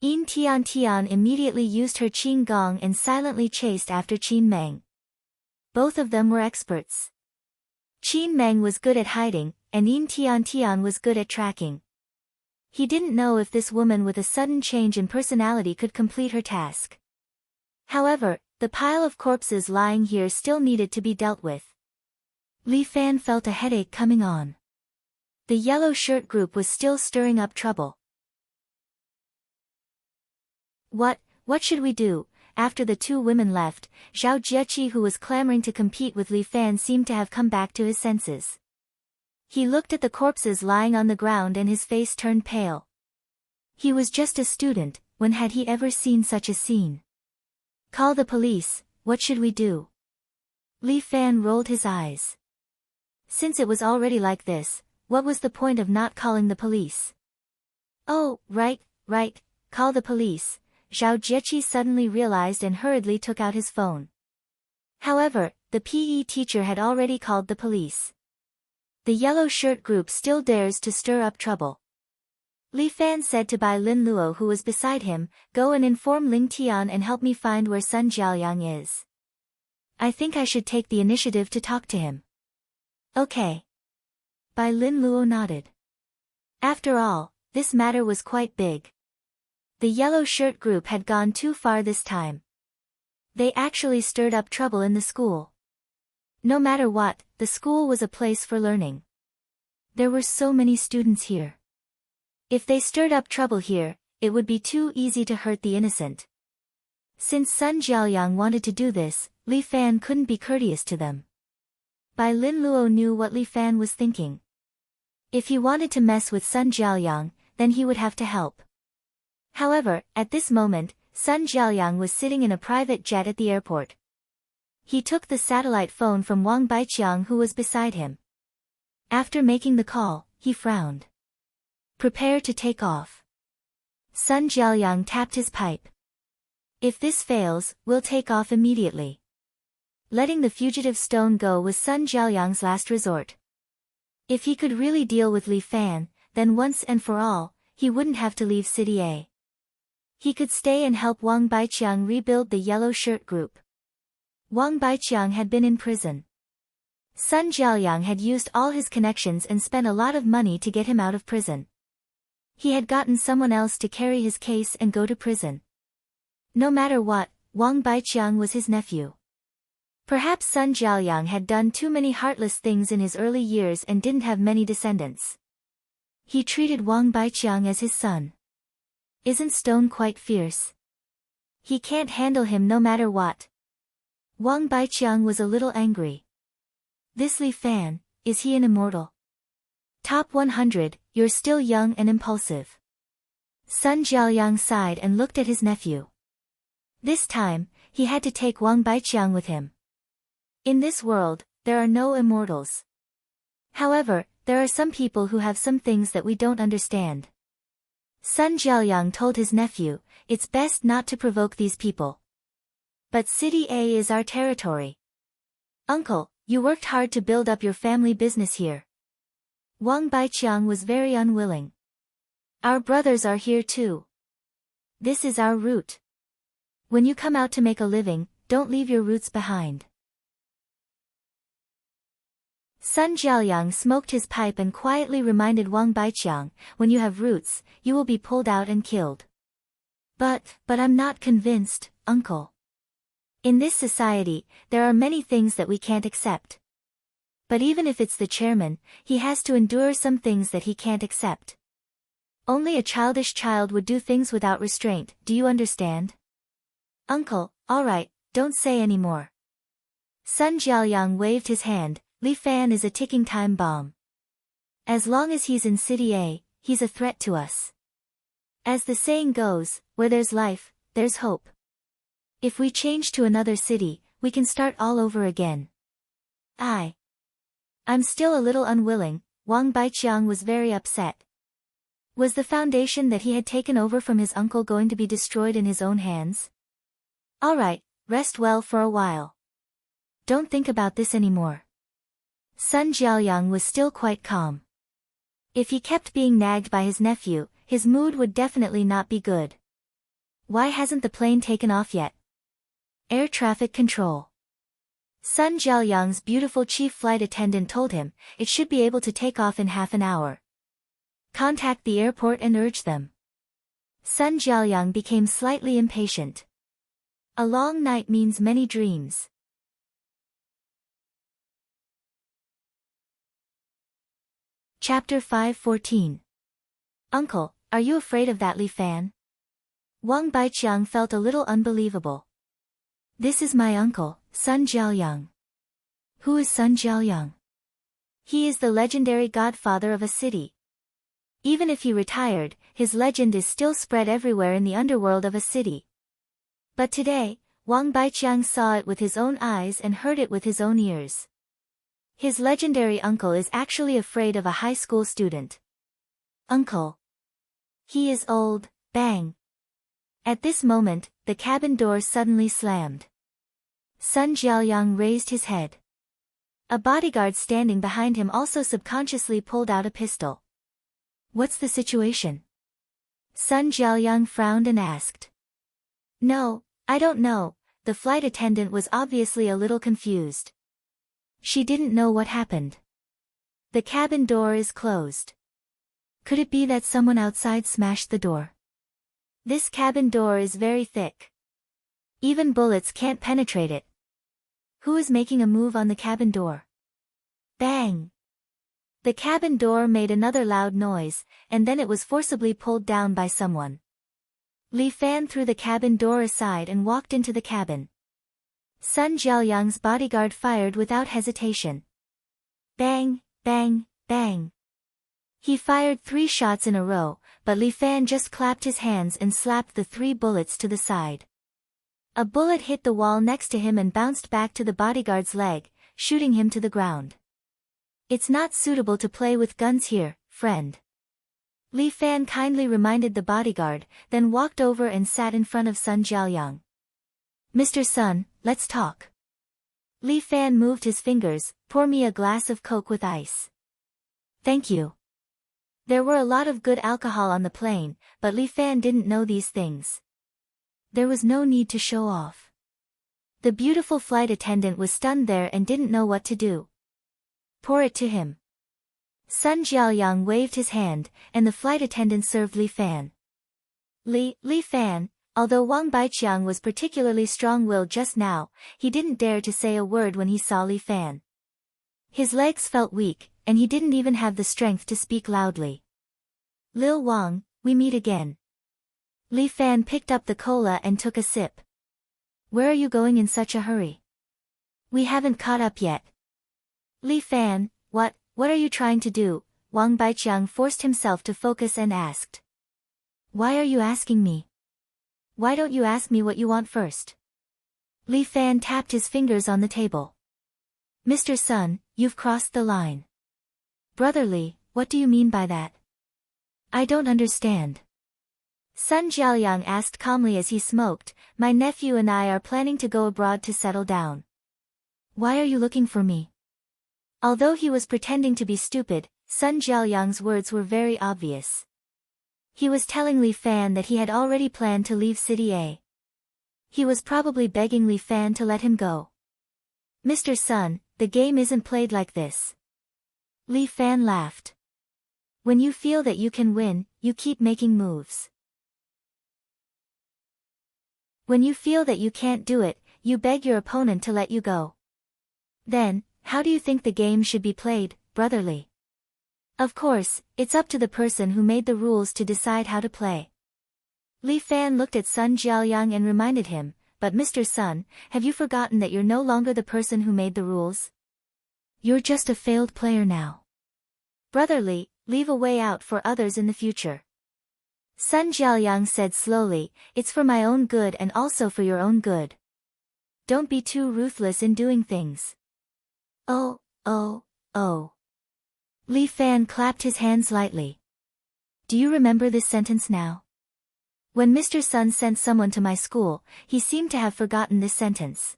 Yin Tiantian immediately used her qinggong and silently chased after Qin Meng. Both of them were experts. Qin Meng was good at hiding, and Yin Tiantian was good at tracking. He didn't know if this woman with a sudden change in personality could complete her task. However, the pile of corpses lying here still needed to be dealt with. Li Fan felt a headache coming on. The yellow shirt group was still stirring up trouble. What should we do? After the two women left, Zhao Jieqi, who was clamoring to compete with Li Fan, seemed to have come back to his senses. He looked at the corpses lying on the ground and his face turned pale. He was just a student, when had he ever seen such a scene? Call the police, what should we do? Li Fan rolled his eyes. Since it was already like this, what was the point of not calling the police? Oh, right, call the police. Zhao Jieqi suddenly realized and hurriedly took out his phone. However, the PE teacher had already called the police. The yellow shirt group still dares to stir up trouble. Li Fan said to Bai Lin Luo, who was beside him, go and inform Ling Tian and help me find where Sun Jiaoliang is. I think I should take the initiative to talk to him. Okay. Bai Lin Luo nodded. After all, this matter was quite big. The yellow shirt group had gone too far this time. They actually stirred up trouble in the school. No matter what, the school was a place for learning. There were so many students here. If they stirred up trouble here, it would be too easy to hurt the innocent. Since Sun Jiaoliang wanted to do this, Li Fan couldn't be courteous to them. Bai Lin Luo knew what Li Fan was thinking. If he wanted to mess with Sun Jiaoliang, then he would have to help. However, at this moment, Sun Jiaoliang was sitting in a private jet at the airport. He took the satellite phone from Wang Baiqiang, who was beside him. After making the call, he frowned. Prepare to take off. Sun Jiaoliang tapped his pipe. If this fails, we'll take off immediately. Letting the fugitive stone go was Sun Jiaoliang's last resort. If he could really deal with Li Fan, then once and for all, he wouldn't have to leave City A. He could stay and help Wang Baiqiang rebuild the Yellow Shirt Group. Wang Baiqiang had been in prison. Sun Jiaoliang had used all his connections and spent a lot of money to get him out of prison. He had gotten someone else to carry his case and go to prison. No matter what, Wang Baiqiang was his nephew. Perhaps Sun Jiaoliang had done too many heartless things in his early years and didn't have many descendants. He treated Wang Baiqiang as his son. Isn't Stone quite fierce? He can't handle him no matter what. Wang Baiqiang was a little angry. This Li Fan, is he an immortal? Top 100, you're still young and impulsive. Sun Jiaoliang sighed and looked at his nephew. This time, he had to take Wang Baiqiang with him. In this world, there are no immortals. However, there are some people who have some things that we don't understand. Sun Jiaoliang told his nephew, it's best not to provoke these people. But City A is our territory. Uncle, you worked hard to build up your family business here. Wang Baiqiang was very unwilling. Our brothers are here too. This is our route. When you come out to make a living, don't leave your roots behind. Sun Jiaoliang smoked his pipe and quietly reminded Wang Baiqiang, when you have roots, you will be pulled out and killed. But I'm not convinced, uncle. In this society, there are many things that we can't accept. But even if it's the chairman, he has to endure some things that he can't accept. Only a childish child would do things without restraint, do you understand? Uncle, alright, don't say any more. Sun Jiaoliang waved his hand, Li Fan is a ticking time bomb. As long as he's in City A, he's a threat to us. As the saying goes, where there's life, there's hope. If we change to another city, we can start all over again. I'm still a little unwilling. Wang Baiqiang was very upset. Was the foundation that he had taken over from his uncle going to be destroyed in his own hands? Alright, rest well for a while. Don't think about this anymore. Sun Jiaoliang was still quite calm. If he kept being nagged by his nephew, his mood would definitely not be good. Why hasn't the plane taken off yet? Air traffic control. Sun Jiaoliang's beautiful chief flight attendant told him, it should be able to take off in half an hour. Contact the airport and urge them. Sun Jiaoliang became slightly impatient. A long night means many dreams. Chapter 5:14. Uncle, are you afraid of that Li Fan? Wang Baiqiang felt a little unbelievable. This is my uncle, Sun Jiaoliang. Who is Sun Jiaoliang? He is the legendary godfather of a city. Even if he retired, his legend is still spread everywhere in the underworld of a city. But today, Wang Baiqiang saw it with his own eyes and heard it with his own ears. His legendary uncle is actually afraid of a high school student. Uncle. He is old, bang. At this moment, the cabin door suddenly slammed. Sun Jiaoliang raised his head. A bodyguard standing behind him also subconsciously pulled out a pistol. What's the situation? Sun Jiaoliang frowned and asked. No, I don't know. The flight attendant was obviously a little confused. She didn't know what happened. The cabin door is closed. Could it be that someone outside smashed the door? This cabin door is very thick. Even bullets can't penetrate it. Who is making a move on the cabin door? Bang! The cabin door made another loud noise, and then it was forcibly pulled down by someone. Li Fan threw the cabin door aside and walked into the cabin. Sun Jiaoliang's bodyguard fired without hesitation. Bang, bang, bang. He fired 3 shots in a row, but Li Fan just clapped his hands and slapped the 3 bullets to the side. A bullet hit the wall next to him and bounced back to the bodyguard's leg, shooting him to the ground. It's not suitable to play with guns here, friend. Li Fan kindly reminded the bodyguard, then walked over and sat in front of Sun Jiaoyang. Mr. Sun, let's talk. Li Fan moved his fingers. Pour me a glass of Coke with ice. Thank you. There were a lot of good alcohol on the plane, but Li Fan didn't know these things. There was no need to show off. The beautiful flight attendant was stunned there and didn't know what to do. Pour it to him. Sun Jiaoyang waved his hand, and the flight attendant served Li Fan. Li Fan, although Wang Baiqiang was particularly strong-willed just now, he didn't dare to say a word when he saw Li Fan. His legs felt weak, and he didn't even have the strength to speak loudly. Lil Wang, we meet again. Li Fan picked up the cola and took a sip. Where are you going in such a hurry? We haven't caught up yet. Li Fan, what are you trying to do? Wang Baiqiang forced himself to focus and asked. Why are you asking me? Why don't you ask me what you want first? Li Fan tapped his fingers on the table. Mr. Sun, you've crossed the line. Brother Li, what do you mean by that? I don't understand. Sun Jiaoyang asked calmly as he smoked. My nephew and I are planning to go abroad to settle down. Why are you looking for me? Although he was pretending to be stupid, Sun Jiaoyang's words were very obvious. He was telling Li Fan that he had already planned to leave City A. He was probably begging Li Fan to let him go. Mr. Sun, the game isn't played like this. Li Fan laughed. When you feel that you can win, you keep making moves. When you feel that you can't do it, you beg your opponent to let you go. Then, how do you think the game should be played, Brother Li? Of course, it's up to the person who made the rules to decide how to play. Li Fan looked at Sun Jiaoyang and reminded him, but Mr. Sun, have you forgotten that you're no longer the person who made the rules? You're just a failed player now. Brother Li, leave a way out for others in the future. Sun Jiaoyang said slowly, it's for my own good and also for your own good. Don't be too ruthless in doing things. Oh. Li Fan clapped his hands lightly. Do you remember this sentence now? When Mr. Sun sent someone to my school, he seemed to have forgotten this sentence.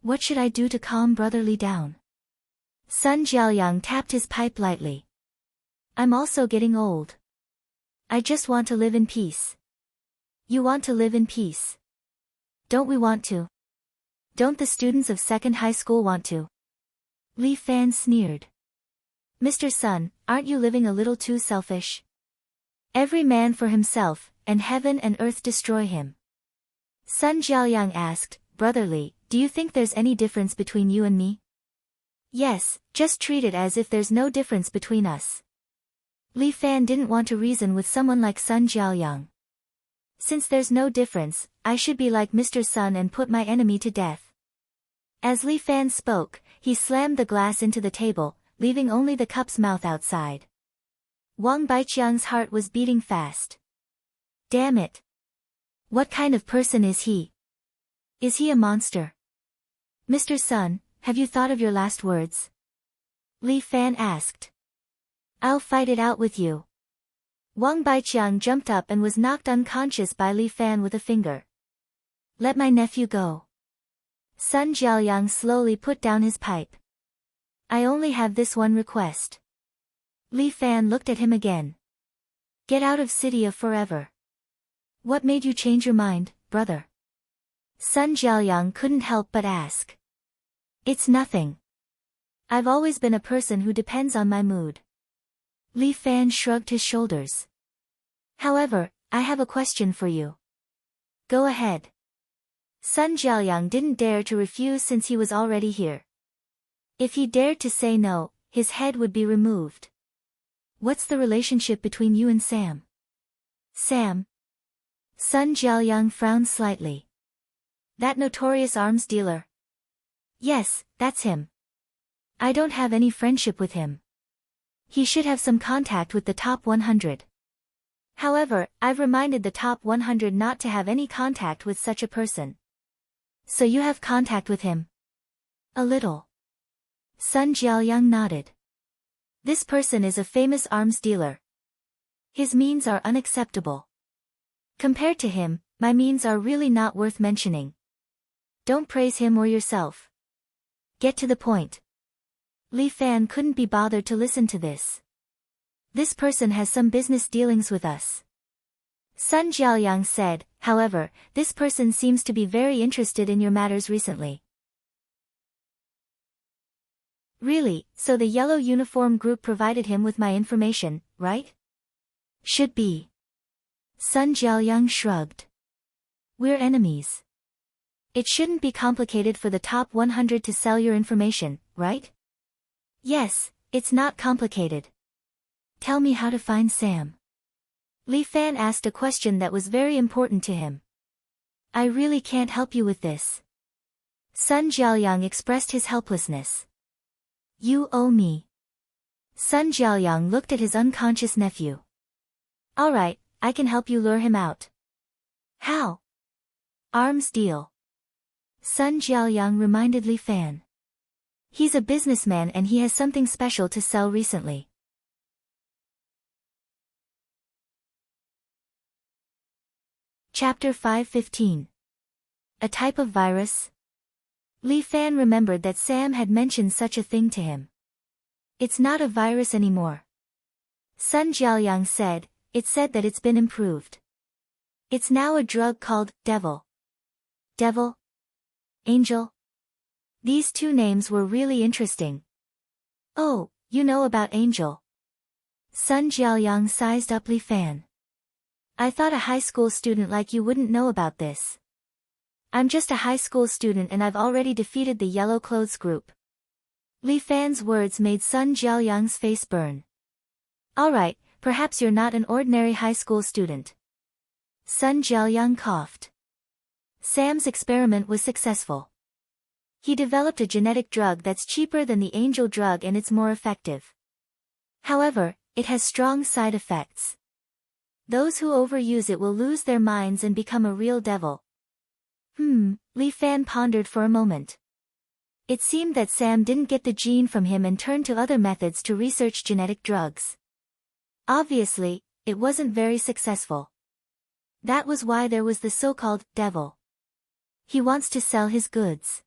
What should I do to calm Brother Li down? Sun Jiaoyang tapped his pipe lightly. I'm also getting old. I just want to live in peace. You want to live in peace? Don't we want to? Don't the students of second high school want to? Li Fan sneered. Mr. Sun, aren't you living a little too selfish? Every man for himself, and heaven and earth destroy him. Sun Jiaoyang asked, Brother Li, do you think there's any difference between you and me? Yes, just treat it as if there's no difference between us. Li Fan didn't want to reason with someone like Sun Jiaoyang. Since there's no difference, I should be like Mr. Sun and put my enemy to death. As Li Fan spoke, he slammed the glass into the table, leaving only the cup's mouth outside. Wang Baiqiang's heart was beating fast. Damn it! What kind of person is he? Is he a monster? Mr. Sun, have you thought of your last words? Li Fan asked. I'll fight it out with you. Wang Baiqiang jumped up and was knocked unconscious by Li Fan with a finger. Let my nephew go. Sun Jiaoyang slowly put down his pipe. I only have this one request. Li Fan looked at him again. Get out of City A forever. What made you change your mind, brother? Sun Jiaoyang couldn't help but ask. It's nothing. I've always been a person who depends on my mood. Li Fan shrugged his shoulders. However, I have a question for you. Go ahead. Sun Jiaoyang didn't dare to refuse since he was already here. If he dared to say no, his head would be removed. What's the relationship between you and Sam? Sam? Sun Jiaoyang frowned slightly. That notorious arms dealer? Yes, that's him. I don't have any friendship with him. He should have some contact with the top 100. However, I've reminded the top 100 not to have any contact with such a person. So you have contact with him? A little. Sun Jiaoyang nodded. This person is a famous arms dealer. His means are unacceptable. Compared to him, my means are really not worth mentioning. Don't praise him or yourself. Get to the point. Li Fan couldn't be bothered to listen to this. This person has some business dealings with us. Sun Jiaoyang said, however, this person seems to be very interested in your matters recently. Really, so the yellow uniform group provided him with my information, right? Should be. Sun Jiaoyang shrugged. We're enemies. It shouldn't be complicated for the top 100 to sell your information, right? Yes, it's not complicated. Tell me how to find Sam. Li Fan asked a question that was very important to him. I really can't help you with this. Sun Jiaoyang expressed his helplessness. You owe me. Sun Jiaoyang looked at his unconscious nephew. Alright, I can help you lure him out. How? Arms deal. Sun Jiaoyang reminded Li Fan. He's a businessman and he has something special to sell recently. Chapter 5:15. A type of virus? Li Fan remembered that Sam had mentioned such a thing to him. It's not a virus anymore. Sun Jiaoyang said, it said that it's been improved. It's now a drug called devil. Devil? Angel? These two names were really interesting. Oh, you know about Angel. Sun Jiaoyang sized up Li Fan. I thought a high school student like you wouldn't know about this. I'm just a high school student and I've already defeated the yellow clothes group. Li Fan's words made Sun Jiaoyang's face burn. Alright, perhaps you're not an ordinary high school student. Sun Jiaoyang coughed. Sam's experiment was successful. He developed a genetic drug that's cheaper than the angel drug and it's more effective. However, it has strong side effects. Those who overuse it will lose their minds and become a real devil. Li Fan pondered for a moment. It seemed that Sam didn't get the gene from him and turned to other methods to research genetic drugs. Obviously, it wasn't very successful. That was why there was the so-called devil. He wants to sell his goods.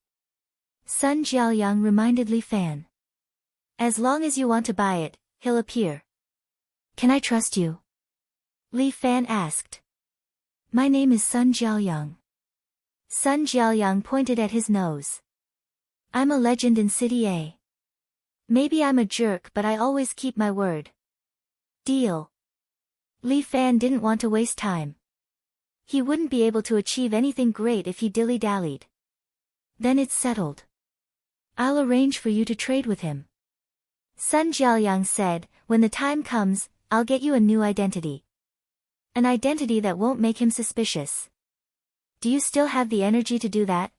Sun Jiaoyang reminded Li Fan. As long as you want to buy it, he'll appear. Can I trust you? Li Fan asked. My name is Sun Jiaoyang. Sun Jiaoyang pointed at his nose. I'm a legend in City A. Maybe I'm a jerk but I always keep my word. Deal. Li Fan didn't want to waste time. He wouldn't be able to achieve anything great if he dilly-dallied. Then it's settled. I'll arrange for you to trade with him. Sun Jiaoyang said, when the time comes, I'll get you a new identity. An identity that won't make him suspicious. Do you still have the energy to do that?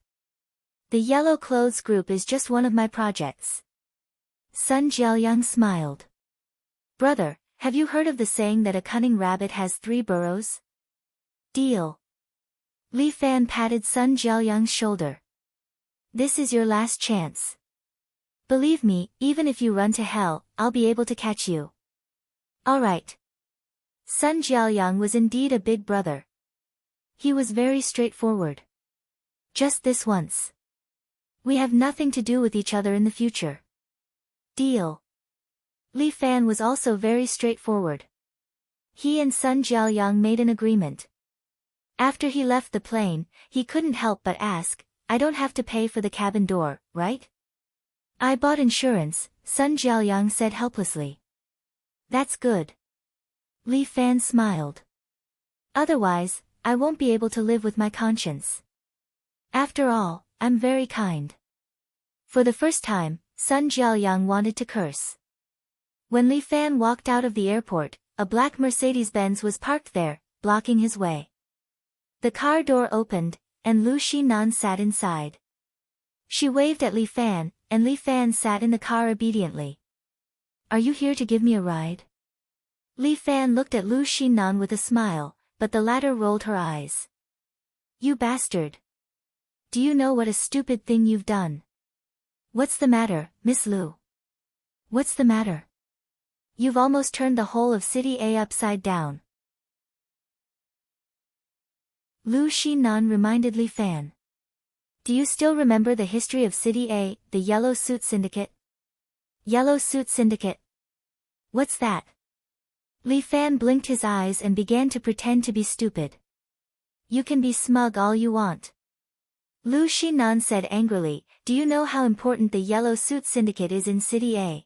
The Yellow Clothes Group is just one of my projects. Sun Jiaoyang smiled. Brother, have you heard of the saying that a cunning rabbit has 3 burrows? Deal. Li Fan patted Sun Jiaoyang's shoulder. This is your last chance. Believe me, even if you run to hell, I'll be able to catch you. Alright. Sun Jiaoyang was indeed a big brother. He was very straightforward. Just this once. We have nothing to do with each other in the future. Deal. Li Fan was also very straightforward. He and Sun Jiaoyang made an agreement. After he left the plane, he couldn't help but ask, I don't have to pay for the cabin door, right? I bought insurance, Sun Jiaoyang said helplessly. That's good. Li Fan smiled. Otherwise, I won't be able to live with my conscience. After all, I'm very kind. For the first time, Sun Jiaoyang wanted to curse. When Li Fan walked out of the airport, a black Mercedes-Benz was parked there, blocking his way. The car door opened, and Lu Xinan sat inside. She waved at Li Fan, and Li Fan sat in the car obediently. Are you here to give me a ride? Li Fan looked at Lu Xinan with a smile, but the latter rolled her eyes. You bastard! Do you know what a stupid thing you've done? What's the matter, Miss Lu? What's the matter? You've almost turned the whole of City A upside down. Lu Xinan reminded Li Fan. Do you still remember the history of City A, the Yellow Suit Syndicate? Yellow Suit Syndicate? What's that? Li Fan blinked his eyes and began to pretend to be stupid. You can be smug all you want. Lu Xinan said angrily, do you know how important the Yellow Suit Syndicate is in City A?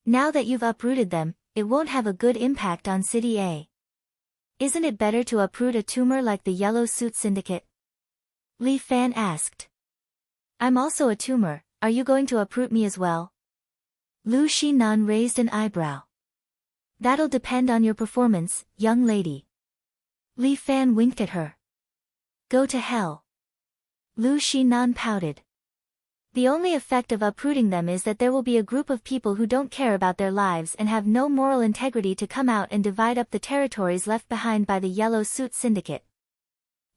Now that you've uprooted them, it won't have a good impact on City A. Isn't it better to uproot a tumor like the Yellow Suit Syndicate? Li Fan asked. I'm also a tumor, are you going to uproot me as well? Lu Xinan raised an eyebrow. That'll depend on your performance, young lady. Li Fan winked at her. Go to hell. Lu Xinan pouted. The only effect of uprooting them is that there will be a group of people who don't care about their lives and have no moral integrity to come out and divide up the territories left behind by the Yellow Suit Syndicate.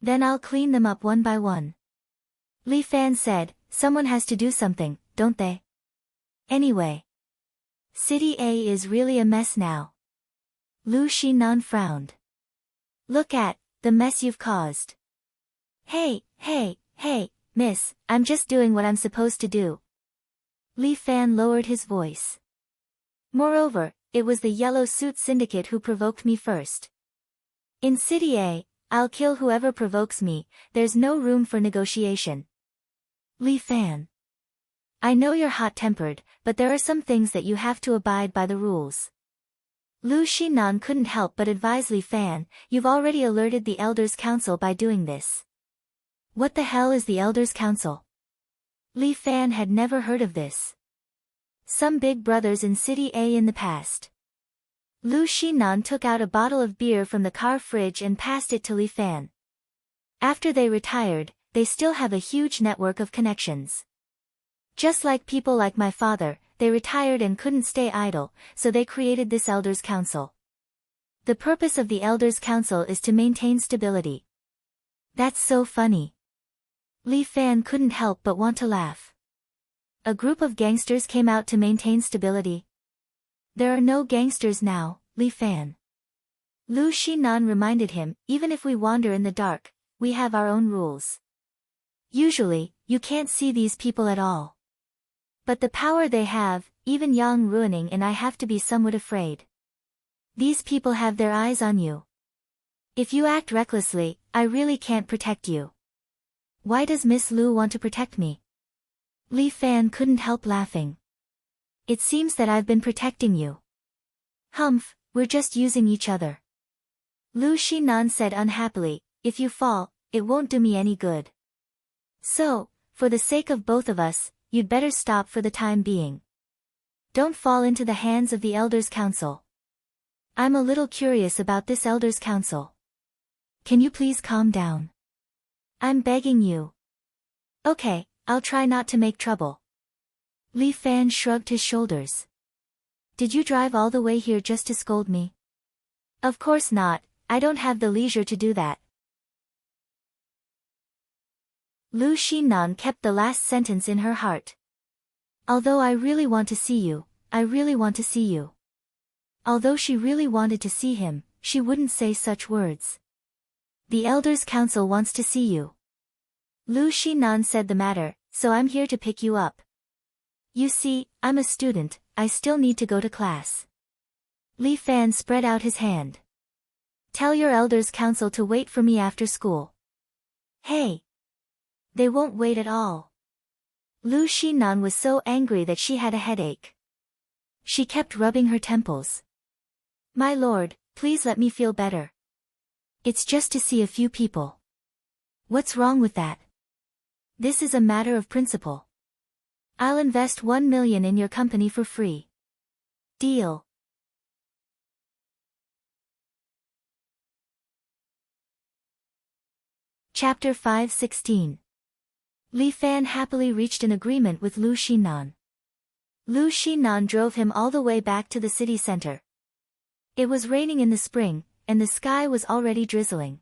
Then I'll clean them up one by one. Li Fan said, someone has to do something, don't they? Anyway. City A is really a mess now. Lu Xinan frowned. Look at the mess you've caused. Hey, miss, I'm just doing what I'm supposed to do. Li Fan lowered his voice. Moreover, it was the Yellow Suit Syndicate who provoked me first. In City A, I'll kill whoever provokes me, there's no room for negotiation. Li Fan. I know you're hot-tempered, but there are some things that you have to abide by the rules. Lu Xinan couldn't help but advise Li Fan, you've already alerted the Elders' Council by doing this. What the hell is the Elders' Council? Li Fan had never heard of this. Some big brothers in City A in the past. Lu Xinan took out a bottle of beer from the car fridge and passed it to Li Fan. After they retired, they still have a huge network of connections. Just like people like my father, they retired and couldn't stay idle, so they created this Elders' Council. The purpose of the Elders' Council is to maintain stability. That's so funny. Li Fan couldn't help but want to laugh. A group of gangsters came out to maintain stability. There are no gangsters now, Li Fan. Lu Xinan reminded him, even if we wander in the dark, we have our own rules. Usually, you can't see these people at all. But the power they have, even Yang Ruining and I have to be somewhat afraid. These people have their eyes on you. If you act recklessly, I really can't protect you. Why does Miss Lu want to protect me? Li Fan couldn't help laughing. It seems that I've been protecting you. Humph, we're just using each other. Lu Xinan said unhappily, if you fall, it won't do me any good. So, for the sake of both of us, you'd better stop for the time being. Don't fall into the hands of the Elders' Council. I'm a little curious about this Elders' Council. Can you please calm down? I'm begging you. Okay, I'll try not to make trouble. Li Fan shrugged his shoulders. Did you drive all the way here just to scold me? Of course not, I don't have the leisure to do that. Lu Xinan kept the last sentence in her heart. Although I really want to see you, I really want to see you. Although she really wanted to see him, she wouldn't say such words. The Elders' Council wants to see you. Lu Xinan said the matter, so I'm here to pick you up. You see, I'm a student, I still need to go to class. Li Fan spread out his hand. Tell your Elders' Council to wait for me after school. Hey! They won't wait at all. Lu Xinan was so angry that she had a headache. She kept rubbing her temples. My lord, please let me feel better. It's just to see a few people. What's wrong with that? This is a matter of principle. I'll invest 1 million in your company for free. Deal. Chapter 5:16. Li Fan happily reached an agreement with Lu Xinan. Lu Xinan drove him all the way back to the city center. It was raining in the spring, and the sky was already drizzling.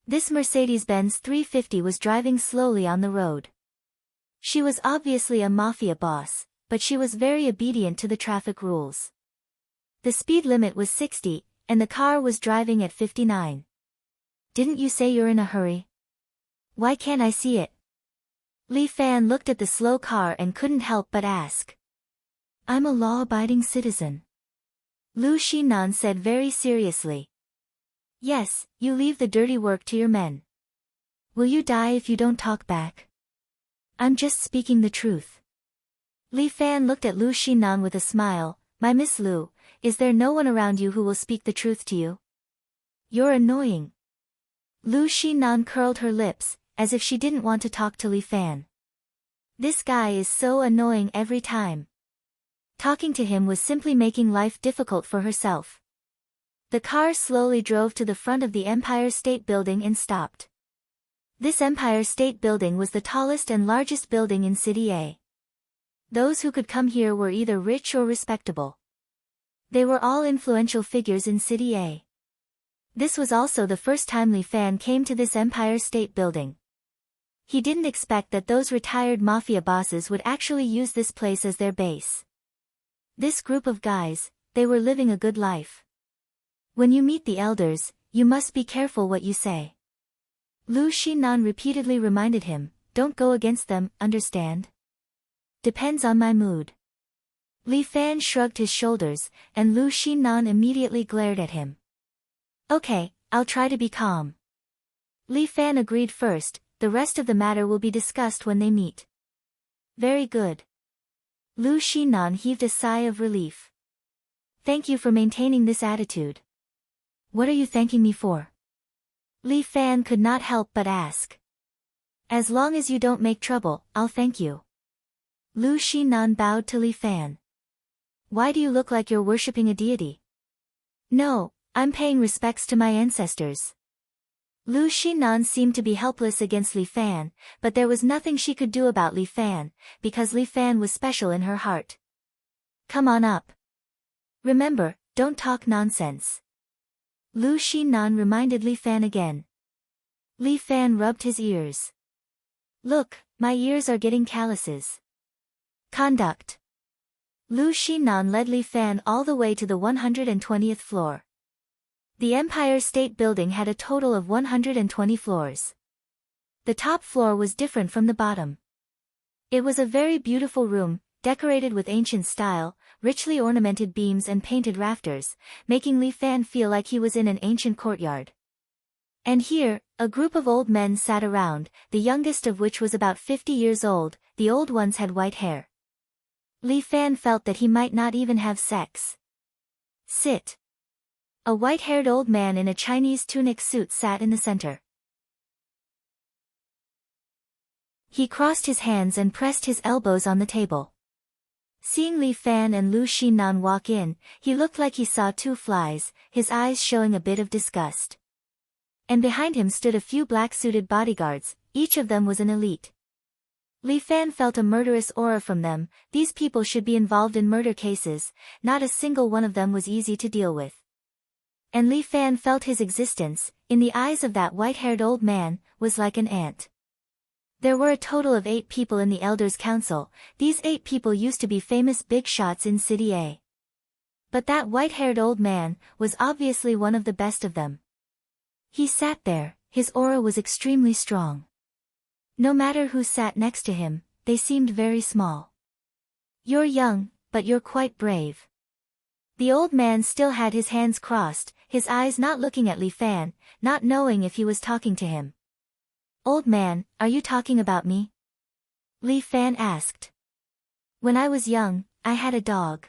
This Mercedes-Benz 350 was driving slowly on the road. She was obviously a mafia boss, but she was very obedient to the traffic rules. The speed limit was 60, and the car was driving at 59. Didn't you say you're in a hurry? Why can't I see it? Li Fan looked at the slow car and couldn't help but ask. I'm a law-abiding citizen. Lu Xinan said very seriously. Yes, you leave the dirty work to your men. Will you die if you don't talk back? I'm just speaking the truth. Li Fan looked at Lu Xinan with a smile. My Miss Lu, is there no one around you who will speak the truth to you? You're annoying. Lu Xinan curled her lips, as if she didn't want to talk to Li Fan. This guy is so annoying every time. Talking to him was simply making life difficult for herself. The car slowly drove to the front of the Empire State Building and stopped. This Empire State Building was the tallest and largest building in City A. Those who could come here were either rich or respectable. They were all influential figures in City A. This was also the first time Li Fan came to this Empire State Building. He didn't expect that those retired mafia bosses would actually use this place as their base. This group of guys, they were living a good life. When you meet the elders, you must be careful what you say. Lu Xinan repeatedly reminded him, don't go against them, understand? Depends on my mood. Li Fan shrugged his shoulders, and Lu Xinan immediately glared at him. Okay, I'll try to be calm. Li Fan agreed first, the rest of the matter will be discussed when they meet. Very good. Lu Xinan heaved a sigh of relief. Thank you for maintaining this attitude. What are you thanking me for? Li Fan could not help but ask. As long as you don't make trouble, I'll thank you. Lu Xinan bowed to Li Fan. Why do you look like you're worshipping a deity? No, I'm paying respects to my ancestors. Lu Xinan seemed to be helpless against Li Fan, but there was nothing she could do about Li Fan, because Li Fan was special in her heart. Come on up. Remember, don't talk nonsense. Lu Xinan reminded Li Fan again. Li Fan rubbed his ears. Look, my ears are getting calluses. Conduct. Lu Xinan led Li Fan all the way to the 120th floor. The Empire State Building had a total of 120 floors. The top floor was different from the bottom. It was a very beautiful room, decorated with ancient style, richly ornamented beams and painted rafters, making Li Fan feel like he was in an ancient courtyard. And here, a group of old men sat around, the youngest of which was about 50 years old, the old ones had white hair. Li Fan felt that he might not even have sex. Sit. A white-haired old man in a Chinese tunic suit sat in the center. He crossed his hands and pressed his elbows on the table. Seeing Li Fan and Lu Xinan walk in, he looked like he saw two flies, his eyes showing a bit of disgust. And behind him stood a few black-suited bodyguards, each of them was an elite. Li Fan felt a murderous aura from them. These people should be involved in murder cases, not a single one of them was easy to deal with. And Li Fan felt his existence, in the eyes of that white-haired old man, was like an ant. There were a total of 8 people in the Elders' Council. These 8 people used to be famous big shots in City A. But that white-haired old man was obviously one of the best of them. He sat there, his aura was extremely strong. No matter who sat next to him, they seemed very small. You're young, but you're quite brave. The old man still had his hands crossed, his eyes not looking at Li Fan, not knowing if he was talking to him. Old man, are you talking about me? Li Fan asked. When I was young, I had a dog.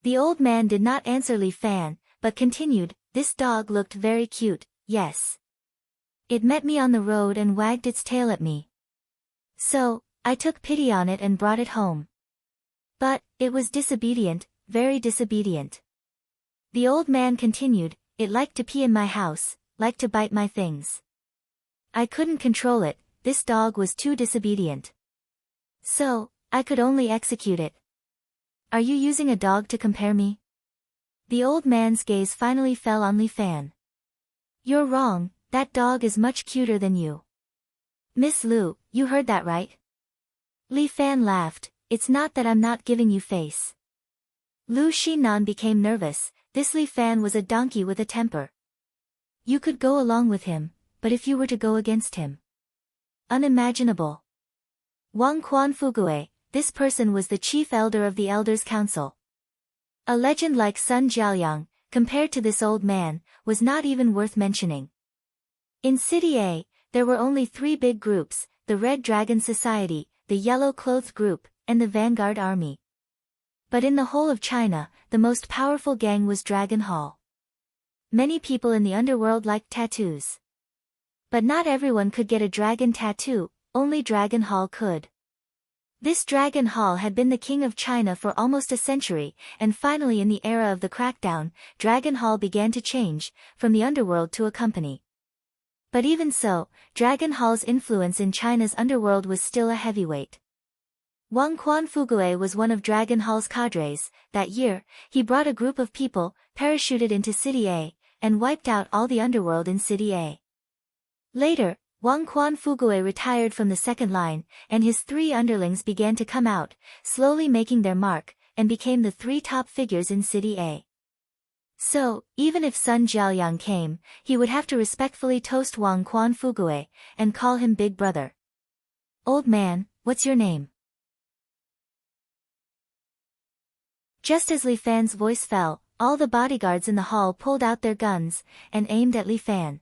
The old man did not answer Li Fan, but continued, this dog looked very cute, yes. It met me on the road and wagged its tail at me. So, I took pity on it and brought it home. But, it was disobedient, very disobedient. The old man continued, it liked to pee in my house, liked to bite my things. I couldn't control it, this dog was too disobedient. So, I could only execute it. Are you using a dog to compare me? The old man's gaze finally fell on Li Fan. You're wrong, that dog is much cuter than you. Miss Lu, you heard that right? Li Fan laughed, it's not that I'm not giving you face. Lu Xinan became nervous. This Li Fan was a donkey with a temper. You could go along with him, but if you were to go against him? Unimaginable. Wang Quan Fugue, this person was the chief elder of the Elders' Council. A legend like Sun Jiaoyang, compared to this old man, was not even worth mentioning. In City A, there were only 3 big groups, the Red Dragon Society, the Yellow Clothed Group, and the Vanguard Army. But in the whole of China, the most powerful gang was Dragon Hall. Many people in the underworld liked tattoos. But not everyone could get a dragon tattoo, only Dragon Hall could. This Dragon Hall had been the king of China for almost a century, and finally in the era of the crackdown, Dragon Hall began to change, from the underworld to a company. But even so, Dragon Hall's influence in China's underworld was still a heavyweight. Wang Quan Fugue was one of Dragon Hall's cadres. That year, he brought a group of people, parachuted into City A, and wiped out all the underworld in City A. Later, Wang Quan Fugue retired from the second line, and his 3 underlings began to come out, slowly making their mark, and became the 3 top figures in City A. So, even if Sun Jiaoyang came, he would have to respectfully toast Wang Quan Fugue, and call him Big Brother. Old man, what's your name? Just as Li Fan's voice fell, all the bodyguards in the hall pulled out their guns, and aimed at Li Fan.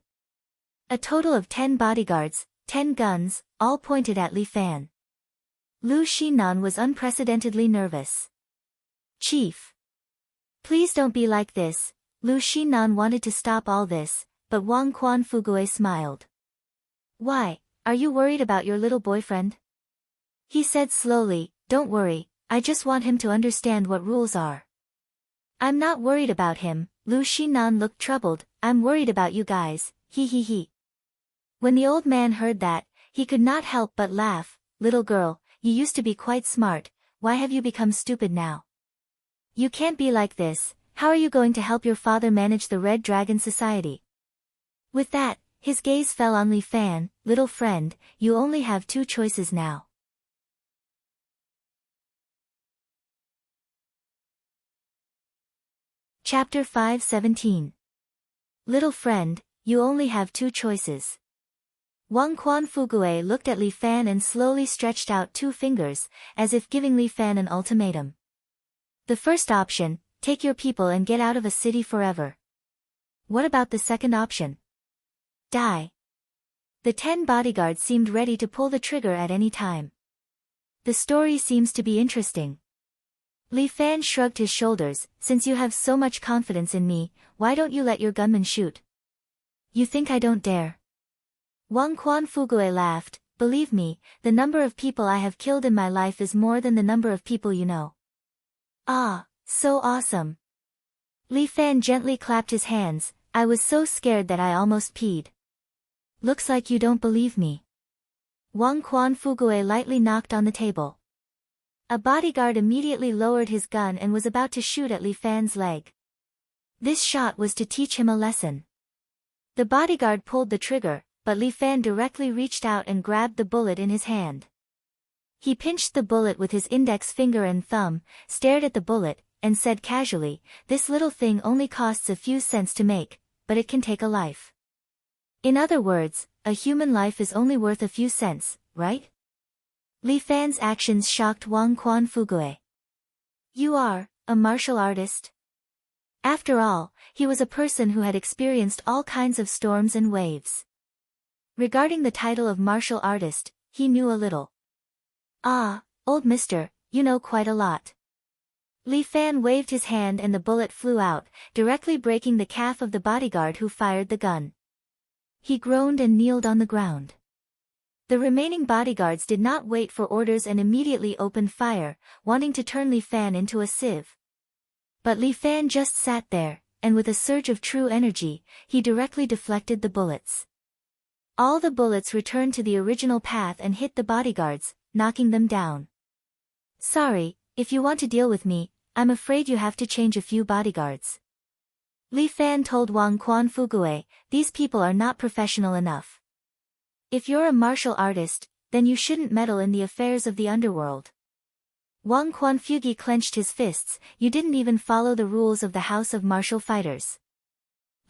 A total of 10 bodyguards, 10 guns, all pointed at Li Fan. Lu Xinan was unprecedentedly nervous. Chief. Please don't be like this. Lu Xinan wanted to stop all this, but Wang Quan Fugue smiled. Why, are you worried about your little boyfriend? He said slowly, don't worry, I just want him to understand what rules are. I'm not worried about him. Lu Xinan looked troubled. I'm worried about you guys, he. When the old man heard that, he could not help but laugh. Little girl, you used to be quite smart, why have you become stupid now? You can't be like this. How are you going to help your father manage the Red Dragon Society? With that, his gaze fell on Li Fan. Little friend, you only have 2 choices now. Chapter 5:17. Little friend, you only have 2 choices. Wang Quan Fugue looked at Li Fan and slowly stretched out 2 fingers, as if giving Li Fan an ultimatum. The first option, take your people and get out of a city forever. What about the second option? Die. The 10 bodyguards seemed ready to pull the trigger at any time. The story seems to be interesting. Li Fan shrugged his shoulders. Since you have so much confidence in me, why don't you let your gunmen shoot? You think I don't dare? Wang Quan Fugue laughed. Believe me, the number of people I have killed in my life is more than the number of people you know. Ah, so awesome. Li Fan gently clapped his hands. I was so scared that I almost peed. Looks like you don't believe me. Wang Quan Fugue lightly knocked on the table. A bodyguard immediately lowered his gun and was about to shoot at Li Fan's leg. This shot was to teach him a lesson. The bodyguard pulled the trigger, but Li Fan directly reached out and grabbed the bullet in his hand. He pinched the bullet with his index finger and thumb, stared at the bullet, and said casually, this little thing only costs a few cents to make, but it can take a life. In other words, a human life is only worth a few cents, right? Li Fan's actions shocked Wang Quan Fugue. You are a martial artist? After all, he was a person who had experienced all kinds of storms and waves. Regarding the title of martial artist, he knew a little. Ah, old mister, you know quite a lot. Li Fan waved his hand and the bullet flew out, directly breaking the calf of the bodyguard who fired the gun. He groaned and kneeled on the ground. The remaining bodyguards did not wait for orders and immediately opened fire, wanting to turn Li Fan into a sieve. But Li Fan just sat there, and with a surge of true energy, he directly deflected the bullets. All the bullets returned to the original path and hit the bodyguards, knocking them down. Sorry, if you want to deal with me, I'm afraid you have to change a few bodyguards. Li Fan told Wang Quan Fugue, these people are not professional enough. If you're a martial artist, then you shouldn't meddle in the affairs of the underworld. Wang Quanfugi clenched his fists. You didn't even follow the rules of the House of Martial Fighters.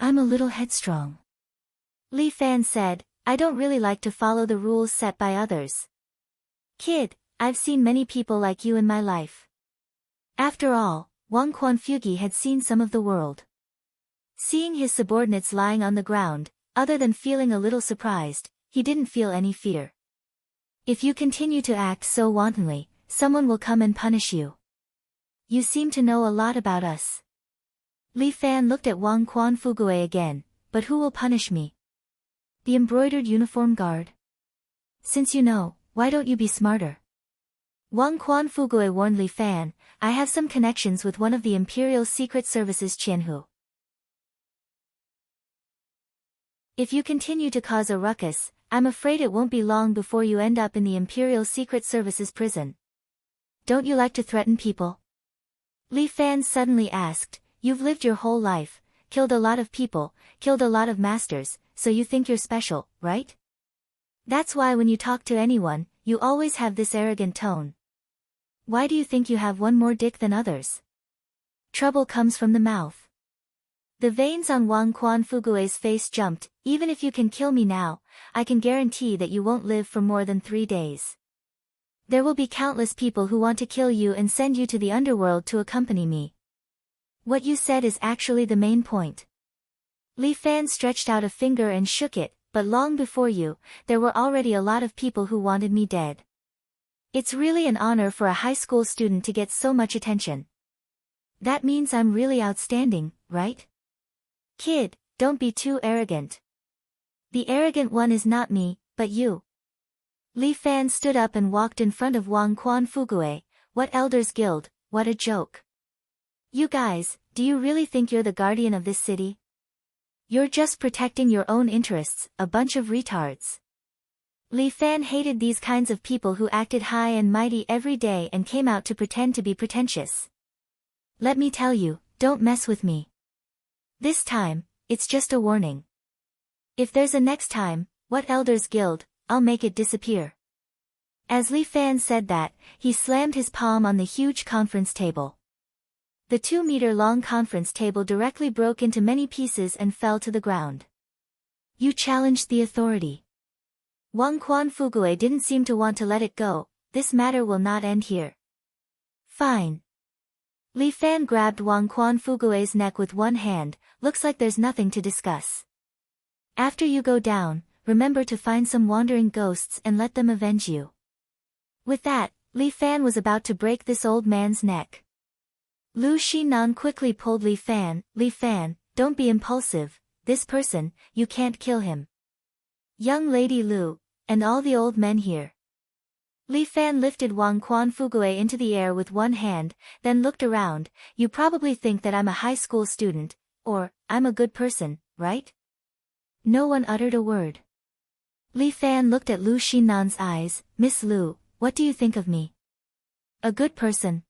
I'm a little headstrong. Li Fan said, I don't really like to follow the rules set by others. Kid, I've seen many people like you in my life. After all, Wang Quanfugi had seen some of the world. Seeing his subordinates lying on the ground, other than feeling a little surprised, he didn't feel any fear. If you continue to act so wantonly, someone will come and punish you. You seem to know a lot about us. Li Fan looked at Wang Quanfugue again, but who will punish me? The embroidered uniform guard? Since you know, why don't you be smarter? Wang Quanfugue warned Li Fan, I have some connections with one of the Imperial Secret Service's Qianhu. If you continue to cause a ruckus, I'm afraid it won't be long before you end up in the Imperial Secret Service's prison. Don't you like to threaten people? Li Fan suddenly asked, You've lived your whole life, killed a lot of people, killed a lot of masters, so you think you're special, right? That's why when you talk to anyone, you always have this arrogant tone. Why do you think you have one more dick than others? Trouble comes from the mouth. The veins on Wang Quanfugue's face jumped. Even if you can kill me now, I can guarantee that you won't live for more than 3 days. There will be countless people who want to kill you and send you to the underworld to accompany me. What you said is actually the main point. Li Fan stretched out a finger and shook it, but long before you, there were already a lot of people who wanted me dead. It's really an honor for a high school student to get so much attention. That means I'm really outstanding, right? Kid, don't be too arrogant. The arrogant one is not me, but you. Li Fan stood up and walked in front of Wang Quanfugue. What Elders Guild, what a joke. You guys, do you really think you're the guardian of this city? You're just protecting your own interests, a bunch of retards. Li Fan hated these kinds of people who acted high and mighty every day and came out to pretend to be pretentious. Let me tell you, don't mess with me. This time, it's just a warning. If there's a next time, what Elders Guild, I'll make it disappear. As Li Fan said that, he slammed his palm on the huge conference table. The 2-meter-long conference table directly broke into many pieces and fell to the ground. You challenged the authority. Wang Quanfugue didn't seem to want to let it go. This matter will not end here. Fine. Li Fan grabbed Wang Quanfugue's neck with one hand. Looks like there's nothing to discuss. After you go down, remember to find some wandering ghosts and let them avenge you. With that, Li Fan was about to break this old man's neck. Lu Xinan quickly pulled Li Fan, don't be impulsive, this person, you can't kill him. Young Lady Lu, and all the old men here. Li Fan lifted Wang Quanfugue into the air with one hand, then looked around. You probably think that I'm a high school student, or, I'm a good person, right? No one uttered a word. Li Fan looked at Lu Xinan's eyes. Miss Lu, what do you think of me? A good person.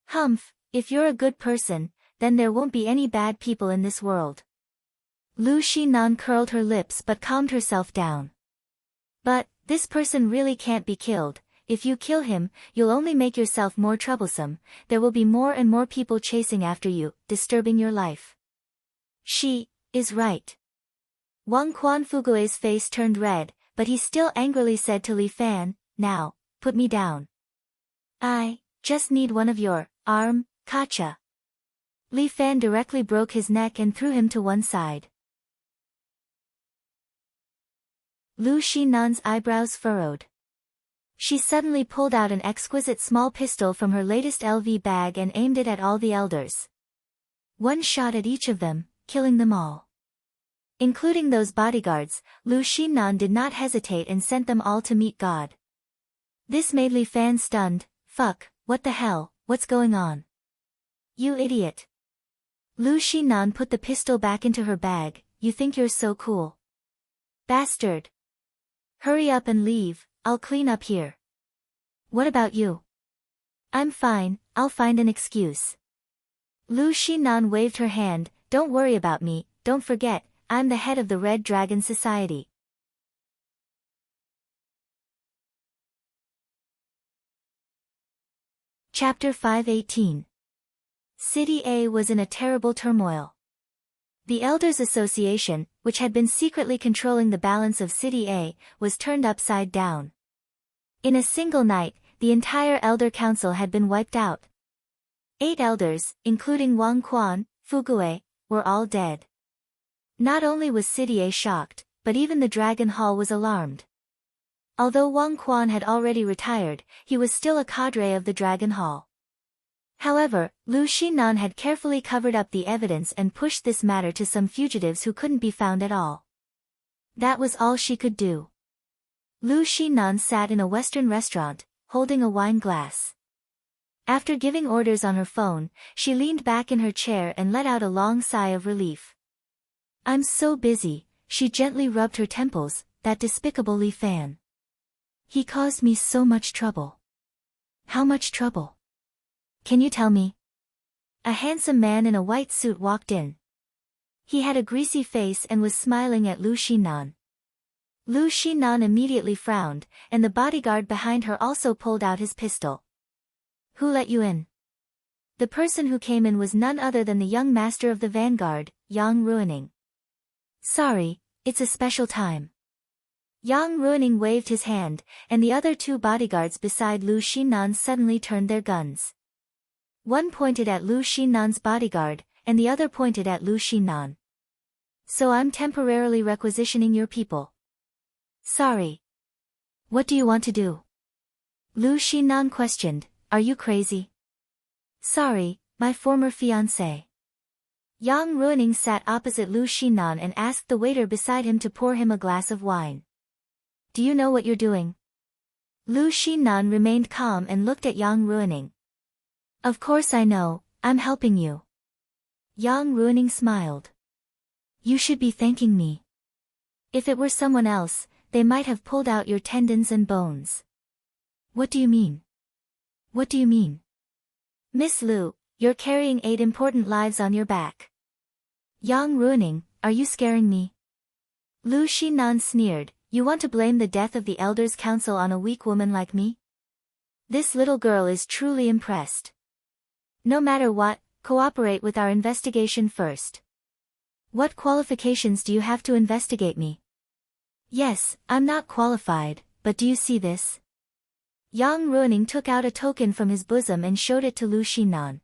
Humph, if you're a good person, then there won't be any bad people in this world. Lu Xinan curled her lips but calmed herself down. But, this person really can't be killed. If you kill him, you'll only make yourself more troublesome. There will be more and more people chasing after you, disturbing your life. She is right. Wang Quanfugue's face turned red, but he still angrily said to Li Fan, now, put me down. I just need one of your arm, Kacha. Li Fan directly broke his neck and threw him to one side. Lu Xinan's eyebrows furrowed. She suddenly pulled out an exquisite small pistol from her latest LV bag and aimed it at all the elders. One shot at each of them, killing them all. Including those bodyguards, Lu Xinan did not hesitate and sent them all to meet God. This made Li Fan stunned. Fuck, what the hell, what's going on? You idiot. Lu Xinan put the pistol back into her bag. You think you're so cool. Bastard. Hurry up and leave, I'll clean up here. What about you? I'm fine, I'll find an excuse. Lu Xinan waved her hand. Don't worry about me, don't forget, I'm the head of the Red Dragon Society. Chapter 518. City A was in a terrible turmoil. The Elders Association, which had been secretly controlling the balance of City A, was turned upside down. In a single night, the entire Elder Council had been wiped out. 8 elders, including Wang Quan, Fugue, were all dead. Not only was City A shocked, but even the Dragon Hall was alarmed. Although Wang Quan had already retired, he was still a cadre of the Dragon Hall. However, Lu Xinan had carefully covered up the evidence and pushed this matter to some fugitives who couldn't be found at all. That was all she could do. Lu Xinan sat in a Western restaurant, holding a wine glass. After giving orders on her phone, she leaned back in her chair and let out a long sigh of relief. "I'm so busy," she gently rubbed her temples, "that despicable Li Fan. He caused me so much trouble." "How much trouble? Can you tell me?" A handsome man in a white suit walked in. He had a greasy face and was smiling at Lu Xinan. Lu Xinan immediately frowned, and the bodyguard behind her also pulled out his pistol. "Who let you in?" The person who came in was none other than the young master of the vanguard, Yang Ruining. "Sorry, it's a special time." Yang Ruining waved his hand, and the other 2 bodyguards beside Lu Xinan suddenly turned their guns. One pointed at Lu Xinan's bodyguard, and the other pointed at Lu Xinan. "So I'm temporarily requisitioning your people." "Sorry. What do you want to do?" Lu Xinan questioned. "Are you crazy?" "Sorry, my former fiancé." Yang Ruining sat opposite Lu Xinan and asked the waiter beside him to pour him a glass of wine. "Do you know what you're doing?" Lu Xinan remained calm and looked at Yang Ruining. "Of course I know, I'm helping you." Yang Ruining smiled. "You should be thanking me. If it were someone else, they might have pulled out your tendons and bones." "What do you mean? What do you mean?" "Miss Lu, you're carrying 8 important lives on your back." Yang Ruining, "Are you scaring me?" Lu Xinan sneered. "You want to blame the death of the Elders' Council on a weak woman like me? This little girl is truly impressed. No matter what, cooperate with our investigation first." "What qualifications do you have to investigate me?" "Yes, I'm not qualified, but do you see this?" Yang Ruining took out a token from his bosom and showed it to Lu Xinan.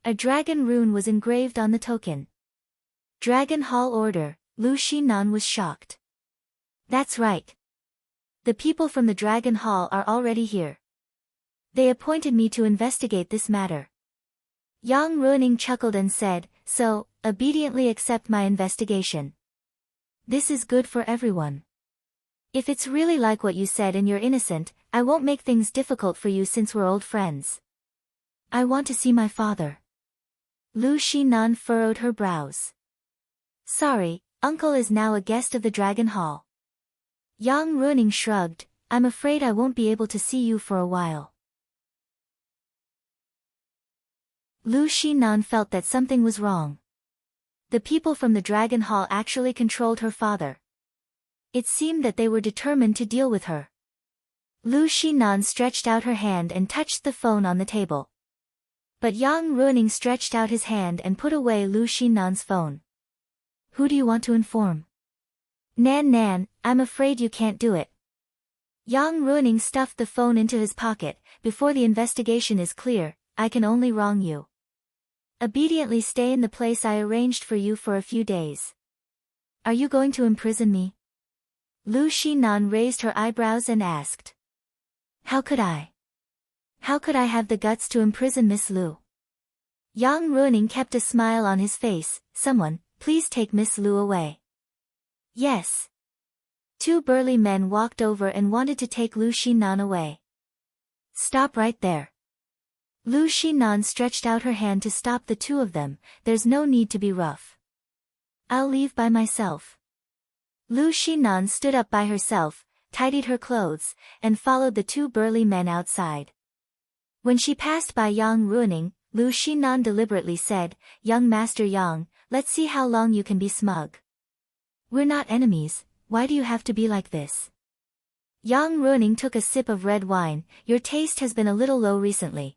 A dragon rune was engraved on the token. "Dragon Hall Order." Lu Xinan was shocked. "That's right. The people from the Dragon Hall are already here. They appointed me to investigate this matter." Yang Ruining chuckled and said, "So, obediently accept my investigation. This is good for everyone. If it's really like what you said and you're innocent, I won't make things difficult for you since we're old friends." "I want to see my father." Lu Xinan furrowed her brows. "Sorry, uncle is now a guest of the Dragon Hall." Yang Ruining shrugged. "I'm afraid I won't be able to see you for a while." Lu Xinan felt that something was wrong. The people from the Dragon Hall actually controlled her father. It seemed that they were determined to deal with her. Lu Xinan stretched out her hand and touched the phone on the table. But Yang Ruining stretched out his hand and put away Lu Xinan's phone. "Who do you want to inform?" Nan, I'm afraid you can't do it." Yang Ruining stuffed the phone into his pocket. "Before the investigation is clear, I can only wrong you. Obediently stay in the place I arranged for you for a few days." "Are you going to imprison me?" Lu Xinan raised her eyebrows and asked. How could I? How could I have the guts to imprison Miss Lu?" Yang Ruining kept a smile on his face. "Someone, please take Miss Lu away." "Yes." 2 burly men walked over and wanted to take Lu Xinan away. "Stop right there." Lu Xinan stretched out her hand to stop the 2 of them. "There's no need to be rough. I'll leave by myself." Lu Xinan stood up by herself, tidied her clothes, and followed the 2 burly men outside. When she passed by Yang Ruining, Lu Xinan deliberately said, "Young Master Yang, let's see how long you can be smug. We're not enemies, why do you have to be like this?" Yang Ruining took a sip of red wine. "Your taste has been a little low recently.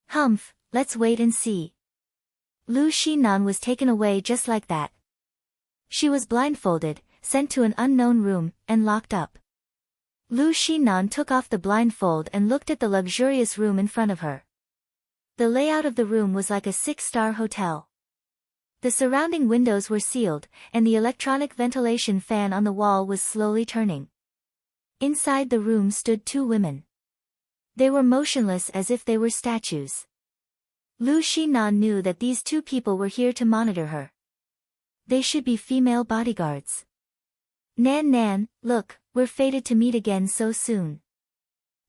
Humph, let's wait and see. Lu Xinan was taken away just like that. She was blindfolded, sent to an unknown room, and locked up. Lu Xinan took off the blindfold and looked at the luxurious room in front of her. The layout of the room was like a 6-star hotel. The surrounding windows were sealed, and the electronic ventilation fan on the wall was slowly turning. Inside the room stood 2 women. They were motionless as if they were statues. Lu Xinan knew that these 2 people were here to monitor her. They should be female bodyguards. Nan Nan, look, we're fated to meet again so soon.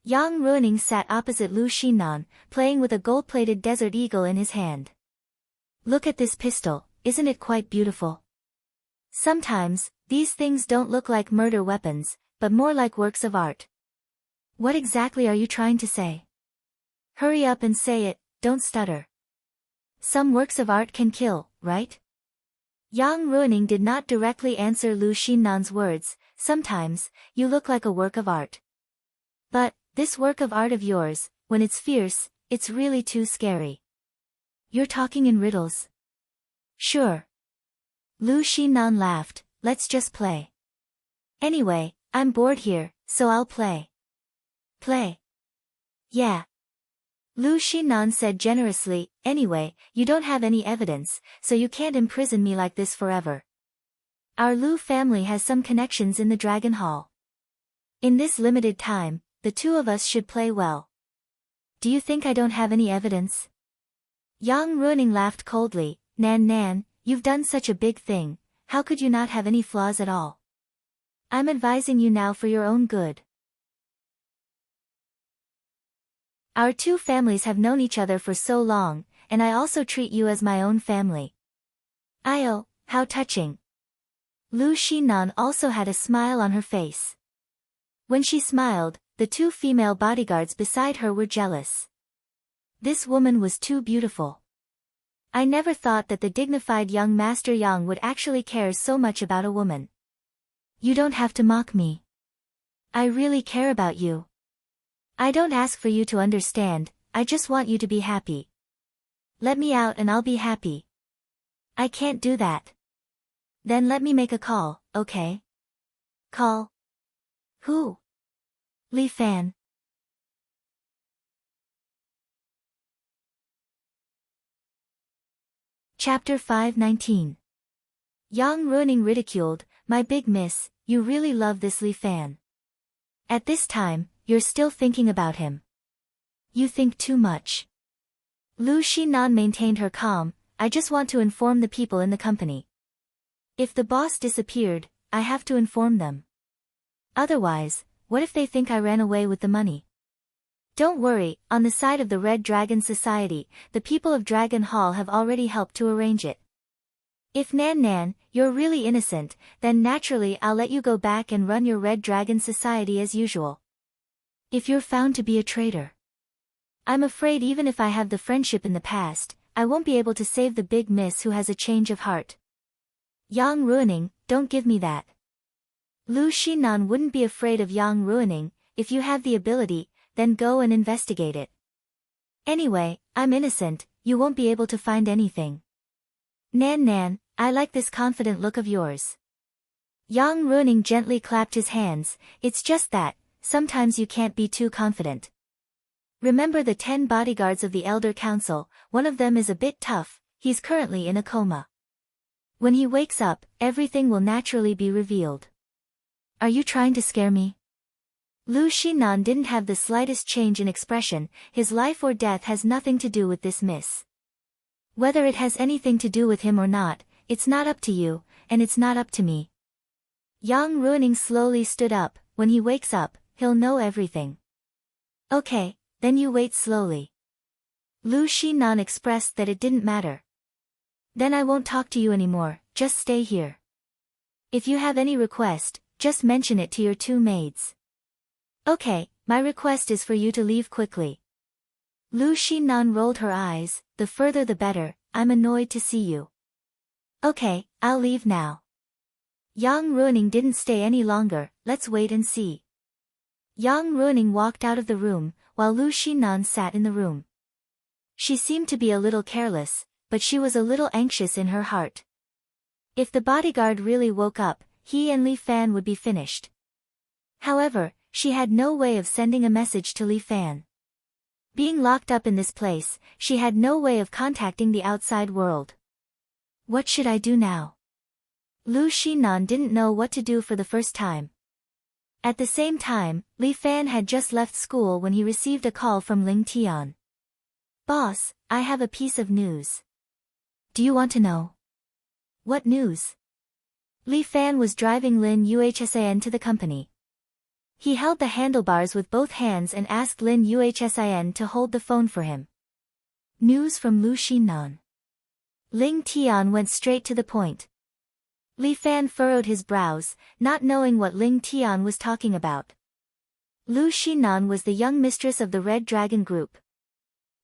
Yang Ruining sat opposite Lu Xinan, playing with a gold-plated desert eagle in his hand. Look at this pistol, isn't it quite beautiful? Sometimes, these things don't look like murder weapons, but more like works of art. What exactly are you trying to say? Hurry up and say it, don't stutter. Some works of art can kill, right? Yang Ruining did not directly answer Lu Xinan's words. Sometimes, you look like a work of art. But, this work of art of yours, when it's fierce, it's really too scary. You're talking in riddles. Sure. Lu Xinan laughed, let's just play. Anyway, I'm bored here, so I'll play. Play. Yeah. Lu Xinan said generously, anyway, you don't have any evidence, so you can't imprison me like this forever. Our Lu family has some connections in the Dragon Hall. In this limited time, the 2 of us should play well. Do you think I don't have any evidence? Yang Ruining laughed coldly, Nan Nan, you've done such a big thing, how could you not have any flaws at all? I'm advising you now for your own good. Our 2 families have known each other for so long, and I also treat you as my own family. Io, how touching. Lu Xinan also had a smile on her face. When she smiled, the 2 female bodyguards beside her were jealous. This woman was too beautiful. I never thought that the dignified young Master Yang would actually care so much about a woman. You don't have to mock me. I really care about you. I don't ask for you to understand, I just want you to be happy. Let me out and I'll be happy. I can't do that. Then let me make a call, okay? Call? Who? Li Fan. Chapter 519. Yang Ruining ridiculed, my big miss, you really love this Li Fan. At this time, you're still thinking about him. You think too much. Lu Xinan maintained her calm, I just want to inform the people in the company. If the boss disappeared, I have to inform them. Otherwise, what if they think I ran away with the money? Don't worry, on the side of the Red Dragon Society, the people of Dragon Hall have already helped to arrange it. If Nan Nan, you're really innocent, then naturally I'll let you go back and run your Red Dragon Society as usual. If you're found to be a traitor, I'm afraid even if I have the friendship in the past, I won't be able to save the big miss who has a change of heart. Yang Ruining, don't give me that. Lu Xinan wouldn't be afraid of Yang Ruining, if you have the ability, then go and investigate it. Anyway, I'm innocent, you won't be able to find anything. Nan Nan, I like this confident look of yours. Yang Ruining gently clapped his hands, it's just that, sometimes you can't be too confident. Remember the 10 bodyguards of the Elder Council, one of them is a bit tough, he's currently in a coma. When he wakes up, everything will naturally be revealed. Are you trying to scare me? Lu Xinan didn't have the slightest change in expression, his life or death has nothing to do with this miss. Whether it has anything to do with him or not, it's not up to you, and it's not up to me. Yang Ruining slowly stood up, when he wakes up, he'll know everything. Okay, then you wait slowly. Lu Xinan expressed that it didn't matter. Then I won't talk to you anymore, just stay here. If you have any request, just mention it to your 2 maids. Okay, my request is for you to leave quickly. Lu Xinan rolled her eyes, the further the better, I'm annoyed to see you. Okay, I'll leave now. Yang Ruining didn't stay any longer, let's wait and see. Yang Ruining walked out of the room, while Lu Xinan sat in the room. She seemed to be a little careless, but she was a little anxious in her heart. If the bodyguard really woke up, he and Li Fan would be finished. However, she had no way of sending a message to Li Fan. Being locked up in this place, she had no way of contacting the outside world. What should I do now? Lu Xinan didn't know what to do for the first time. At the same time, Li Fan had just left school when he received a call from Ling Tian. Boss, I have a piece of news. Do you want to know? What news? Li Fan was driving Lin Yuhsin to the company. He held the handlebars with both hands and asked Lin Yuhsin to hold the phone for him. News from Lu Xinan. Ling Tian went straight to the point. Li Fan furrowed his brows, not knowing what Ling Tian was talking about. Lu Xinan was the young mistress of the Red Dragon Group.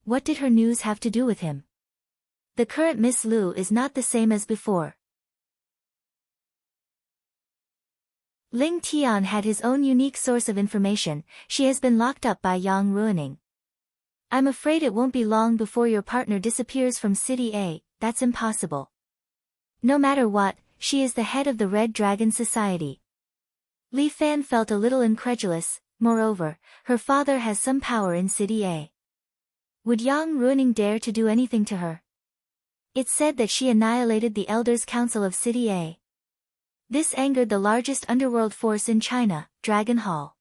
What did her news have to do with him? The current Miss Lu is not the same as before. Ling Tian had his own unique source of information. She has been locked up by Yang Ruining. I'm afraid it won't be long before your partner disappears from City A. That's impossible. No matter what, she is the head of the Red Dragon Society. Li Fan felt a little incredulous. Moreover, her father has some power in City A. Would Yang Ruining dare to do anything to her? It's said that she annihilated the Elders' Council of City A. This angered the largest underworld force in China, Dragon Hall.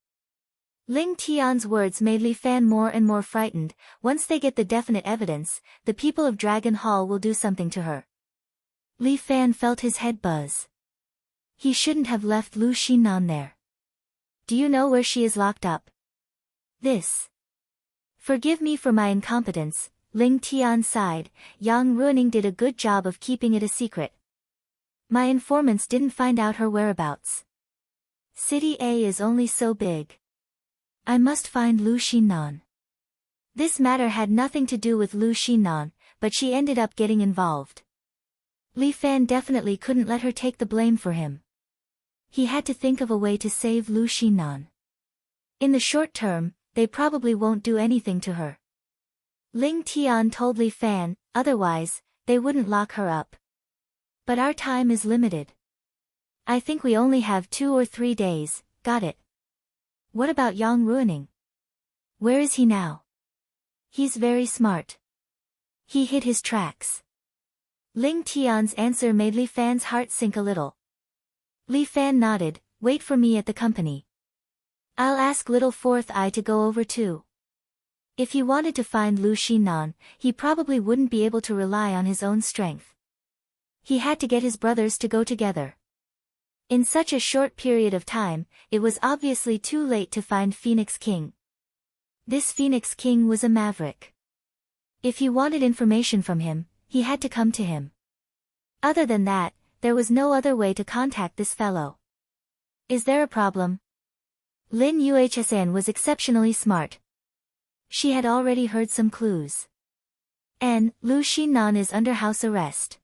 Ling Tian's words made Li Fan more and more frightened. Once they get the definite evidence, the people of Dragon Hall will do something to her. Li Fan felt his head buzz. He shouldn't have left Lu Xinan there. Do you know where she is locked up? This. Forgive me for my incompetence, Ling Tian sighed. Yang Ruining did a good job of keeping it a secret. My informants didn't find out her whereabouts. City A is only so big. I must find Lu Xinan. This matter had nothing to do with Lu Xinan, but she ended up getting involved. Li Fan definitely couldn't let her take the blame for him. He had to think of a way to save Lu Xinan. In the short term, they probably won't do anything to her. Ling Tian told Li Fan, otherwise, they wouldn't lock her up. But our time is limited. I think we only have 2 or 3 days, got it. What about Yang Ruining? Where is he now? He's very smart. He hid his tracks. Ling Tian's answer made Li Fan's heart sink a little. Li Fan nodded, wait for me at the company. I'll ask Little Fourth Eye to go over too. If he wanted to find Lu Xinan, he probably wouldn't be able to rely on his own strength. He had to get his brothers to go together. In such a short period of time, it was obviously too late to find Phoenix King. This Phoenix King was a maverick. If he wanted information from him, he had to come to him. Other than that, there was no other way to contact this fellow. Is there a problem? Lin Yuhsin was exceptionally smart. She had already heard some clues. And Lu Xinan is under house arrest.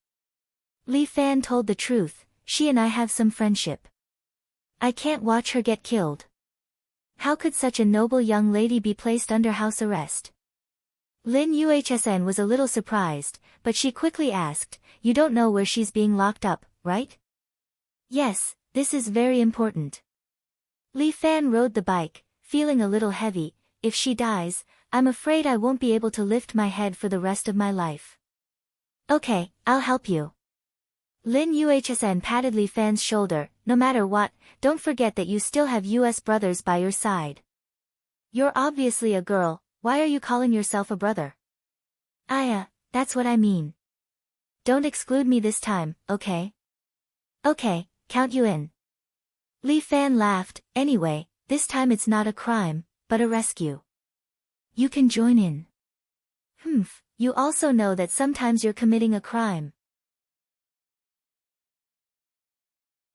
Li Fan told the truth, she and I have some friendship. I can't watch her get killed. How could such a noble young lady be placed under house arrest? Lin Yuhsin was a little surprised, but she quickly asked, you don't know where she's being locked up, right? Yes, this is very important. Li Fan rode the bike, feeling a little heavy. If she dies, I'm afraid I won't be able to lift my head for the rest of my life. Okay, I'll help you. Lin Yuhsin patted Li Fan's shoulder, no matter what, don't forget that you still have US brothers by your side. You're obviously a girl, why are you calling yourself a brother? That's what I mean. Don't exclude me this time, okay? Okay, count you in. Li Fan laughed, anyway, this time it's not a crime, but a rescue. You can join in. You also know that sometimes you're committing a crime.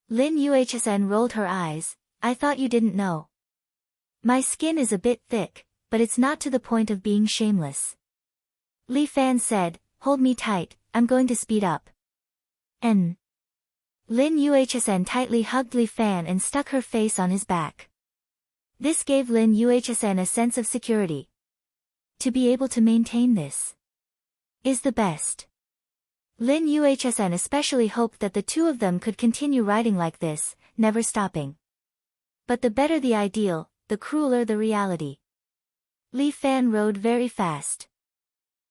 Lin Yuhsin rolled her eyes, I thought you didn't know. My skin is a bit thick, but it's not to the point of being shameless. Li Fan said, hold me tight, I'm going to speed up. Lin Yuhsin tightly hugged Li Fan and stuck her face on his back. This gave Lin Yuhsin a sense of security. To be able to maintain this. is the best. Lin Yuhsn especially hoped that the two of them could continue riding like this, never stopping. But the better the ideal, the crueler the reality. Li Fan rode very fast.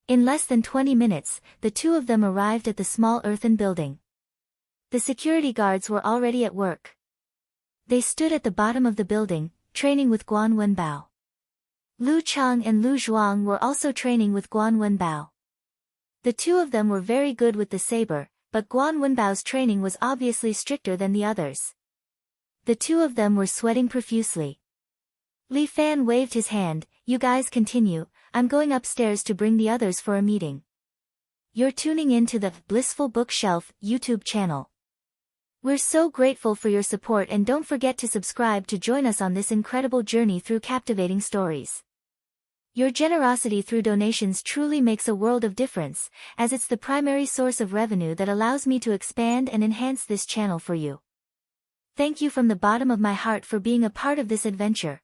In less than 20 minutes, the two of them arrived at the small earthen building. The security guards were already at work. They stood at the bottom of the building, training with Guan Wenbao. Lu Cheng and Lu Zhuang were also training with Guan Wenbao. The two of them were very good with the saber, but Guan Wenbao's training was obviously stricter than the others. The two of them were sweating profusely. Li Fan waved his hand, "You guys continue, I'm going upstairs to bring the others for a meeting." You're tuning in to the Blissful Bookshelf YouTube channel. We're so grateful for your support, and don't forget to subscribe to join us on this incredible journey through captivating stories. Your generosity through donations truly makes a world of difference, as it's the primary source of revenue that allows me to expand and enhance this channel for you. Thank you from the bottom of my heart for being a part of this adventure.